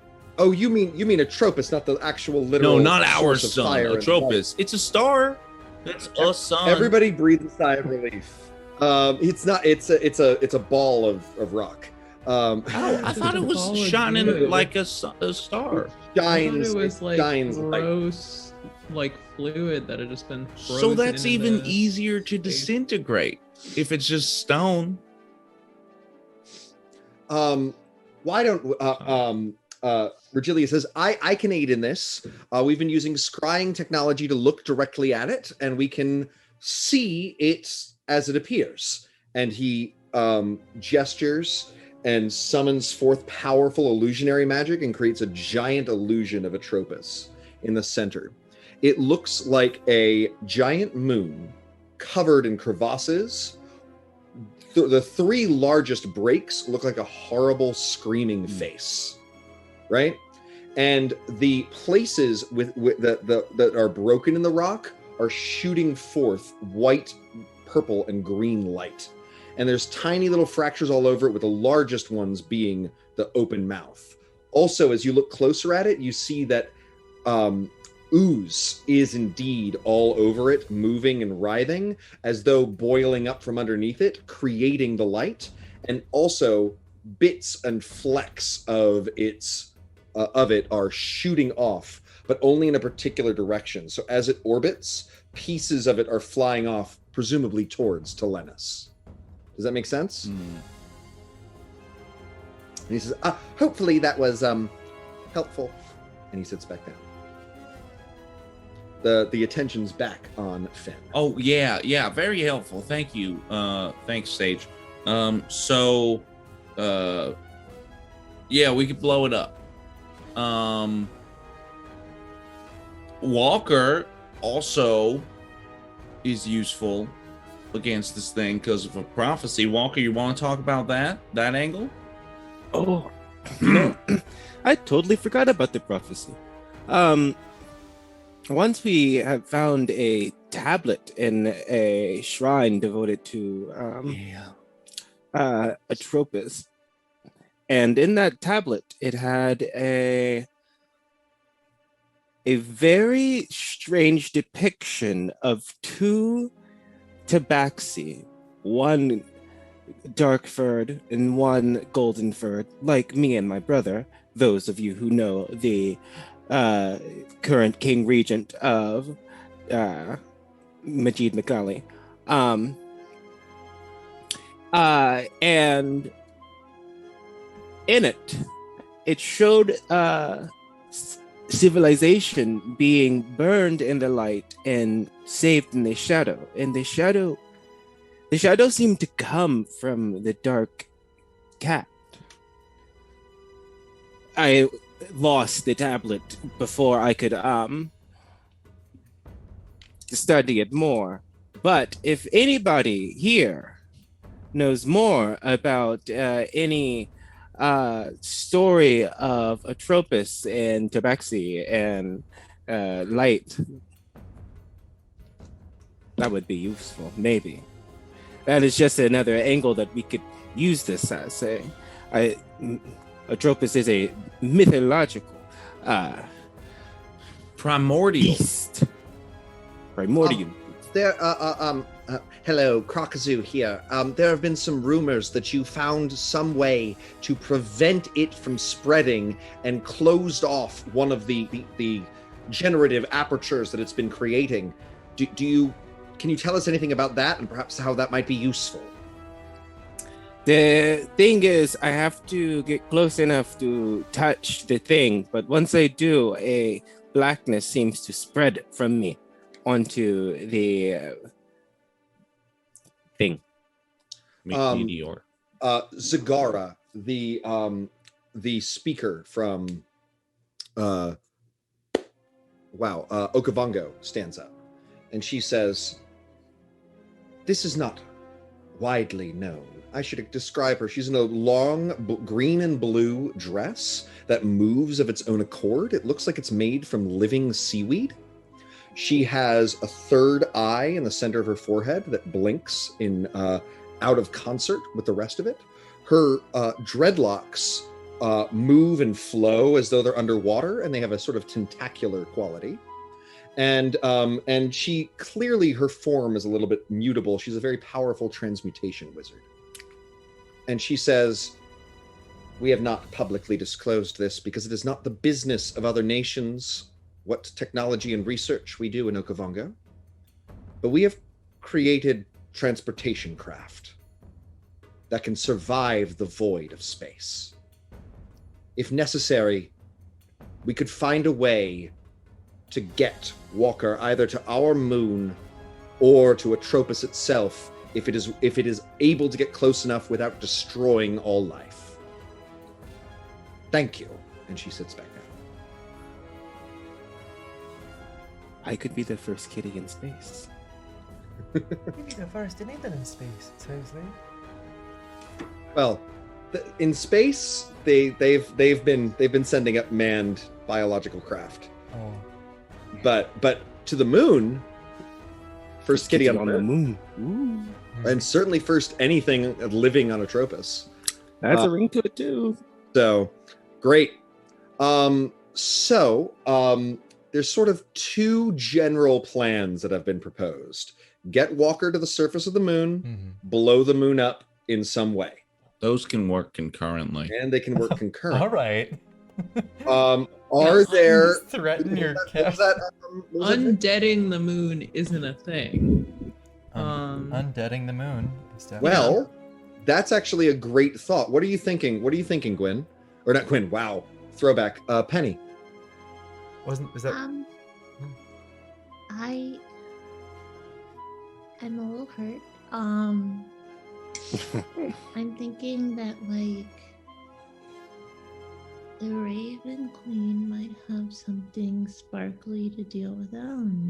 mean Atropos, not the actual literal. No, not our source of sun. fire and Atropos. It's a star. It's a sun. Everybody breathe a sigh of relief. It's not. It's a ball of rock. I thought it was shining like a star. Shines. I thought it was like shines gross, like fluid that had just been frozen. So that's into even the easier to space. disintegrate if it's just stone. Why don't Virgilia says, I can aid in this. We've been using scrying technology to look directly at it, and we can see it as it appears. And he gestures and summons forth powerful illusionary magic and creates a giant illusion of Atropos in the center. It looks like a giant moon covered in crevasses. The three largest breaks look like a horrible screaming face, right? And the places that are broken in the rock are shooting forth white, purple, and green light. And there's tiny little fractures all over it, with the largest ones being the open mouth. Also, as you look closer at it, you see that ooze is indeed all over it, moving and writhing as though boiling up from underneath it, creating the light. And also bits and flecks of it are shooting off, but only in a particular direction. So as it orbits, pieces of it are flying off, presumably towards Telenis. Does that make sense? And he says, hopefully that was helpful. And he sits back down. The attention's back on Finn. Oh yeah, very helpful. Thank you. Thanks, Sage. Yeah, we could blow it up. Walker also is useful against this thing because of a prophecy. Walker, you want to talk about that angle? Oh, I totally forgot about the prophecy. Once we have found a tablet in a shrine devoted to Atropos, and in that tablet, it had a very strange depiction of two tabaxi, one dark-furred and one golden-furred, like me and my brother, those of you who know the current king regent of Majid Makali. And in it showed civilization being burned in the light and saved in the shadow. And the shadow seemed to come from the dark cat. I lost the tablet before I could study it more. But if anybody here knows more about any story of Atropos and Tabaxi and light, that would be useful, maybe. That is just another angle that we could use this as. Atropos is a mythological primordial beast. Primordial. Hello, Crocazoo here. There have been some rumors that you found some way to prevent it from spreading and closed off one of the generative apertures that it's been creating. Can you tell us anything about that and perhaps how that might be useful? The thing is, I have to get close enough to touch the thing, but once I do, a blackness seems to spread from me onto the thing. Meteor. Zagara, the speaker from Okavango, stands up, and she says, "This is not widely known. I should describe her. She's in a long green and blue dress that moves of its own accord. It looks like it's made from living seaweed. She has a third eye in the center of her forehead that blinks in out of concert with the rest of it. Her dreadlocks move and flow as though they're underwater, and they have a sort of tentacular quality. And she clearly, her form is a little bit mutable. She's a very powerful transmutation wizard. And she says, "We have not publicly disclosed this because it is not the business of other nations what technology and research we do in Okavango. But we have created transportation craft that can survive the void of space. If necessary, we could find a way to get Walker either to our moon or to Atropos itself if it is able to get close enough without destroying all life. Thank you." And she sits back down. I could be the first kitty in space. Maybe the first anything in space, seriously. Well, in space, they've been sending up manned biological craft. Oh. But to the moon, first kitty on the moon. Ooh. And certainly first anything living on Atropos. That's a ring to it too. So great. There's sort of two general plans that have been proposed. Get Walker to the surface of the moon, blow the moon up in some way. Those can work concurrently. And they can work concurrently. All right. Are there threaten your cat? Undeading the moon isn't a thing. Undeading the moon. Well, that's actually a great thought. What are you thinking? Gwen? Or not Gwen? Wow, throwback. Penny. Is that? I'm a little hurt. I'm thinking that the Raven Queen might have something sparkly to deal with. I don't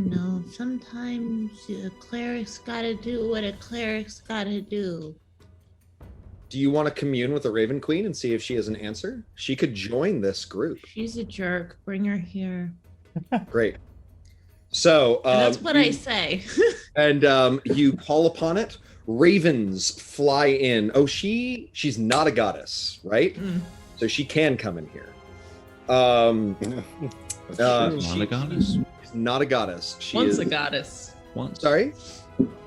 know. Sometimes a cleric's gotta do what a cleric's gotta do. Do you want to commune with the Raven Queen and see if she has an answer? She could join this group. She's a jerk. Bring her here. Great. So that's what I say. And you call upon it. Ravens fly in. Oh, she's not a goddess, right? So she can come in here. She's not a goddess. She's not a goddess. She Once is a goddess. Once. Sorry?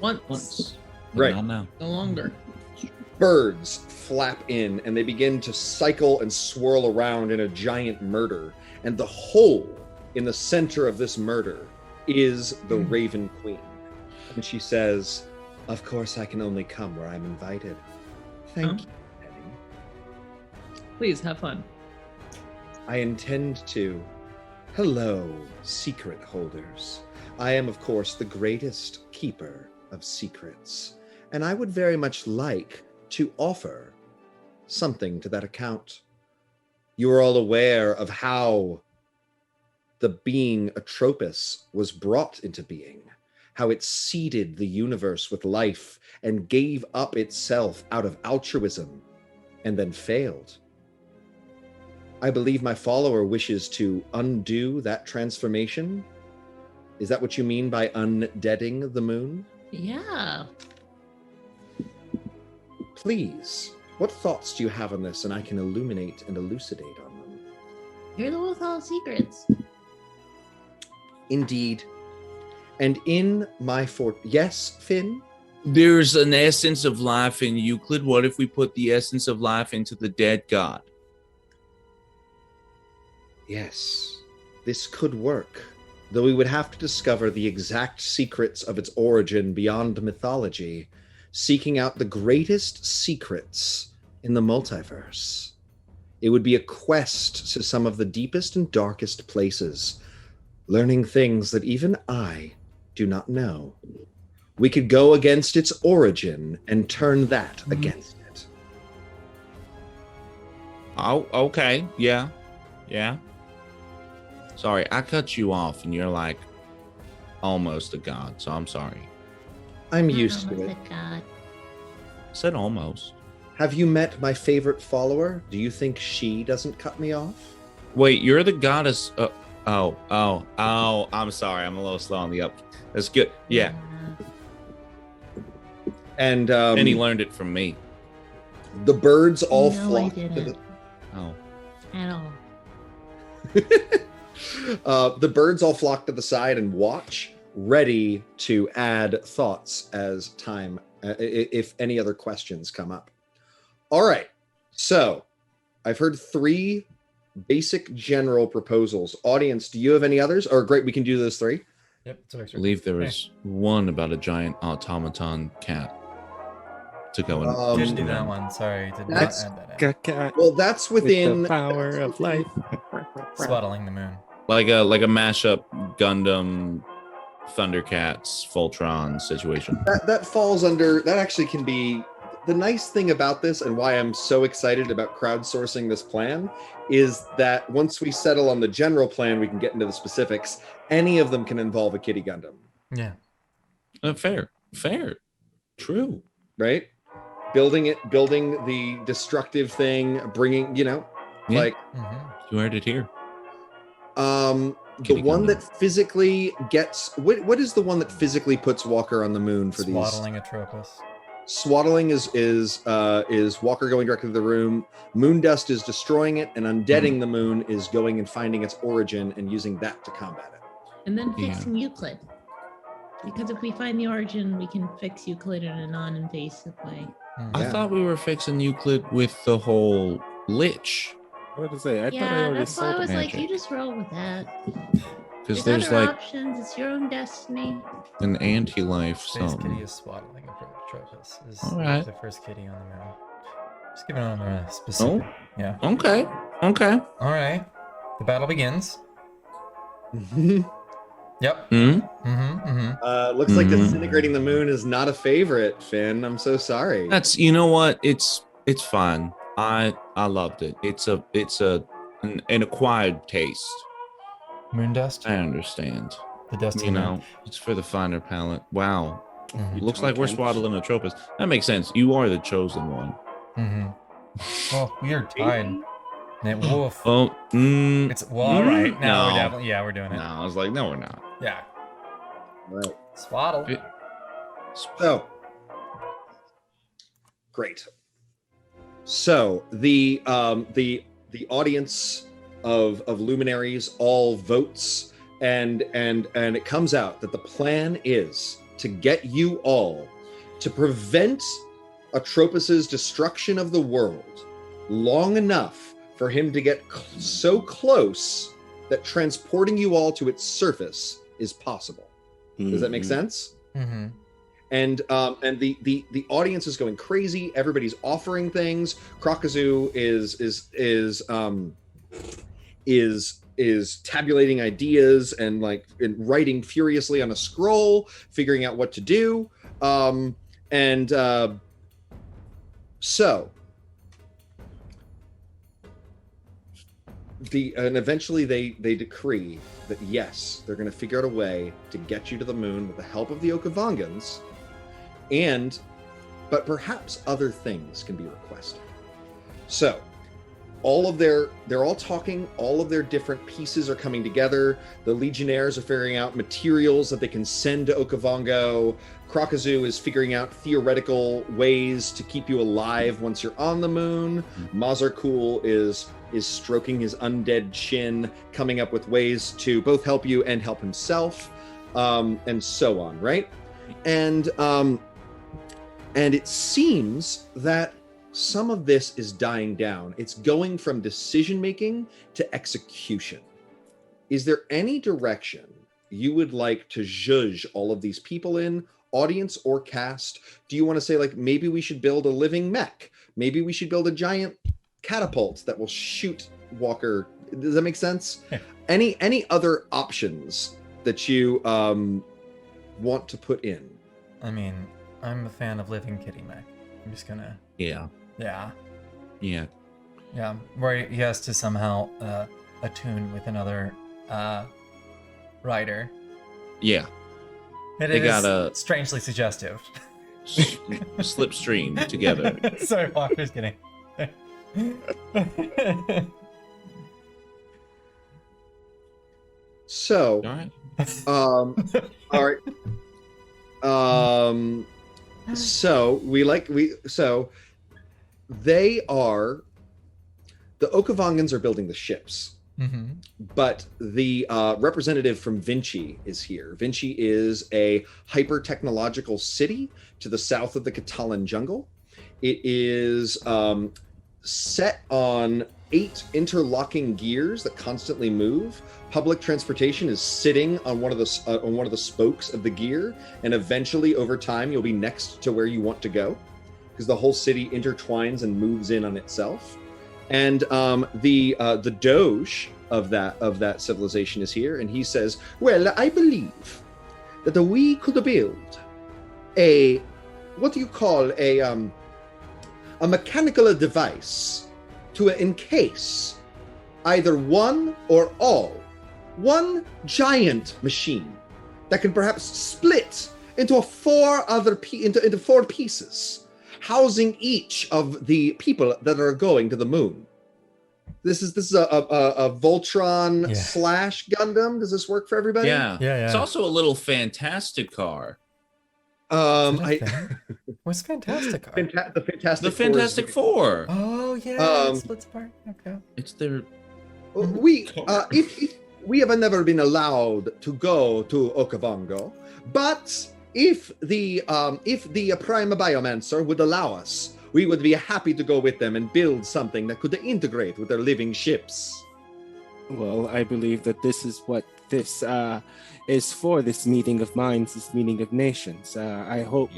Once. Right. Not now. No longer. Birds flap in and they begin to cycle and swirl around in a giant murder. And the hole in the center of this murder is the Raven Queen. And she says, "Of course I can only come where I'm invited. Thank you, Penny. Please have fun." I intend to. Hello, secret holders. I am, of course, the greatest keeper of secrets, and I would very much like to offer something to that account. You are all aware of how the being Atropos was brought into being, how it seeded the universe with life and gave up itself out of altruism and then failed. I believe my follower wishes to undo that transformation. Is that what you mean by undeading the moon? Yeah. Please, what thoughts do you have on this, and I can illuminate and elucidate on them? You're the one with all the secrets. Indeed. And in my yes, Finn? There's an essence of life in Euclid. What if we put the essence of life into the dead god? Yes, this could work, though we would have to discover the exact secrets of its origin beyond mythology, seeking out the greatest secrets in the multiverse. It would be a quest to some of the deepest and darkest places, learning things that even I do not know. We could go against its origin and turn that against it. Oh, okay. Yeah. Sorry, I cut you off and you're like almost a god, so I'm sorry. I'm used to it. I said almost. Have you met my favorite follower? Do you think she doesn't cut me off? Wait, you're the goddess. Oh, I'm sorry. I'm a little slow on the up. That's good. Yeah. And he learned it from me. The birds all No, I flock to didn't. the Oh. At all. the birds all flock to the side and watch, ready to add thoughts as time, if any other questions come up. All right, so I've heard 3 basic general proposals. Audience, do you have any others? Or great, we can do those 3. Yep. It's I believe there was one about a giant automaton cat to go and Didn't do that one. Sorry, did not That's- add that in. Well, that's within the power of life. Swaddling the moon. like a mashup Gundam Thundercats Voltron situation. that falls under, that actually can be the nice thing about this, and why I'm so excited about crowdsourcing this plan, is that once we settle on the general plan, we can get into the specifics. Any of them can involve a Kitty Gundam, Yeah. Fair. True. right? Building the destructive thing, bringing, Yeah. like Mm-hmm. You heard it here. the Kitty one Gundam. that physically gets, what is the one that physically puts Walker on the moon for these? Swaddling Atropos. Swaddling is Walker going directly to the room. Moondust is destroying it, and undeading the moon is going and finding its origin and using that to combat it. And then Yeah. fixing Euclid. Because if we find the origin, we can fix Euclid in a non-invasive way. I Yeah. thought we were fixing Euclid with the whole lich. What to say? I thought I Yeah, already that's why I sold was it. like, magic. you just roll with that. Because There's there's other like options. It's your own destiny. an anti-life Space something. Kitty is swaddling Atropos. Is All right. the first kitty on the moon. Just giving them a specific. Yeah. Okay. All right. The battle begins. Yep. Hmm? Looks like Mhm. disintegrating the moon is not a favorite, Finn. I'm so sorry. That's, you know what? It's fine. I loved it. It's an acquired taste. Moondust. I understand. The dusty You moon. know, it's for the finer palate. Wow. Mhm. Looks like we're swaddling Atropos. That makes sense. You are the chosen one. Mhm. Well, we are tied. Wolf. Oh, It's all right. Now we're no. definitely. Yeah, we're doing it. No, I was like, no, we're not. Yeah. Right. Swaddle. It- So great. So the audience of luminaries all votes, and it comes out that the plan is to get you all to prevent Atropos's destruction of the world long enough for him to get so close that transporting you all to its surface is possible. Does that make sense? Mm-hmm. And the audience is going crazy. Everybody's offering things. Krakazu is tabulating ideas and writing furiously on a scroll, figuring out what to do. And eventually they decree that yes, they're going to figure out a way to get you to the moon with the help of the Okavangans, but perhaps other things can be requested. So they're all talking, all of their different pieces are coming together. The Legionnaires are figuring out materials that they can send to Okavango. Krakazu is figuring out theoretical ways to keep you alive once you're on the moon. Mazarkul is stroking his undead chin, coming up with ways to both help you and help himself, and so on, right? And it seems that some of this is dying down. It's going from decision making to execution. Is there any direction you would like to judge all of these people in, audience or cast? Do you want to say, like, maybe we should build a living mech? Maybe we should build a giant catapult that will shoot Walker? Does that make sense? Yeah. Any other options that you want to put in? I mean, I'm a fan of Living Kitty Mech. I'm just gonna. Yeah. Yeah. Yeah. Yeah. Where he has to somehow attune with another rider. Yeah. It They is gotta- strangely suggestive. Slipstream together. Sorry, Walker's kidding. So, All right. all right. So they are, the Okavangans are building the ships, Mm-hmm. but the representative from Vinci is here. Vinci is a hyper-technological city to the south of the Catalan jungle. It is set on 8 interlocking gears that constantly move. Public transportation is sitting on one of the spokes of the gear, and eventually, over time, you'll be next to where you want to go, because the whole city intertwines and moves in on itself. And the Doge of that civilization is here, and he says, "Well, I believe that we could build a, what do you call a mechanical device to encase either one or all, one giant machine that can perhaps split into 4 pieces, housing each of the people that are going to the moon." This is a Voltron Yeah. slash Gundam. Does this work for everybody? Yeah. Yeah. It's also a little fantastic car. What's Fantastic Car? The Fantastic The Four is- Fantastic Four. Oh yeah, Um, it splits apart. Okay. It's their We if we have never been allowed to go to Okavango, but if the Prime Biomancer would allow us, we would be happy to go with them and build something that could integrate with their living ships. Well, I believe that this is what this is for, this meeting of minds, this meeting of nations. I hope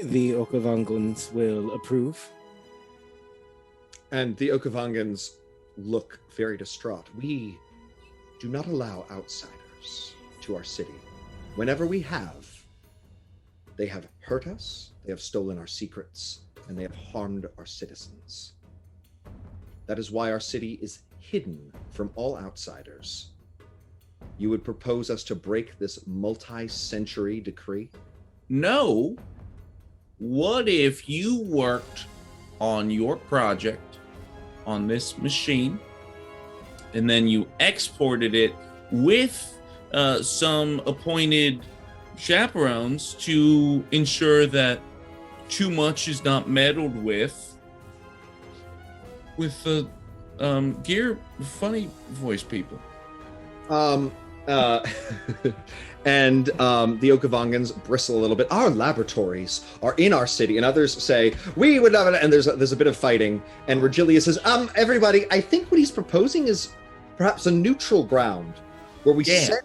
the Okavangans will approve. And the Okavangans look very distraught. We do not allow outsiders to our city. Whenever we have, they have hurt us, they have stolen our secrets, and they have harmed our citizens. That is why our city is hidden from all outsiders. You would propose us to break this multi-century decree? No. What if you worked on your project on this machine, and then you exported it with some appointed chaperones to ensure that too much is not meddled with the gear funny voice people? And the Okavangans bristle a little bit. Our laboratories are in our city, and others say, we would love it. And there's a bit of fighting. And Virgilia says, everybody, I think what he's proposing is perhaps a neutral ground where we send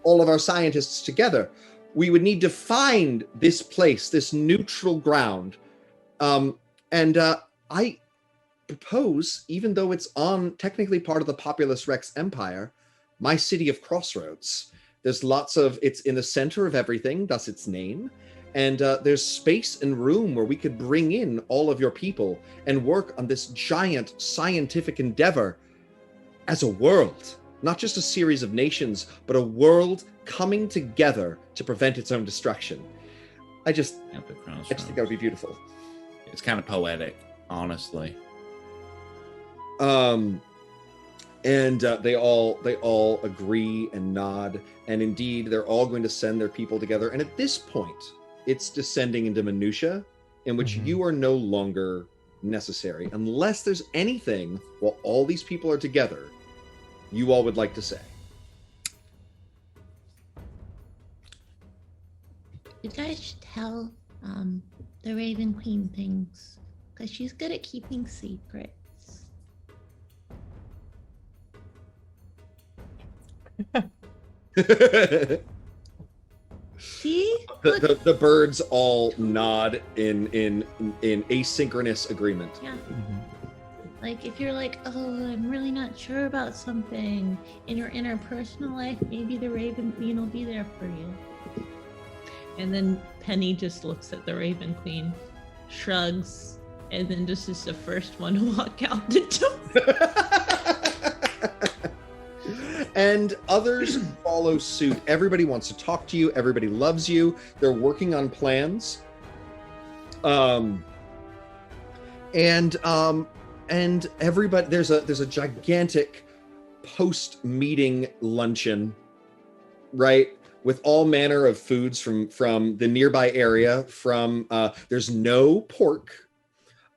all of our scientists together. We would need to find this place, this neutral ground. And I propose, even though it's on technically part of the Populus Rex Empire, my city of Crossroads. There's it's in the center of everything, thus its name. And there's space and room where we could bring in all of your people and work on this giant scientific endeavor as a world. Not just a series of nations, but a world coming together to prevent its own destruction. I just think that would be beautiful. It's kind of poetic, honestly. And they all agree and nod, and indeed they're all going to send their people together. And at this point, it's descending into minutia, in which you are no longer necessary, unless there's anything while all these people are together you all would like to say. You guys should tell the Raven Queen things Because she's good at keeping secrets. See? Look. The birds all nod in asynchronous agreement. Yeah. Like if you're like, oh, I'm really not sure about something in your interpersonal life, maybe the Raven Queen will be there for you. And then Penny just looks at the Raven Queen, shrugs, and then just is the first one to walk out the door. And others follow suit. Everybody wants to talk to you. Everybody loves you. They're working on plans. And everybody, there's a gigantic post-meeting luncheon, right? With all manner of foods from the nearby area. There's no pork.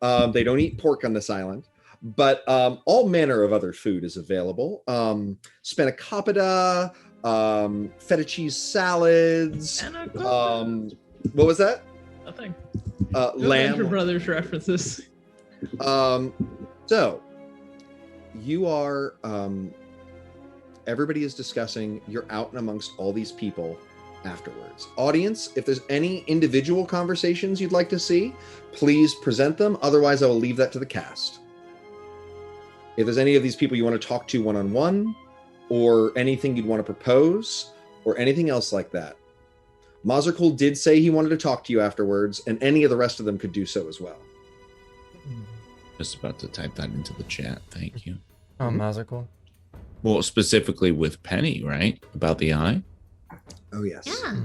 They don't eat pork on this island, but all manner of other food is available. Spanakopita, feta cheese salads. What was that? Nothing. Lamb. Your Brothers references. So you are, everybody is discussing, you're out and amongst all these people afterwards. Audience, if there's any individual conversations you'd like to see, please present them. Otherwise, I will leave that to the cast. If there's any of these people you want to talk to one-on-one, or anything you'd want to propose, or anything else like that. Mazerkul did say he wanted to talk to you afterwards, and any of the rest of them could do so as well. Just about to type that into the chat. Thank you. Oh, Mazerkul. Well, specifically with Penny, right? About the eye? Oh, yes. Yeah.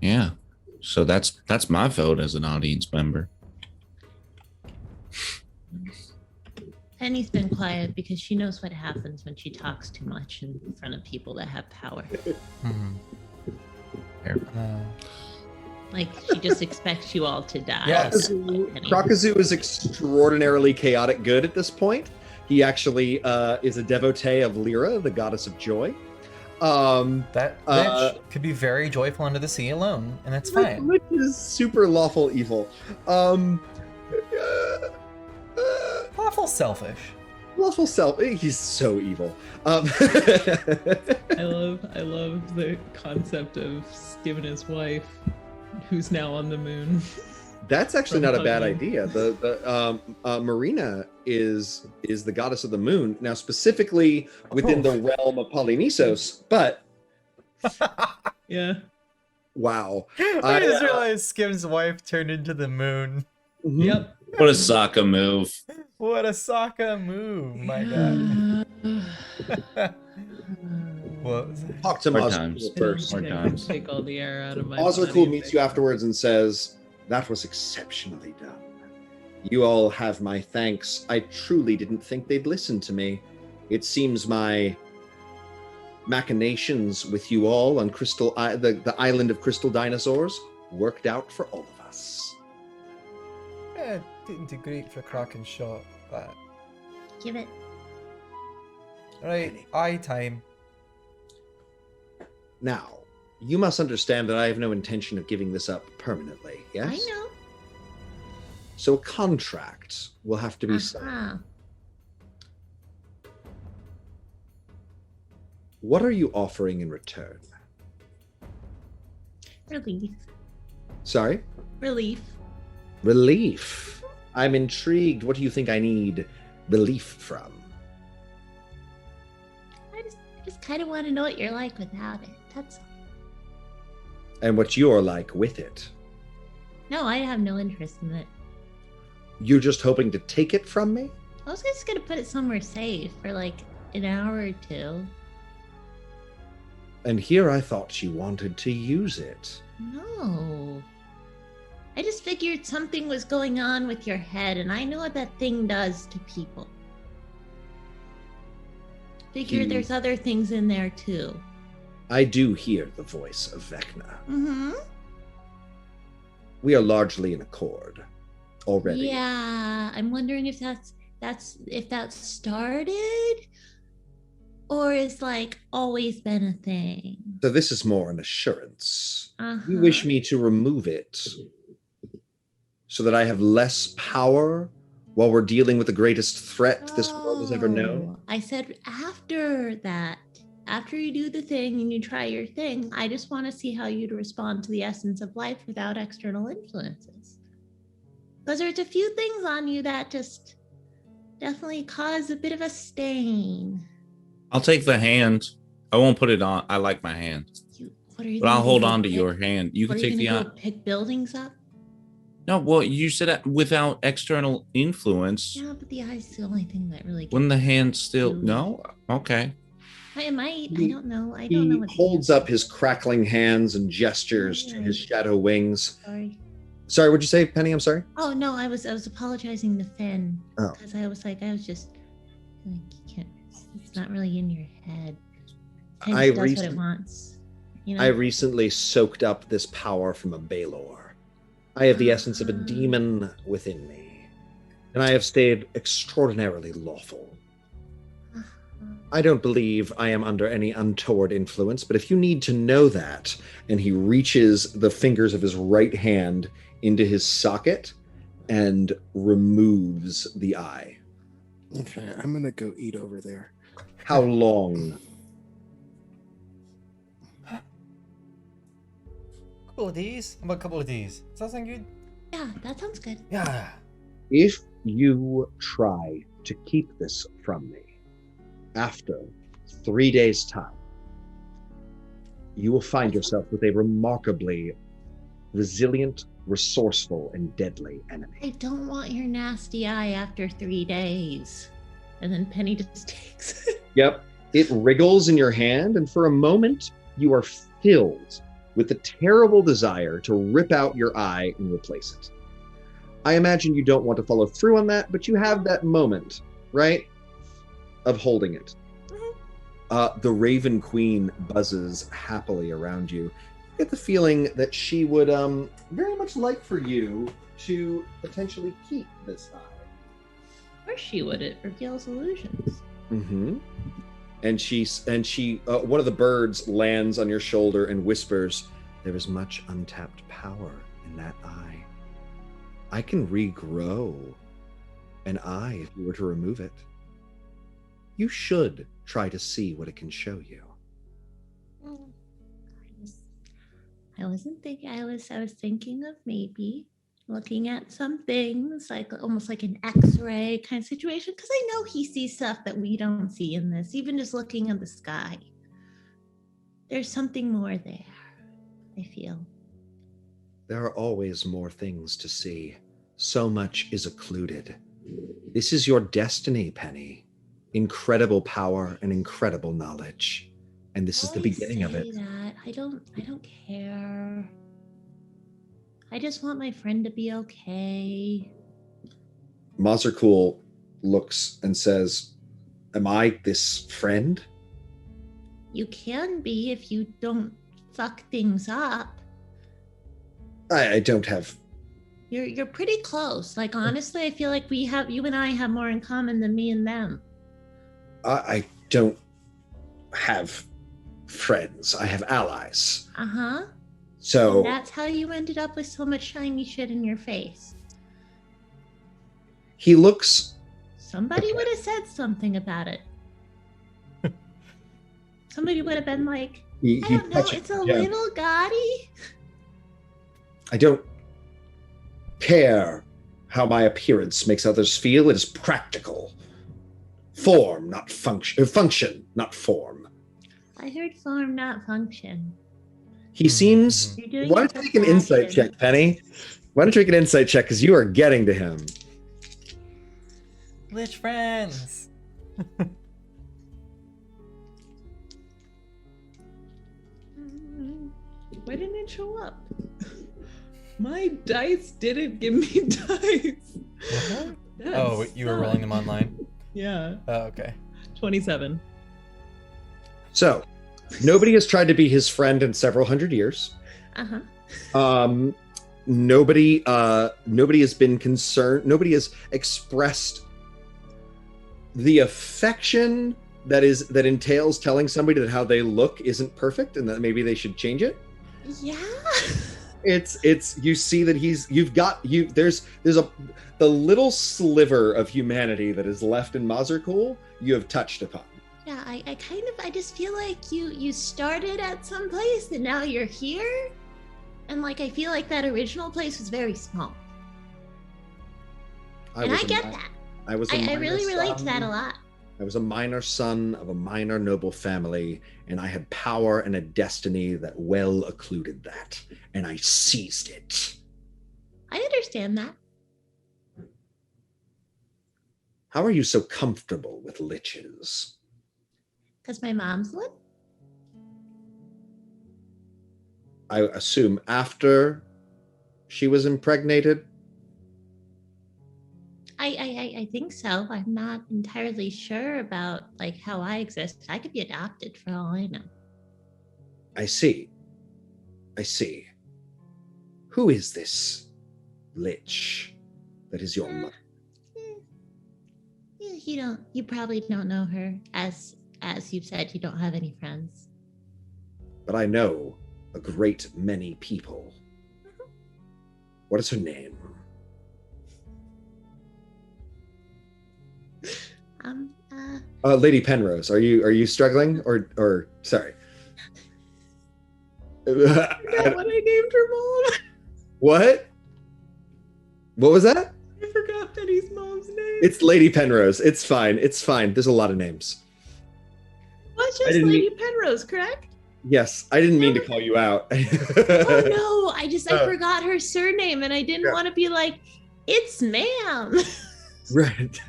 Yeah. So that's my vote as an audience member. Penny's been quiet because she knows what happens when she talks too much in front of people that have power. Like, she just expects you all to die. Yes. Krakazoo is extraordinarily chaotic good at this point. He actually is a devotee of Lyra, the goddess of joy. That bitch could be very joyful under the sea alone, and that's fine. Which is super lawful evil. Lawful selfish. Lawful self. He's so evil. I love the concept of giving his wife, who's now on the moon. That's actually From not a bad Puzzle. idea. The Marina is the goddess of the moon, now specifically within the realm of Polynisos, but Yeah. wow. I just realized Skim's wife turned into the moon. Mhm. Yep. What a Sokka move. What a Sokka move, my god. What was it? Talk to Hard Mazerkul times. first. More times. Take all the air out of my Mazerkul body. meets you afterwards and says, "That was exceptionally done. You all have my thanks. I truly didn't think they'd listen to me. It seems my machinations with you all on the island of crystal dinosaurs worked out for all of us." Didn't do great for Kraken shot, but Give it. right, eye time. Now, you must understand that I have no intention of giving this up permanently, yes? I know. So a contract will have to be signed. Uh-huh. What are you offering in return? Relief. Sorry? Relief. Relief. I'm intrigued. What do you think I need relief from? I just kind of want to know what you're like without it. That's all. And what you're like with it? No, I have no interest in it. You're just hoping to take it from me? I was just gonna put it somewhere safe for like an hour or two. And here I thought you wanted to use it. No. I just figured something was going on with your head, and I know what that thing does to people. Figured there's other things in there too. I do hear the voice of Vecna. Mm-hmm. We are largely in accord already. Yeah, I'm wondering if that's started, or is like always been a thing. So this is more an assurance. Uh-huh. You wish me to remove it so that I have less power while we're dealing with the greatest threat this world has ever known. Oh, I said after that. After you do the thing and you try your thing, I just want to see how you'd respond to the essence of life without external influences. Because there's a few things on you that just definitely cause a bit of a stain. I'll take the hand. I won't put it on. I like my hand. What are you But I'll gonna hold go on to pick- your hand. You what can are you take the gonna go pick buildings up? No, well, you said that without external influence. Yeah, but the eye's the only thing that really. When the gets hand still Ooh. no? Okay. I might. I He- don't know. I He don't know what. holds up his crackling hands and gestures to his shadow wings. Sorry. Sorry, what'd you say, Penny? I'm sorry. Oh no, I was apologizing to Finn Oh. because I was just like you can't. It's not really in your head. It I does what it recent- wants. You know. I recently soaked up this power from a Baelor. I have the essence of a demon within me, and I have stayed extraordinarily lawful. I don't believe I am under any untoward influence, but if you need to know that, and he reaches the fingers of his right hand into his socket and removes the eye. Okay, I'm gonna go eat over there. How long? Couple of these. How about a couple of these? Does that sound good? Yeah, that sounds good. Yeah. If you try to keep this from me after 3 days' time, you will find yourself with a remarkably resilient, resourceful, and deadly enemy. I don't want your nasty eye after 3 days. And then Penny just takes it. Yep. It wriggles in your hand, and for a moment, you are filled with the terrible desire to rip out your eye and replace it. I imagine you don't want to follow through on that, but you have that moment, right, of holding it. The Raven Queen buzzes happily around you. You get the feeling that she would very much like for you to potentially keep this eye. Of course she would. It reveals illusions. Mm-hmm. And she one of the birds lands on your shoulder and whispers, "There is much untapped power in that eye. I can regrow an eye if you were to remove it. You should try to see what it can show you." I wasn't thinking. I was thinking of maybe looking at some things like almost like an X-ray kind of situation, because I know he sees stuff that we don't see in this. Even just looking at the sky, there's something more there. I feel. There are always more things to see. So much is occluded. This is your destiny, Penny. Incredible power and incredible knowledge. And this is the Always beginning of it. say that. I don't care. I just want my friend to be okay. Mazercool looks and says, "Am I this friend?" You can be if you don't fuck things up. I don't have... You're pretty close. Like honestly, I feel like you and I have more in common than me and them. I don't have friends. I have allies. Uh-huh. So That's how you ended up with so much shiny shit in your face. he looks... Somebody would have said something about it. Somebody would have been like, He I don't know, touches it's a the gem. little gaudy. I don't care how my appearance makes others feel. It is practical. Form, not function. Function, not form. I heard form, not function. He seems... You're doing Why it don't you for take an insight fashion. check, Penny? Why don't you take an insight check, because you are getting to him. Glitch friends. Why didn't it show up? My dice didn't give me dice. That Oh, you were rolling them sucked. online? Yeah. Oh, okay. 27. So, nobody has tried to be his friend in several hundred years. Uh-huh. Nobody has been concerned. Nobody has expressed the affection that entails telling somebody that how they look isn't perfect and that maybe they should change it. Yeah. It's you see that there's the little sliver of humanity that is left in Mazerkul you have touched upon. Yeah, I just feel like you started at some place and now you're here. And like I feel like that original place was very small. I get that. I really relate to that a lot. I was a minor son of a minor noble family, and I had power and a destiny that well occluded that, and I seized it. I understand that. How are you so comfortable with liches? Because my mom's one? I assume after she was impregnated? I think so. I'm not entirely sure about like how I exist. I could be adopted for all I know. I see. Who is this lich that is your mother? You probably don't know her. As you've said, you don't have any friends. But I know a great many people. What is her name? Lady Penrose, are you struggling or sorry? I forgot what I named her mom. What was that? I forgot Penny's mom's name. It's Lady Penrose. It's fine. There's a lot of names. What's just Lady Penrose, correct? Yes, I didn't mean to call you out. Oh no, I forgot her surname and I didn't want to be like, it's ma'am. Right.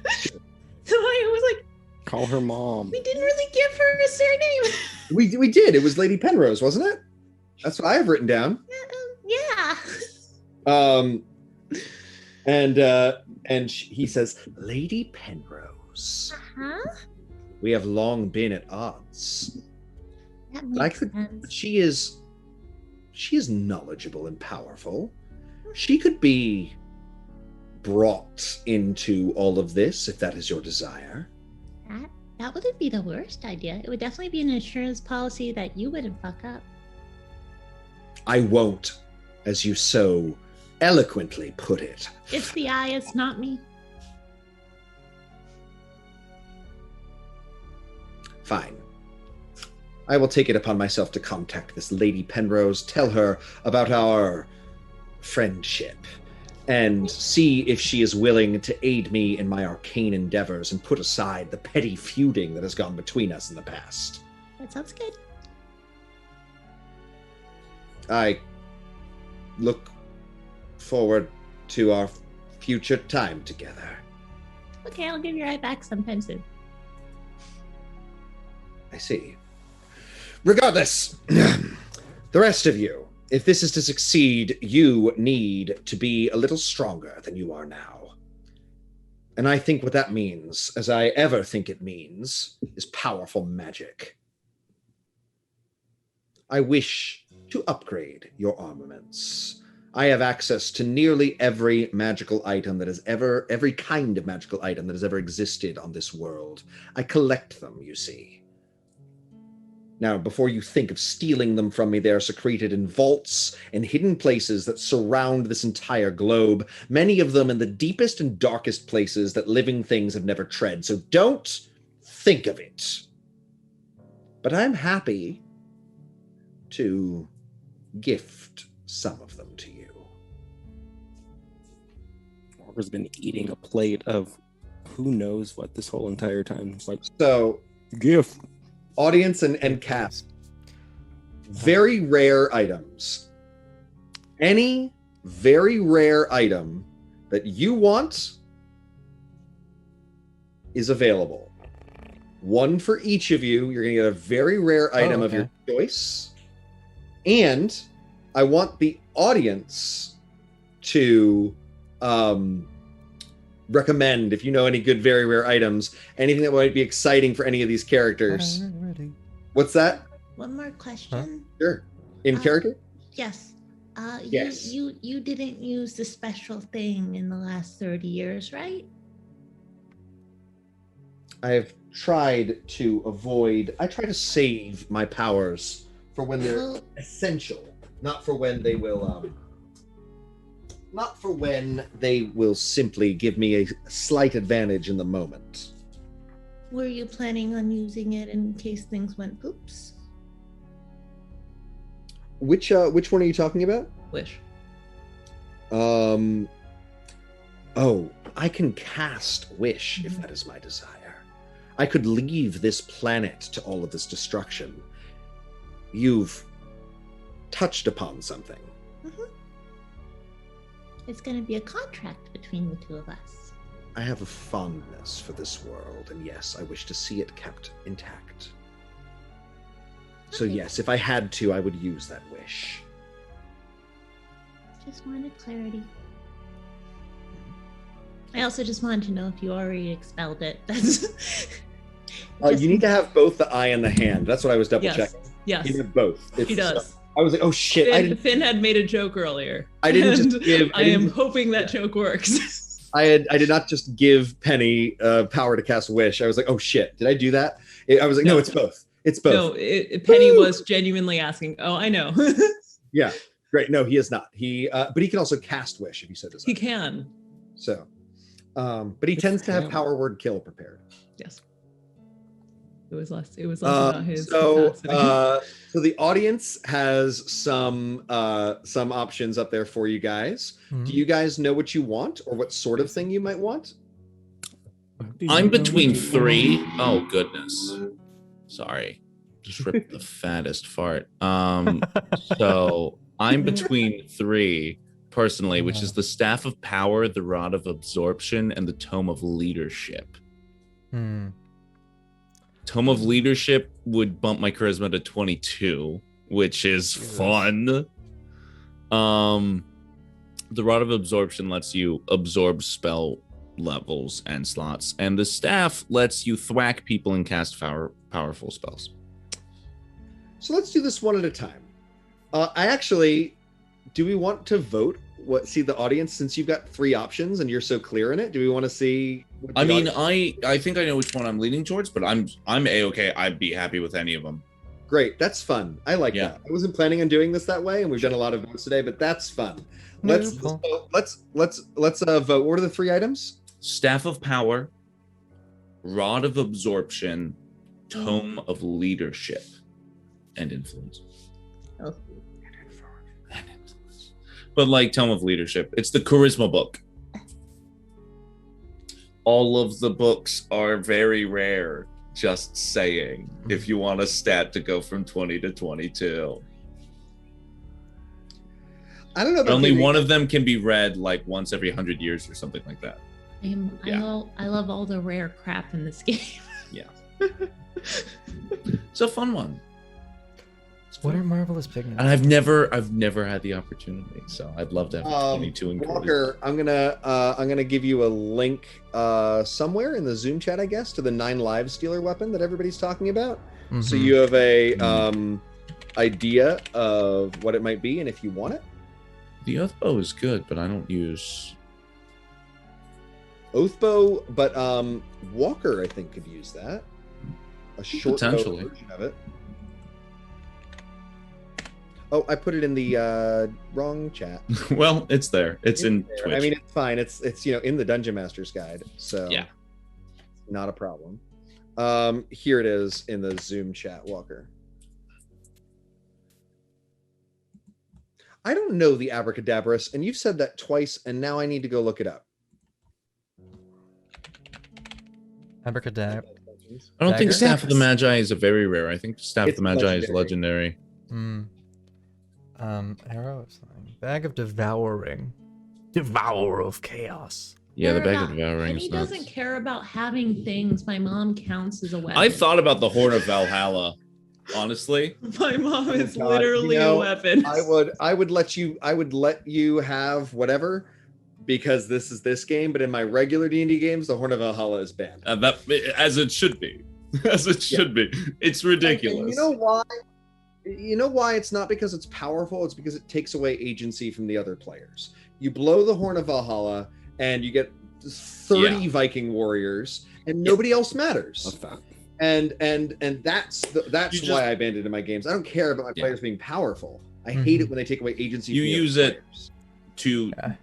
So I was like, call her mom. We didn't really give her a surname. We did. It was Lady Penrose, wasn't it? That's what I have written down. Yeah. And he says, Lady Penrose. Uh-huh. We have long been at odds. That makes sense. She is knowledgeable and powerful. She could be brought into all of this if that is your desire. That wouldn't be the worst idea. It would definitely be an insurance policy that you wouldn't fuck up. I won't, as you so eloquently put it. It's the eye, it's not me. Fine. I will take it upon myself to contact this Lady Penrose, tell her about our friendship, and see if she is willing to aid me in my arcane endeavors and put aside the petty feuding that has gone between us in the past. That sounds good. I look forward to our future time together. Okay, I'll give your eye back sometime soon. I see. Regardless, the rest of you, if this is to succeed, you need to be a little stronger than you are now. And I think what that means, as I ever think it means, is powerful magic. I wish to upgrade your armaments. I have access to nearly every magical item that has every kind of magical item that has ever existed on this world. I collect them, you see. Now, before you think of stealing them from me, they are secreted in vaults and hidden places that surround this entire globe, many of them in the deepest and darkest places that living things have never tread. So don't think of it. But I'm happy to gift some of them to you. Walker's been eating a plate of who knows what this whole entire time. It's like, so, gift. Audience and cast. Very rare items. Any very rare item that you want is available. One for each of you. You're going to get a very rare item of your choice. And I want the audience to recommend, if you know any good very rare items, anything that might be exciting for any of these characters. What's that? One more question. Huh? Sure. In character? Yes. Yes. You didn't use the special thing in the last 30 years, right? I have tried to avoid. I try to save my powers for when they're essential. Not for when they will. Not for when they will simply give me a slight advantage in the moment. Were you planning on using it in case things went poops? Which one are you talking about? Wish. Oh, I can cast Wish if that is my desire. I could leave this planet to all of this destruction. You've touched upon something. It's going to be a contract between the two of us. I have a fondness for this world, and yes, I wish to see it kept intact. So Okay. yes, if I had to, I would use that wish. Just wanted clarity. I also just wanted to know if you already expelled it. That's. You need to have both the eye and the hand. That's what I was double Yes. checking. Yes. You have both. He does. I was like, oh shit! Finn had made a joke earlier. I didn't just and give- I am hoping that joke works. I did not just give Penny power to cast Wish. I was like, oh shit! Did I do that? I was like, no, it's both. It's both. No, Penny Woo! was genuinely asking. Oh, I know. Yeah, great. No, he is not. But he can also cast Wish if he so desires. He can. So, but he tends to have power word kill prepared. Yes. It was less about his So capacity. the audience has some options up there for you guys. Do you guys know what you want or what sort of thing you might want? I'm between 3. Oh goodness. Sorry. Just ripped the fattest fart. So I'm between 3 personally, which is the Staff of Power, the Rod of Absorption, and the Tome of Leadership. Tome of Leadership would bump my charisma to 22, which is fun. The Rod of Absorption lets you absorb spell levels and slots, and the staff lets you thwack people and cast powerful spells. So let's do this one at a time. Do we want to vote? See the audience, since you've got 3 options and you're so clear in it. Do we want to see? I mean, I think I know which one I'm leaning towards, but I'm a-okay. I'd be happy with any of them. Great, that's fun. I like that. I wasn't planning on doing this that way, and we've done a lot of votes today, but that's fun. Let's vote. What are the 3 items? Staff of Power, Rod of Absorption, Tome of Leadership, and Influence. Oh. But like Tome of Leadership, it's the charisma book. All of the books are very rare, just saying, if you want a stat to go from 20 to 22. I don't know. But only one of them can be read like once every 100 years or something like that. I love all the rare crap in this game. Yeah. It's a fun one. What are marvelous pigments? And I've never had the opportunity, so I'd love to have 22 and Walker, I'm gonna give you a link somewhere in the Zoom chat, I guess, to the 9 Lives Stealer weapon that everybody's talking about. So you have a idea of what it might be, and if you want it. The oath bow is good, but I don't use oath bow. But Walker, I think, could use that. A short potentially version of it. Oh, I put it in the wrong chat. Well, it's there. It's in there. Twitch. I mean, it's fine. It's in the Dungeon Master's Guide, so yeah, not a problem. Here it is in the Zoom chat, Walker. I don't know the abracadabras, and you've said that twice, and now I need to go look it up. Abracadabra. I don't think Dagger? Staff of the Magi is a very rare. I think Staff of the Magi is legendary. Arrow of something. Bag of devouring. Devourer of chaos. Yeah, the Bag of Devouring He is nuts. doesn't care about having things. My mom counts as a weapon. I thought about the Horn of Valhalla, honestly. My mom is God, literally you know, a weapon. I would let you have whatever, because this is this game, but in my regular D&D games, the Horn of Valhalla is banned. That, as it should be. As it should be. It's ridiculous. And you know why? You know why? It's not because it's powerful, it's because it takes away agency from the other players. You blow the Horn of Valhalla and you get 30 Viking warriors and nobody else matters. And that's why I banned it in my games. I don't care about my players being powerful. I hate it when they take away agency. You from the use other it players. to Yeah.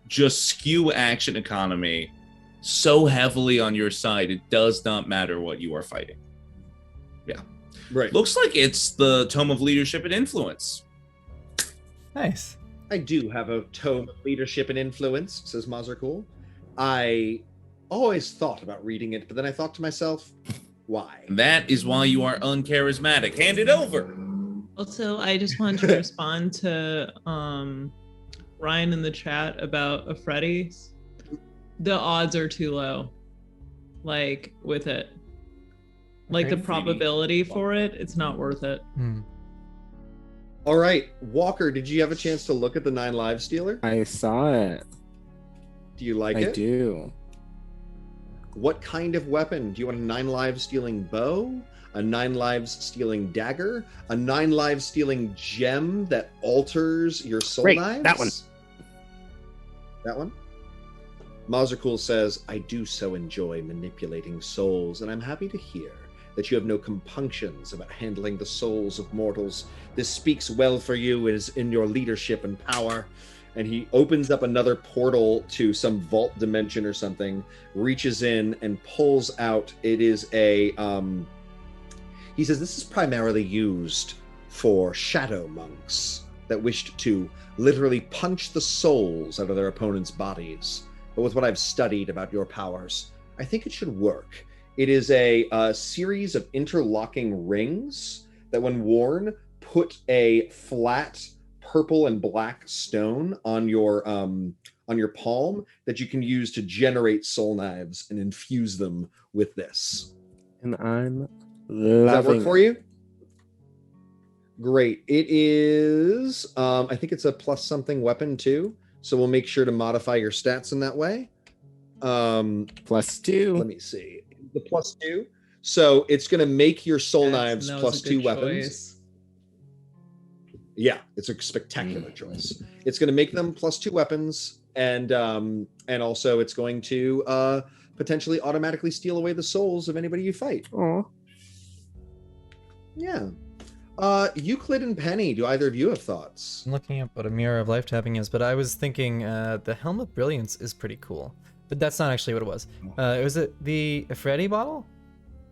just skew action economy so heavily on your side, it does not matter what you are fighting. Yeah. Right. Looks like it's the Tome of Leadership and Influence. Nice. I do have a tome of leadership and influence, says Mazarkul. I always thought about reading it, but then I thought to myself, why? That is why you are uncharismatic. Hand it over. Also, I just wanted to respond to Ryan in the chat about a Freddy's. The odds are too low. Like with it. Like the Afraid? probability for it, it's not worth it. All right, Walker, did you have a chance to look at the 9 Lives Stealer? I saw it. Do you like I it? do. What kind of weapon? Do you want a 9 Lives Stealing bow? A 9 Lives Stealing dagger? A 9 Lives Stealing gem that alters your soul Great, knives? that one. That one? Mazarkul says, I do so enjoy manipulating souls, and I'm happy to hear that you have no compunctions about handling the souls of mortals. This speaks well for you, is in your leadership and power. And he opens up another portal to some vault dimension or something, reaches in and pulls out. It is a, he says, this is primarily used for shadow monks that wished to literally punch the souls out of their opponents' bodies. But with what I've studied about your powers, I think it should work. It is a series of interlocking rings that, when worn, put a flat purple and black stone on your palm that you can use to generate soul knives and infuse them with this. And I'm Does that work loving for you? Great. It is, I think it's a plus something weapon too. So we'll make sure to modify your stats in that way. +2. Let me see. The +2. So it's going to make your soul knives That was a +2 good weapons. choice. Yeah, it's a spectacular choice. It's going to make them +2 weapons, and also it's going to potentially automatically steal away the souls of anybody you fight. Aw. Yeah. Euclid and Penny, do either of you have thoughts? I'm looking up what a Mirror of Life tapping is, but I was thinking the Helm of Brilliance is pretty cool. But that's not actually what it was. Was it the Freddy bottle?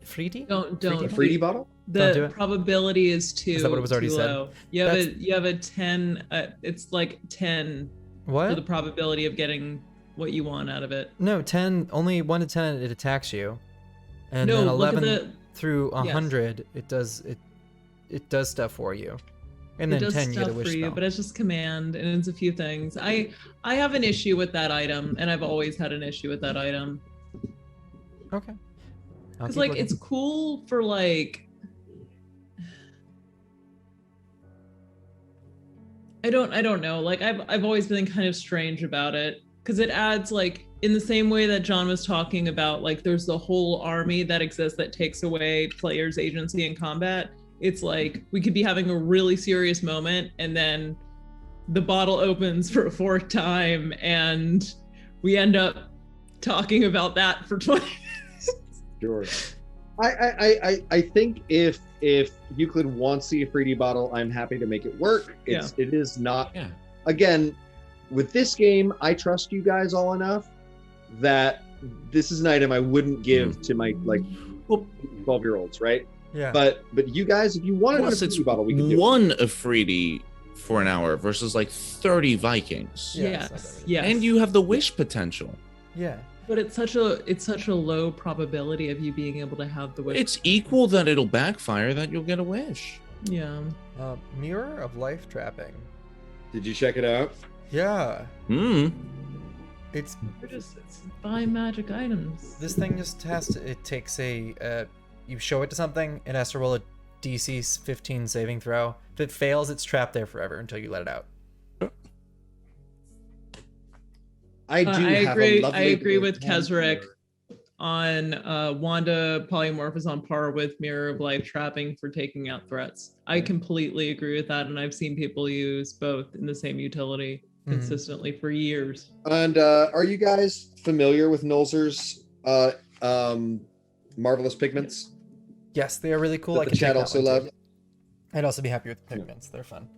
Freddy? Don't. A 3D bottle? Don't do The it. probability is too. Is that what it was already too said? low. You have a 10. It's like 10 for the What? probability of getting what you want out of it. No, 10. Only 1 to 10 it attacks you, and No, then look at 11 through yes. 100 it does stuff for you, and It then does 10 you get a stuff wish for you, spell. but it's just command and it's a few things. I have an issue with that item, and I've always had an issue with that item. Okay. I'll Because keep like looking. it's cool for like I don't know. Like I've always been kind of strange about it because it adds like in the same way that John was talking about, like there's the whole army that exists that takes away players' agency in combat. It's like we could be having a really serious moment and then the bottle opens for a 4th time and we end up talking about that for 20 minutes. Sure. I think if Euclid wants the 3D bottle, I'm happy to make it work. It is not. Yeah. Again, with this game, I trust you guys all enough that this is an item I wouldn't give to my 12-year-olds, right? Yeah. But you guys, if you wanted a Plus, it's 3D bottle, we could do it. one Afridi for an hour versus like 30 Vikings. Yeah, it's not Yes. that Yes. And you have the wish potential. Yeah. But it's such a low probability of you being able to have the wish. It's equal that it'll backfire that you'll get a wish. Yeah. Mirror of Life trapping. Did you check it out? Yeah. It's It's buy magic items. this thing just has to. It takes a. You show it to something. It has to roll a DC 15 saving throw. If it fails, it's trapped there forever until you let it out. I do. I have agree. A lovely I agree little with hand Kesrick here. on Wanda polymorph is on par with Mirror of Life trapping for taking out threats. I completely agree with that, and I've seen people use both in the same utility consistently for years. And are you guys familiar with Nolzur's Marvelous Pigments? Yes, they are really cool. That I the can chat take that also one, too. loved? I'd also be happy with the pigments. They're fun.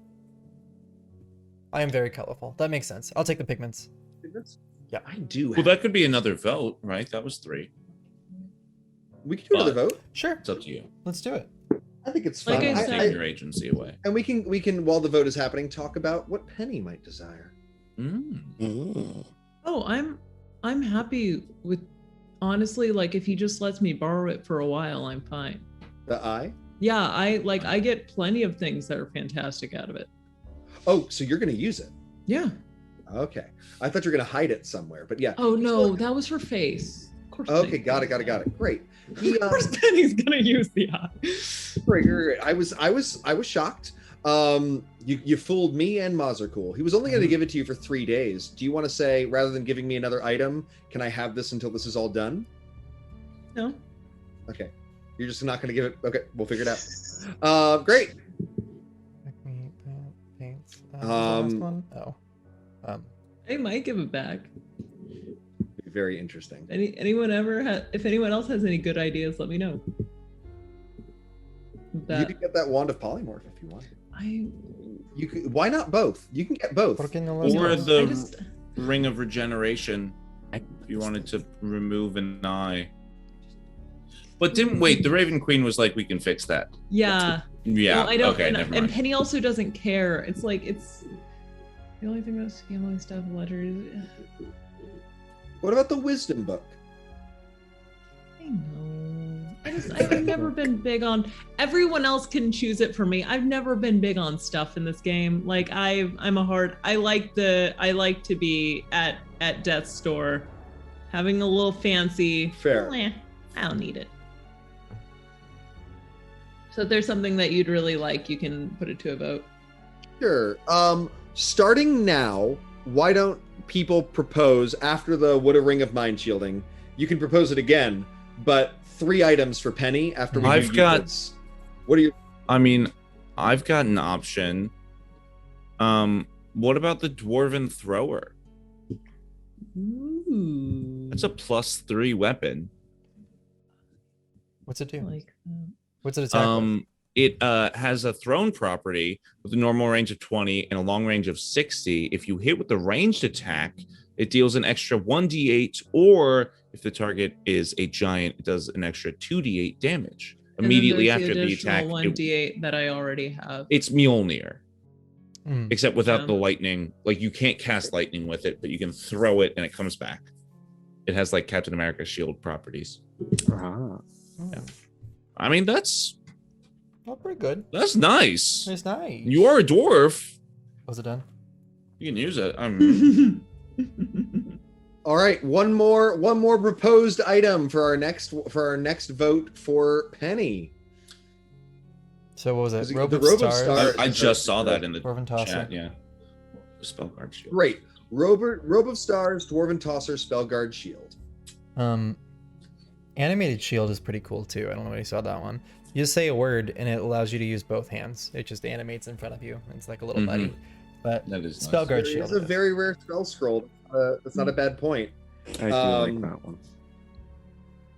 I am very colorful. That makes sense. I'll take the pigments. Yeah, I do. Well, that could be another vote, right? That was 3. We can do another vote. Sure. It's up to you. Let's do it. I think it's fun. Like I Don't said- take your agency away. And we can while the vote is happening, talk about what Penny might desire. Oh, I'm happy with, honestly, like if he just lets me borrow it for a while, I'm fine. The eye. Yeah, I get plenty of things that are fantastic out of it. Oh, so you're gonna use it? Yeah. Okay. I thought you were gonna hide it somewhere, but yeah. Oh no, that was for face. Of course. Okay, got it. Great. He, Of course, Penny's gonna use the eye. Great. I was shocked. You fooled me and Mazercool. He was only going to give it to you for 3 days. Do you want to say, rather than giving me another item, can I have this until this is all done? No. Okay. You're just not going to give it. Okay, we'll figure it out. Great. Paints. Last one. Oh. I might give it back. Very interesting. Anyone if anyone else has any good ideas, let me know. You can get that wand of polymorph if you want. You could, why not both? You can get both. Or the ring of regeneration if you wanted to remove an eye. But the Raven Queen was like, we can fix that. Yeah. Yeah. Well, I don't. Okay, never mind. And Penny also doesn't care. It's like the only thing that's gambling stuff, letters. What about the wisdom book? I know. I've never been big on. Everyone else can choose it for me. I've never been big on stuff in this game. Like I like to be at Death's Store, having a little fancy. Fair. I don't need it. So if there's something that you'd really like, you can put it to a vote. Sure. Starting now, why don't people propose after the Wood of Ring of Mind Shielding? You can propose it again, but 3 items for Penny after we I've do got. Euclid's. What are you? I mean, I've got an option. What about the Dwarven Thrower? Ooh. That's a +3 weapon. What's it do? Like that. What's it attack with? It has a thrown property with a normal range of 20 and a long range of 60. If you hit with the ranged attack, it deals an extra 1d8, or if the target is a giant, it does an extra 2d8 damage immediately after the attack. 1d8 that I already have. It's Mjolnir, Mm. except without Yeah. the lightning. Like you can't cast lightning with it, but you can throw it and it comes back. It has like Captain America's shield properties. Ah. Yeah. I mean, that's Oh, pretty good. nice. It's nice. You are a dwarf. Was it done? You can use it. All right, one more proposed item for our next vote for Penny. So what was it? The Robe of Robe of Stars. Stars. I just saw that in the Dwarven Tosser. chat. Yeah. Spellguard shield. Great. Robe of Stars, Dwarven Tosser, Spellguard Shield. Animated shield is pretty cool too. I don't know if you saw that one. You just say a word and it allows you to use both hands. It just animates in front of you. It's like a little buddy. But That is nice. Spellguard It's shield. a very rare spell scroll. That's not a bad point. I do like that one.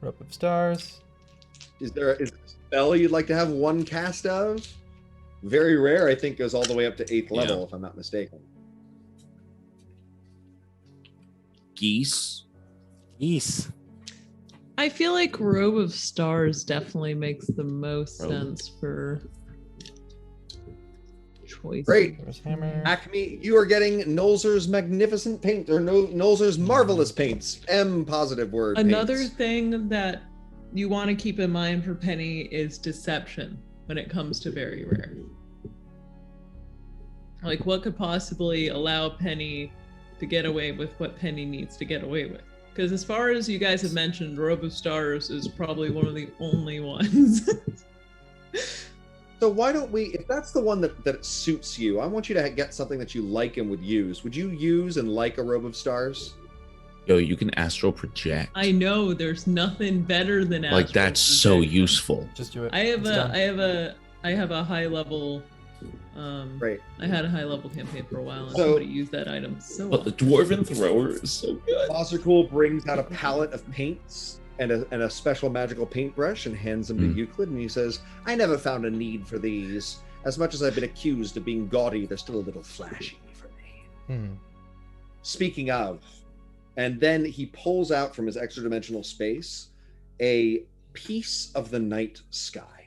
Robe of Stars. Is there a spell you'd like to have one cast of? Very rare, I think, goes all the way up to 8th level, if I'm not mistaken. Geese. Geese. I feel like Robe of Stars definitely makes the most Robe. sense for choice. Great. There's hammer. Acme, you are getting Nolzur's magnificent paint, or Nolzur's marvelous paints. M positive word. Another paints. thing that you want to keep in mind for Penny is deception when it comes to very rare. Like, what could possibly allow Penny to get away with what Penny needs to get away with? Because as far as you guys have mentioned, Robe of Stars is probably one of the only ones. So why don't we, if that's the one that suits you, I want you to get something that you like and would use. Would you use and like a Robe of Stars? Yo, you can astral project. I know there's nothing better than Like astral that's so projection. useful. Just do it. I have It's done. I have a high level. Right. I had a high level campaign for a while, and So- somebody used that item so But the often. Dwarven Thrower is so good. Mazercool brings out a palette of paints and a special magical paintbrush and hands them to Euclid, and he says, I never found a need for these. As much as I've been accused of being gaudy, they're still a little flashy for me. Speaking of, and then he pulls out from his extra dimensional space a piece of the night sky.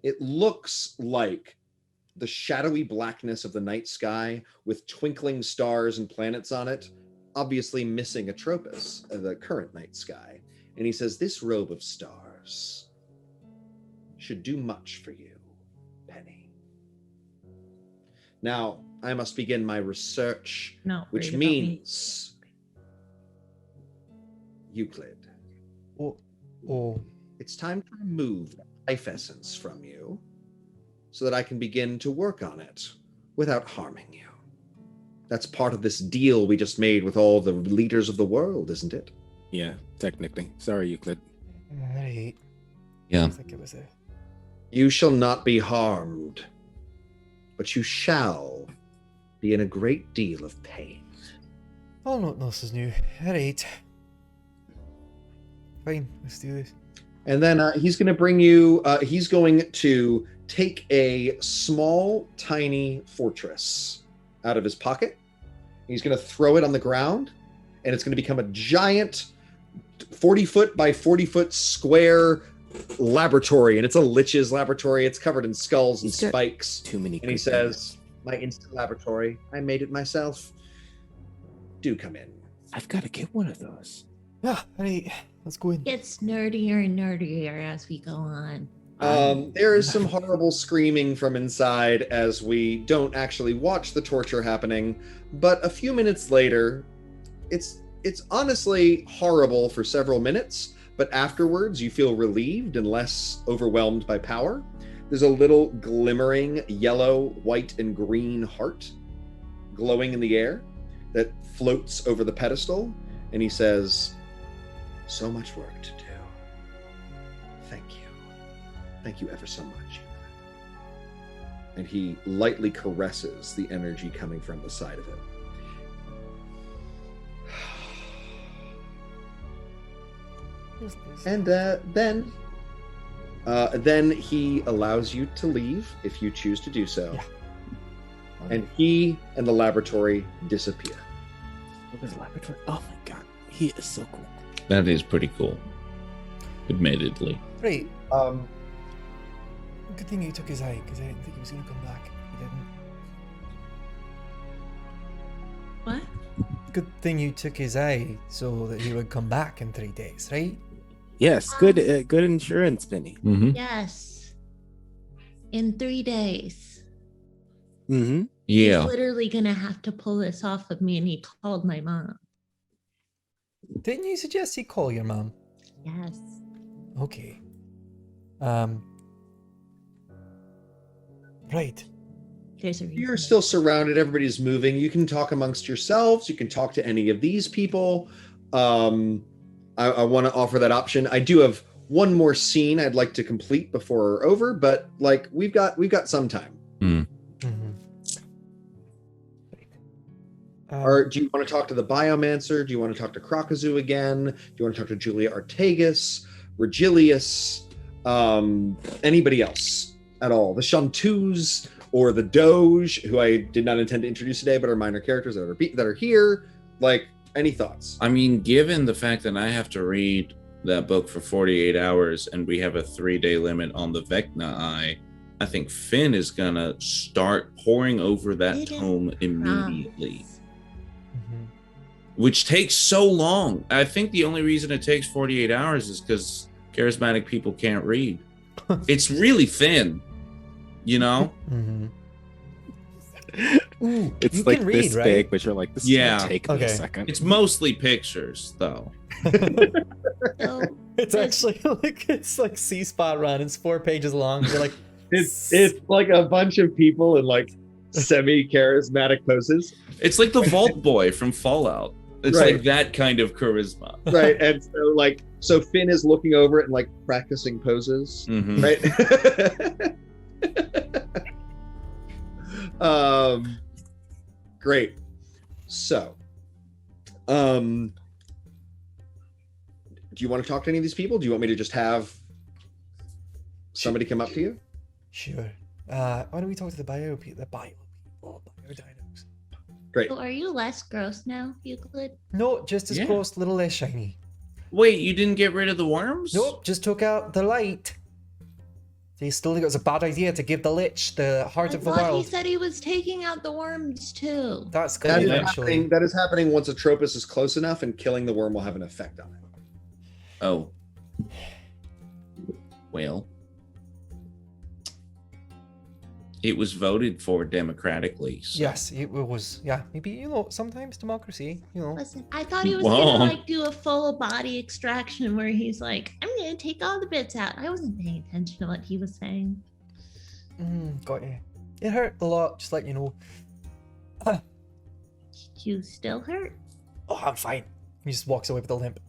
It looks like the shadowy blackness of the night sky with twinkling stars and planets on it, obviously missing Atropos, the current night sky. And he says, this robe of stars should do much for you, Penny. Now, I must begin my research, which means Euclid. Oh. It's time to remove the life essence from you so that I can begin to work on it without harming you. That's part of this deal we just made with all the leaders of the world, isn't it? Yeah, technically. Sorry, Euclid. Right. Yeah. I think it was a... You shall not be harmed, but you shall be in a great deal of pain. Oh, no, this is new. Alright. Fine, let's do this. And then he's going to bring you, he's going to take a small, tiny fortress out of his pocket. He's going to throw it on the ground, and it's going to become a giant 40-foot by 40-foot square laboratory. And it's a lich's laboratory. It's covered in skulls and spikes. Too many. And he says, my instant laboratory, I made it myself. Do come in. I've got to get one of those. Yeah, alright, let's go in. It's nerdier and nerdier as we go on. There is some horrible screaming from inside as we don't actually watch the torture happening, but a few minutes later, it's honestly horrible for several minutes, but afterwards you feel relieved and less overwhelmed by power. There's a little glimmering yellow, white, and green heart glowing in the air that floats over the pedestal, and he says, so much work to do. Thank you. Thank you ever so much. And he lightly caresses the energy coming from the side of him. And then he allows you to leave if you choose to do so. Yeah. And he and the laboratory disappear. Look at the laboratory. Oh my god, he is so cool. That is pretty cool. Admittedly. Right. Good thing you took his eye, because I didn't think he was going to come back. He didn't. What? Good thing you took his eye so that he would come back in 3 days, right? Yes, good insurance, Penny. Mm-hmm. Yes. In 3 days. Mm-hmm. Yeah. He's literally gonna have to pull this off of me, and he called my mom. Didn't you suggest he call your mom? Yes. Okay. Right. There's a reason. You're still surrounded. Everybody's moving. You can talk amongst yourselves. You can talk to any of these people. I want to offer that option. I do have one more scene I'd like to complete before we're over, but like we've got some time. Mm. Mm-hmm. Or do you want to talk to the Biomancer? Do you want to talk to Krakazu again? Do you want to talk to Julia Artegas, Regilius, anybody else at all? The Shantus or the Doge, who I did not intend to introduce today, but are minor characters that are here. Like, any thoughts? I mean, given the fact that I have to read that book for 48 hours and we have a 3-day limit on the Vecna Eye, I think Finn is gonna start poring over that tome immediately. Mm-hmm. Which takes so long. I think the only reason it takes 48 hours is because charismatic people can't read. It's really thin, you know? Mm-hmm. Ooh, It's you like can read, this right? big, but you're like, this is gonna take me a Okay. second. It's mostly pictures, though. So, It's actually it's like C-Spot Run. It's 4 pages long. You're like, It's like a bunch of people in like semi-charismatic poses. It's like the Vault Boy from Fallout. It's Right. like that kind of charisma. Right. And so Finn is looking over it and like practicing poses. Mhm. Right. Great. So, do you want to talk to any of these people? Do you want me to just have somebody come up to you? sure. Why don't we talk to the bio dinos? Great. So are you less gross now, Euclid? No, just as Yeah. gross, little less shiny. Wait, you didn't get rid of the worms? Nope, just took out the light. He still think it was a bad idea to give the Lich the heart I of the thought he world. said he was taking out the worms too. That's That good is, eventually. happening, that is happening once Atropus is close enough, and killing the worm will have an effect on it. Oh. Well. It was voted for democratically. So. Yes, it was. Yeah, maybe, sometimes democracy, Listen, I thought he was Whoa. gonna like do a full body extraction where he's like, I'm gonna take all the bits out. I wasn't paying attention to what he was saying. Got you. It hurt a lot, just let you know. You still hurt? Oh, I'm fine. He just walks away with a limp.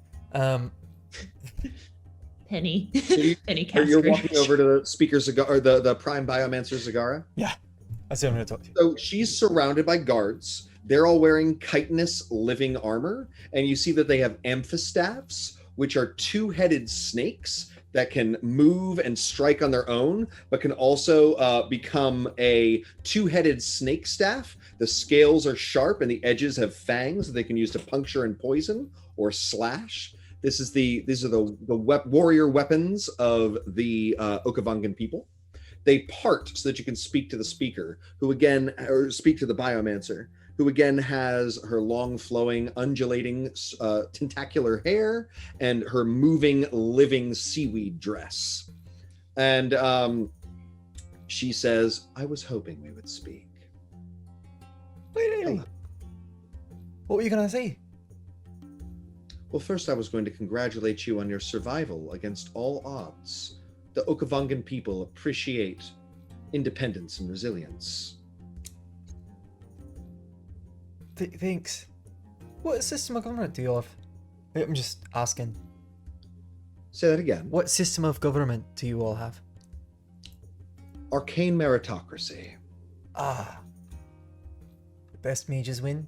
Penny. you- Penny You're Casper. walking over to the speaker Zagara, or the prime biomancer Zagara. That's what I'm going to talk to you. So she's surrounded by guards. They're all wearing chitinous living armor, and you see that they have amphistaffs, which are two-headed snakes that can move and strike on their own, but can also become a two-headed snake staff. The scales are sharp, and the edges have fangs that they can use to puncture and poison or slash. These are the warrior weapons of the Okavangan people. They part so that you can speak to the speaker, or speak to the biomancer, who again has her long, flowing, undulating, tentacular hair and her moving, living seaweed dress. And she says, "I was hoping we would speak." Really? What were you going to say? Well, first I was going to congratulate you on your survival against all odds. The Okavangan people appreciate independence and resilience. Thanks. What system of government do you have? I'm just asking. Say that again. What system of government do you all have? Arcane meritocracy. Ah. Best mages win?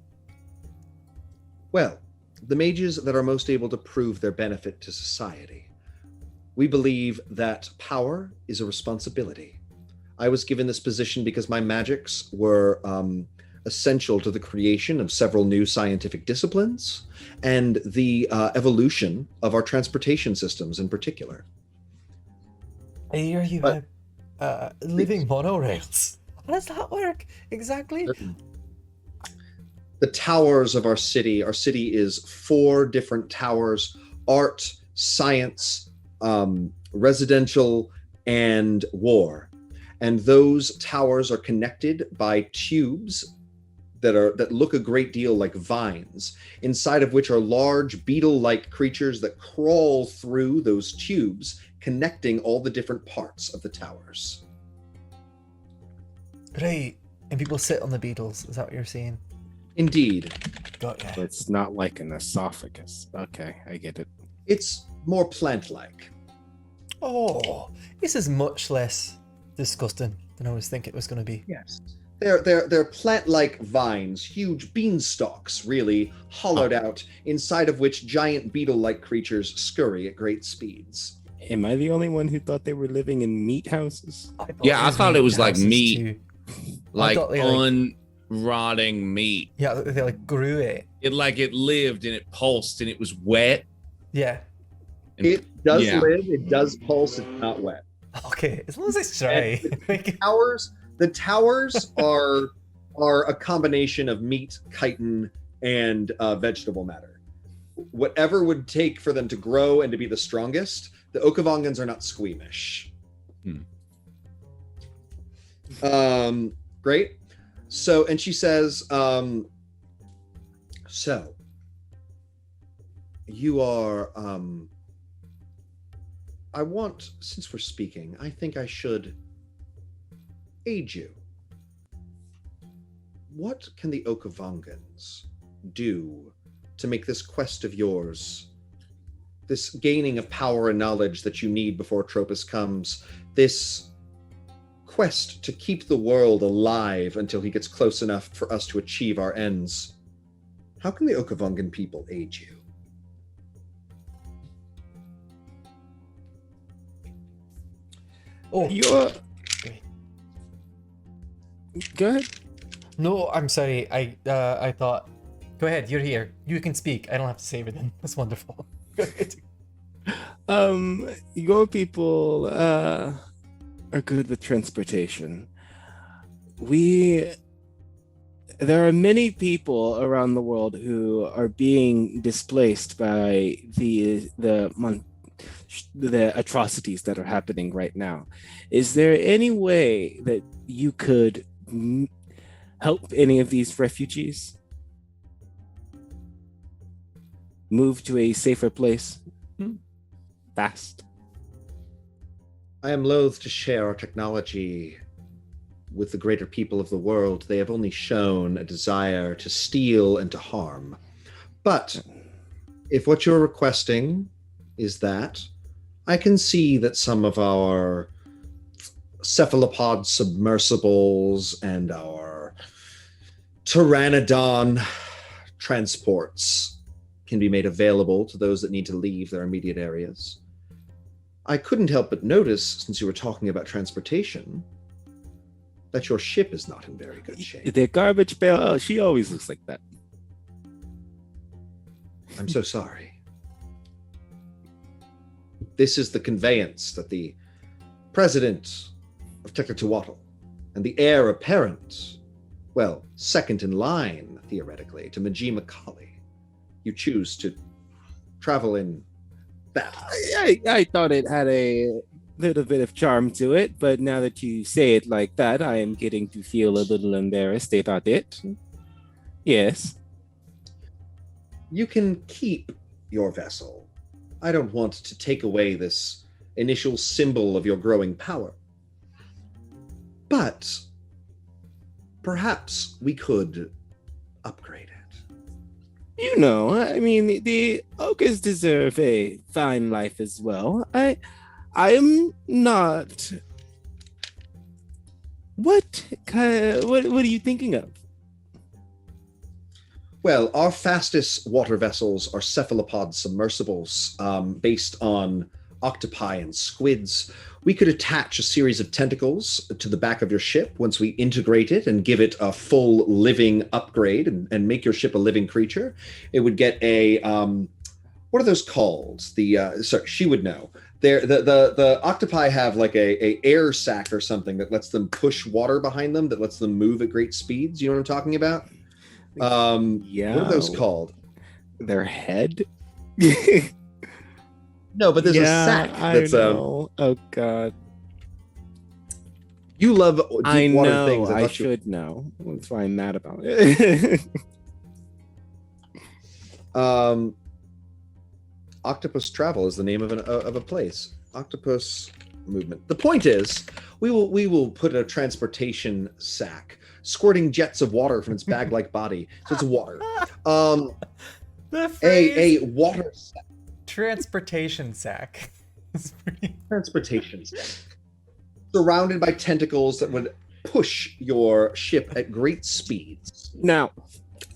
Well, the mages that are most able to prove their benefit to society. We believe that power is a responsibility. I was given this position because my magics were essential to the creation of several new scientific disciplines and the evolution of our transportation systems in particular. I hear you But- have living monorails. How does that work exactly? The towers of our city is 4 different towers: art, science, residential, and war. And those towers are connected by tubes that look a great deal like vines, inside of which are large beetle-like creatures that crawl through those tubes, connecting all the different parts of the towers. Right. And people sit on the beetles, is that what you're saying? Indeed. Got ya. It's not like an esophagus. Okay, I get it. It's more plant-like. Oh, this is much less disgusting than I was thinking it was going to be. Yes. They're plant-like vines, huge beanstalks, really, hollowed out, inside of which giant beetle-like creatures scurry at great speeds. Am I the only one who thought they were living in meat houses? Yeah, I thought it was like houses meat. too. Like thought they, unrotting meat. Yeah, they like grew it. It lived and it pulsed and it was wet. Yeah. And, It does yeah. live, it does pulse, it's not wet. Okay, as long as it's dry. The towers are a combination of meat, chitin, and vegetable matter. Whatever would take for them to grow and to be the strongest, the Okavangans are not squeamish. Great. So, and she says, so you are, since we're speaking, I think I should aid you. What can the Okavangans do to make this quest of yours, this gaining of power and knowledge that you need before Tropus comes, this quest to keep the world alive until he gets close enough for us to achieve our ends? How can the Okavangan people aid you? Oh, You're... Go ahead. No, I'm sorry. I thought. Go ahead. You're here. You can speak. I don't have to say everything. That's wonderful. Go ahead. Your people are good with transportation. There are many people around the world who are being displaced by the atrocities that are happening right now. Is there any way that you could help any of these refugees move to a safer place fast? I am loath to share our technology with the greater people of the world. They have only shown a desire to steal and to harm. But if what you're requesting is that, I can see that some of our cephalopod submersibles and our pteranodon transports can be made available to those that need to leave their immediate areas. I couldn't help but notice, since you were talking about transportation, that your ship is not in very good shape. The Garbage Pail, oh, she always looks like that. I'm so sorry. This is the conveyance that the president of Teklatuatl and the heir apparent, well, second in line, theoretically, to Majima Kali. You choose to travel in that. I thought it had a little bit of charm to it, but now that you say it like that, I am getting to feel a little embarrassed about it. Yes. You can keep your vessel. I don't want to take away this initial symbol of your growing power. But perhaps we could upgrade it. You know, I mean, the ogres deserve a fine life as well. I am not. What are you thinking of? Well, our fastest water vessels are cephalopod submersibles, based on octopi and squids. We could attach a series of tentacles to the back of your ship once we integrate it and give it a full living upgrade and make your ship a living creature. It would get a what are those called? Sorry, she would know. The octopi have like a air sac or something that lets them push water behind them, that lets them move at great speeds. You know what I'm talking about? Yeah. What are those called? Their head? No, but there's a sack that's I know. Oh god. You love deep I water know. things. I should know. That's why I'm mad about it. Octopus Travel is the name of a place. Octopus Movement. The point is, we will put a transportation sack squirting jets of water from its bag-like body. So it's water. The phrase A water sack. transportation sack. Transportation sack. Surrounded by tentacles that would push your ship at great speeds. Now,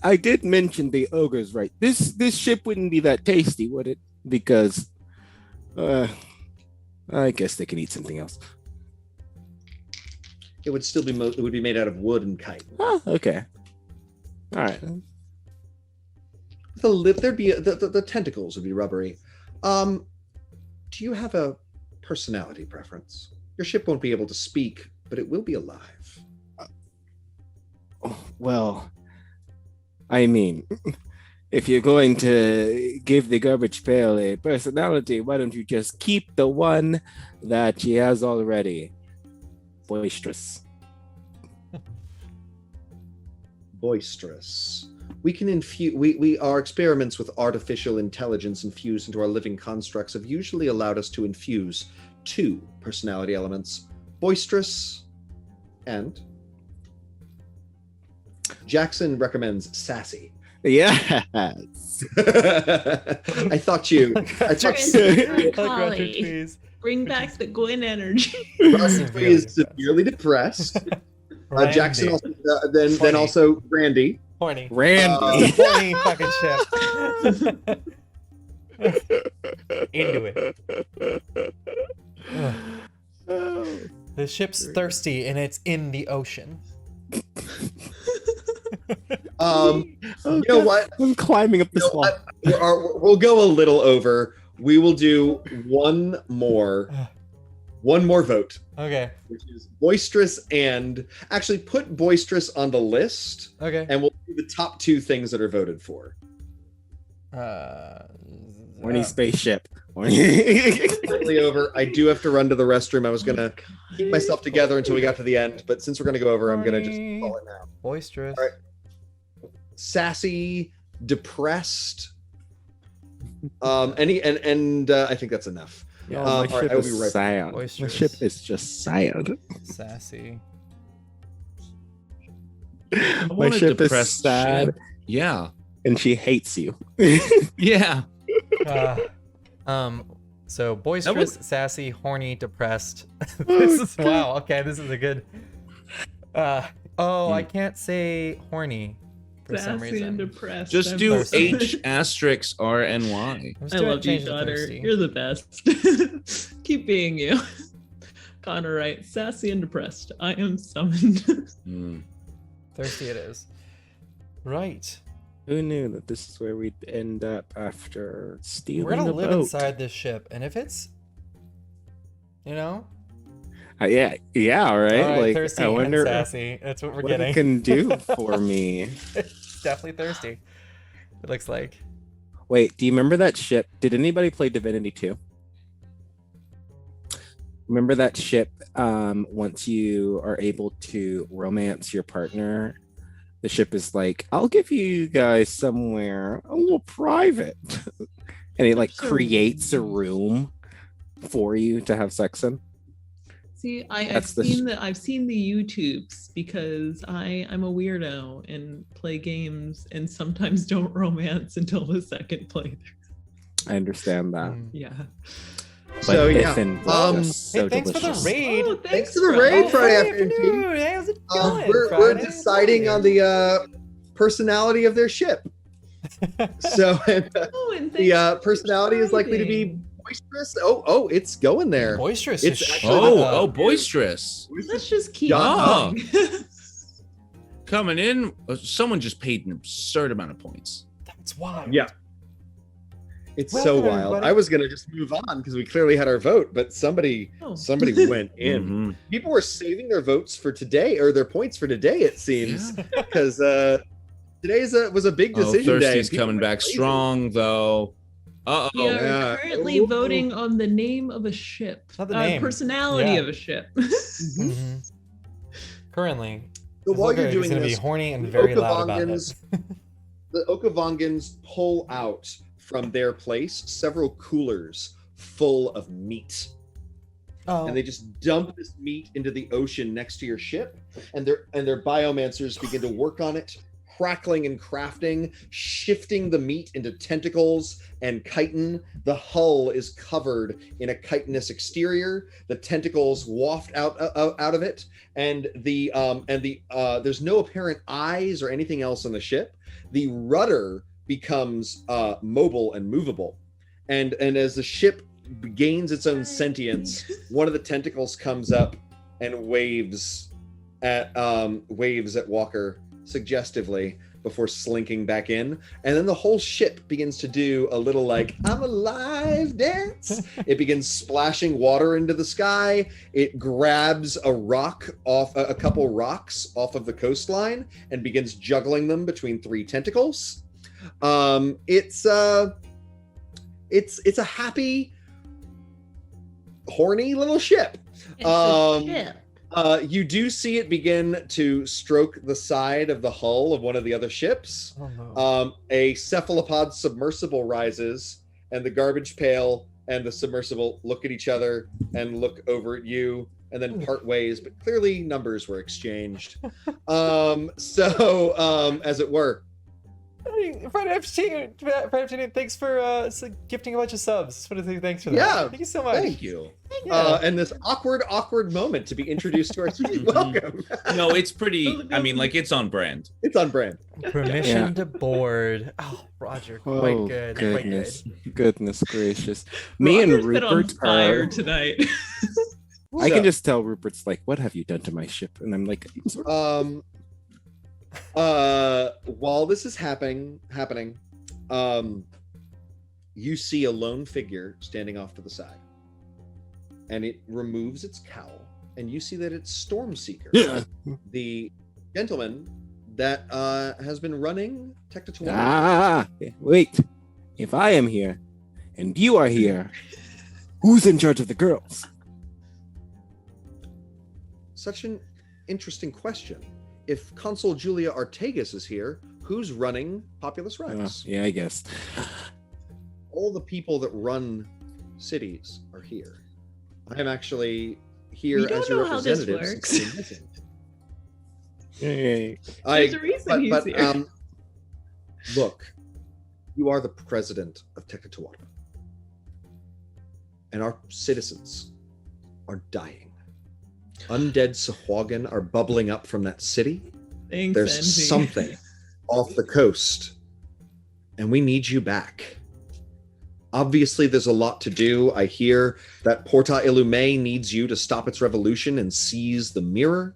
I did mention the ogres, right? This ship wouldn't be that tasty, would it? Because I guess they can eat something else. It would still be it would be made out of wood and chitin. Oh, okay. All right. There'd be the tentacles would be rubbery. Do you have a personality preference? Your ship won't be able to speak, but it will be alive. Well, I mean, if you're going to give the Garbage Pail a personality, why don't you just keep the one that she has already? Boisterous. Boisterous. We can infuse. Our experiments with artificial intelligence infused into our living constructs have usually allowed us to infuse 2 personality elements: boisterous and. Jackson recommends sassy. Yes. I thought you. Bring back the Gwyn energy. Rusty is severely depressed. Jackson also, then also Randy. Horny. Randy. Horny fucking ship. Into it. The ship's thirsty and it's in the ocean. You know what? I'm climbing up this You know wall. what? We'll go a little over. We will do one more vote, Okay. which is boisterous, and actually put boisterous on the list, Okay. and we'll do the top 2 things that are voted for. Horny spaceship. Slightly over. I do have to run to the restroom. I was gonna keep myself together until we got to the end, but since we're gonna go over, I'm gonna just call it now. Boisterous. All right. Sassy, depressed. I think that's enough. Yeah, all my right, ship I will be is right back. sad. My Boisterous. ship is just sad. Sassy. I My want a ship is depressed sad, ship. Yeah. and she hates you. Yeah. So boisterous, sassy, horny, depressed. Wow. Okay, this is a good. I can't say horny for some Sassy reason. and depressed. Just I'm do thirsty. H asterisk R N Y. I'm just I doing love you, change to daughter. thirsty. You're the best. Keep being you. Connor, right? Sassy and depressed. I am summoned. Thirsty it is. Right. Who knew that this is where we'd end up after stealing We're gonna a live boat? inside this ship, and if it's, yeah, all right. right, Like, thirsty I wonder and sassy. That's what we're what getting. it can do for me. It's definitely thirsty. It looks like. Wait, do you remember that ship? Did anybody play Divinity 2? Remember that ship? Once you are able to romance your partner, the ship is like, I'll give you guys somewhere a little private. And it like creates a room for you to have sex in. See, I've That's the seen the YouTubes because I'm a weirdo and play games and sometimes don't romance until the second playthrough. I understand that. Yeah. But So this yeah, involves so Hey, thanks delicious. for the raid. Oh, thanks for the raid, Rob. Friday Hey, afternoon, team. dude, how's it going? We're Friday? deciding on the personality of their ship. So and, Oh, and the thanks for personality is likely to be subscribing. boisterous. Oh, it's going there. Boisterous. It's is actually- shut Oh, up. boisterous. Let's just keep Yeah. going. Coming in, someone just paid an absurd amount of points. That's why. Yeah. It's Welcome, so wild. everybody. I was gonna just move on because we clearly had our vote, but somebody Oh. went in. Mhm. People were saving their votes for today, or their points for today. It seems Yeah. because today's was a big Oh, decision day. Thirsty's People coming went back crazy. strong, though. Uh We oh. are Yeah. currently Ooh. voting on the name of a ship. Not the name. Personality Yeah. of a ship. Mhm. Currently, So while Volker you're is doing gonna this, be horny and the very loud about it. Okavongans- the Okavongans pull out from their place several coolers full of meat. Oh, And they just dump this meat into the ocean next to your ship, and their biomancers begin to work on it, crackling and crafting, shifting the meat into tentacles and chitin. The hull is covered in a chitinous exterior. The tentacles waft out of it, and there's no apparent eyes or anything else on the ship. The rudder becomes mobile and movable, and as the ship gains its own sentience, one of the tentacles comes up and waves at Walker suggestively before slinking back in, and then the whole ship begins to do a little like I'm alive dance. It begins splashing water into the sky. It grabs a couple rocks off of the coastline and begins juggling them between 3 tentacles. It's a happy, horny little ship. It's a ship. You do see it begin to stroke the side of the hull of one of the other ships. oh no. A cephalopod submersible rises, and the garbage pail and the submersible look at each other and look over at you, and then part ways. But clearly, numbers were exchanged. As it were. Friday afternoon, thanks for gifting a bunch of subs. Just want to say thanks for that. Yeah, Thank you so much. Thank you. Yeah. And this awkward moment to be introduced to our team. Welcome. No, it's pretty. I mean, like it's on brand. It's on brand. Permission Yeah. to board. Oh, Roger, quite Oh, good. goodness. Quite good. Goodness gracious. Me and Roger's been on Rupert fire are. tonight. I can just tell Rupert's like, "What have you done to my ship?" And I'm like, "I'm sorry." while this is happening, you see a lone figure standing off to the side, and it removes its cowl, and you see that it's Stormseeker, the gentleman that has been running Tectatuan. Wait. If I am here, and you are here, who's in charge of the girls? Such an interesting question. If Consul Julia Artegas is here, who's running Populus Rex? Yeah, I guess. All the people that run cities are here. I am actually here We don't as your know how this representative. works. since you're missing. There's a reason he's here. Look, you are the president of Tectatuan, and our citizens are dying. Undead Sahuagin are bubbling up from that city. Thanks, There's Envy. something off the coast, and we need you back. Obviously, there's a lot to do. I hear that Porta Illume needs you to stop its revolution and seize the mirror.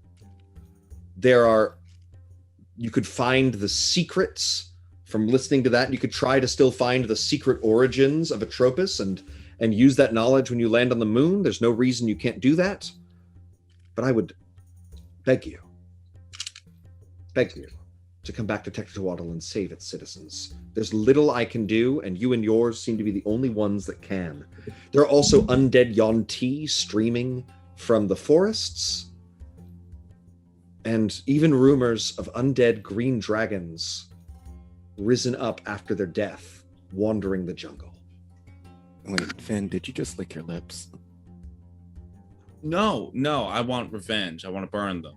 You could find the secrets from listening to that. You could try to still find the secret origins of Atropus and use that knowledge when you land on the moon. There's no reason you can't do that. But I would beg you to come back to Tectatuatl and save its citizens. There's little I can do, and you and yours seem to be the only ones that can. There are also undead Yonti streaming from the forests, and even rumors of undead green dragons risen up after their death, wandering the jungle. Wait, Finn, did you just lick your lips? No, I want revenge. I want to burn them.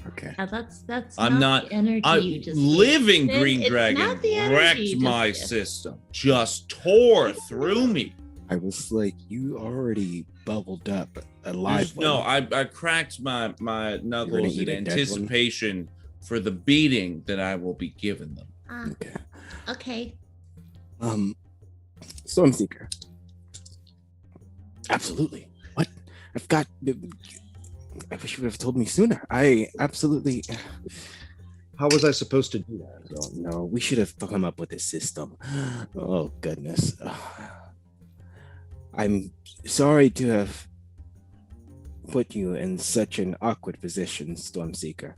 Okay. That's I'm not. the energy I you just living gave. green It's dragon not the energy wrecked you just my gave. system. Just tore through me. I was like, you already bubbled up a live one. No, I cracked my knuckles eat in a dead one? anticipation for the beating that I will be giving them. Okay. Okay. Stormseeker. Absolutely. What? I wish you would have told me sooner. I absolutely How was I supposed to do that? don't know. We should have come up with a system. Oh, goodness. I'm sorry to have put you in such an awkward position, Stormseeker.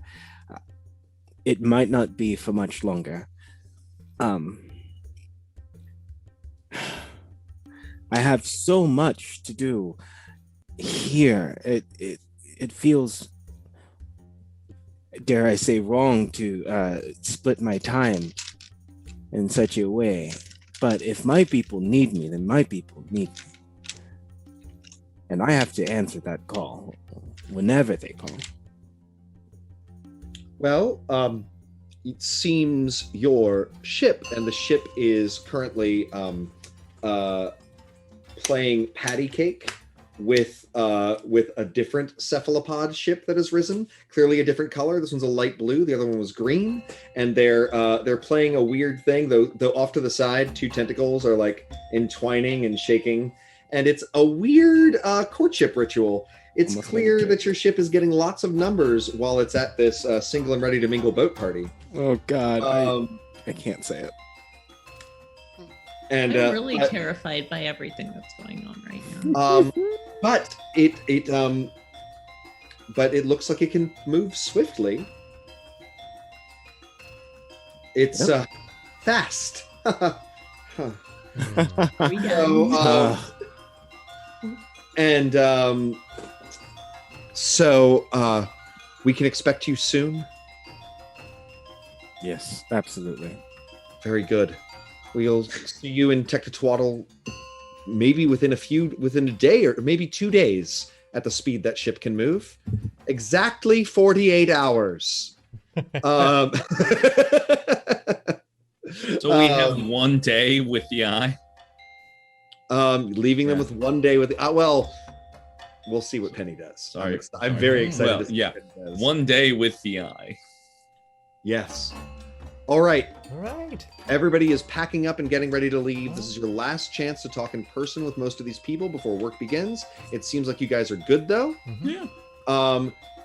It might not be for much longer. I have so much to do here. It feels, dare I say, wrong to split my time in such a way. But if my people need me, then my people need me. And I have to answer that call whenever they call. Well, it seems your ship, and the ship is currently playing patty cake with a different cephalopod ship that has risen. Clearly a different color. This one's a light blue. The other one was green, and they're playing a weird thing. Though off to the side, two tentacles are like entwining and shaking, and it's a weird courtship ritual. It's Almost clear like a that your ship is getting lots of numbers while it's at this single and ready to mingle boat party. Oh God, Um, I can't say it. and I'm really terrified by everything that's going on right now. but it looks like it can move swiftly. It's fast. Huh. We So, done. so we can expect you soon. Yes, absolutely. Very good. We'll see you in Tectatuatl maybe within a day or maybe 2 days at the speed that ship can move. Exactly 48 hours. So we have 1 day with the eye. Leaving them with 1 day with well, we'll see what Penny does. Sorry. I'm very excited Well, to see yeah. what Penny does. 1 day with the eye. Yes. All right. All right. Everybody is packing up and getting ready to leave. This is your last chance to talk in person with most of these people before work begins. It seems like you guys are good, though. Mhm. Yeah.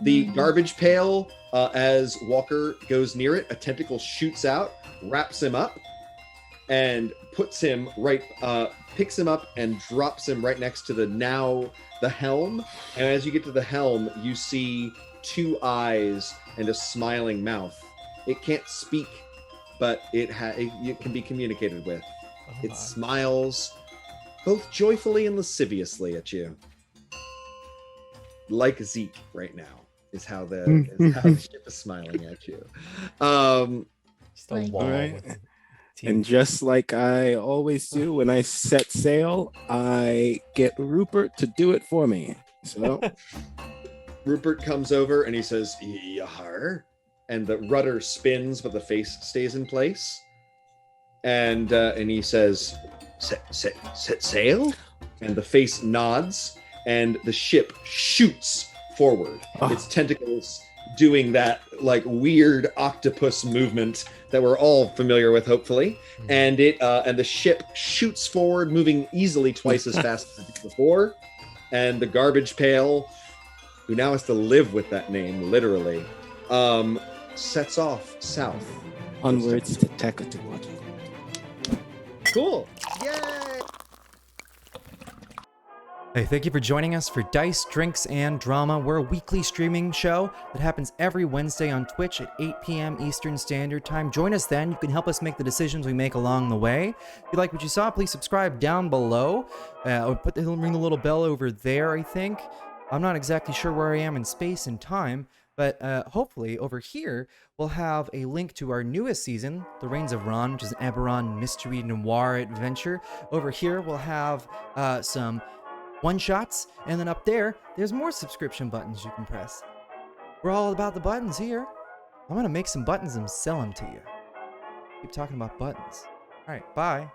The garbage pail, as Walker goes near it, a tentacle shoots out, wraps him up, and puts him picks him up and drops him right next to the helm. And as you get to the helm, you see 2 eyes and a smiling mouth. It can't speak, but it can be communicated with. It smiles both joyfully and lasciviously at you. Like Zeke right now is how the ship is smiling at you. Just a wall Alright. with And just like I always do when I set sail, I get Rupert to do it for me. So Rupert comes over and he says, "Yar," and the rudder spins, but the face stays in place. And he says, "Set sail," and the face nods, and the ship shoots forward. Its tentacles doing that like weird octopus movement that we're all familiar with, hopefully. And the ship shoots forward, moving easily twice as fast as it did before. And the garbage pail, who now has to live with that name, literally, sets off south. onwards to Tekatuat. Cool. Yay! Hey, thank you for joining us for Dice, Drinks, and Drama. We're a weekly streaming show that happens every Wednesday on Twitch at 8 p.m. Eastern Standard Time. Join us then. You can help us make the decisions we make along the way. If you like what you saw, please subscribe down below. Or ring the little bell over there, I think. I'm not exactly sure where I am in space and time, but hopefully over here we'll have a link to our newest season, The Reigns of Ron, which is an Eberron mystery noir adventure. Over here we'll have some one-shots, and then up there's more subscription buttons you can press. We're all about the buttons here. I'm gonna make some buttons and sell them to you. Keep talking about buttons. All right, bye.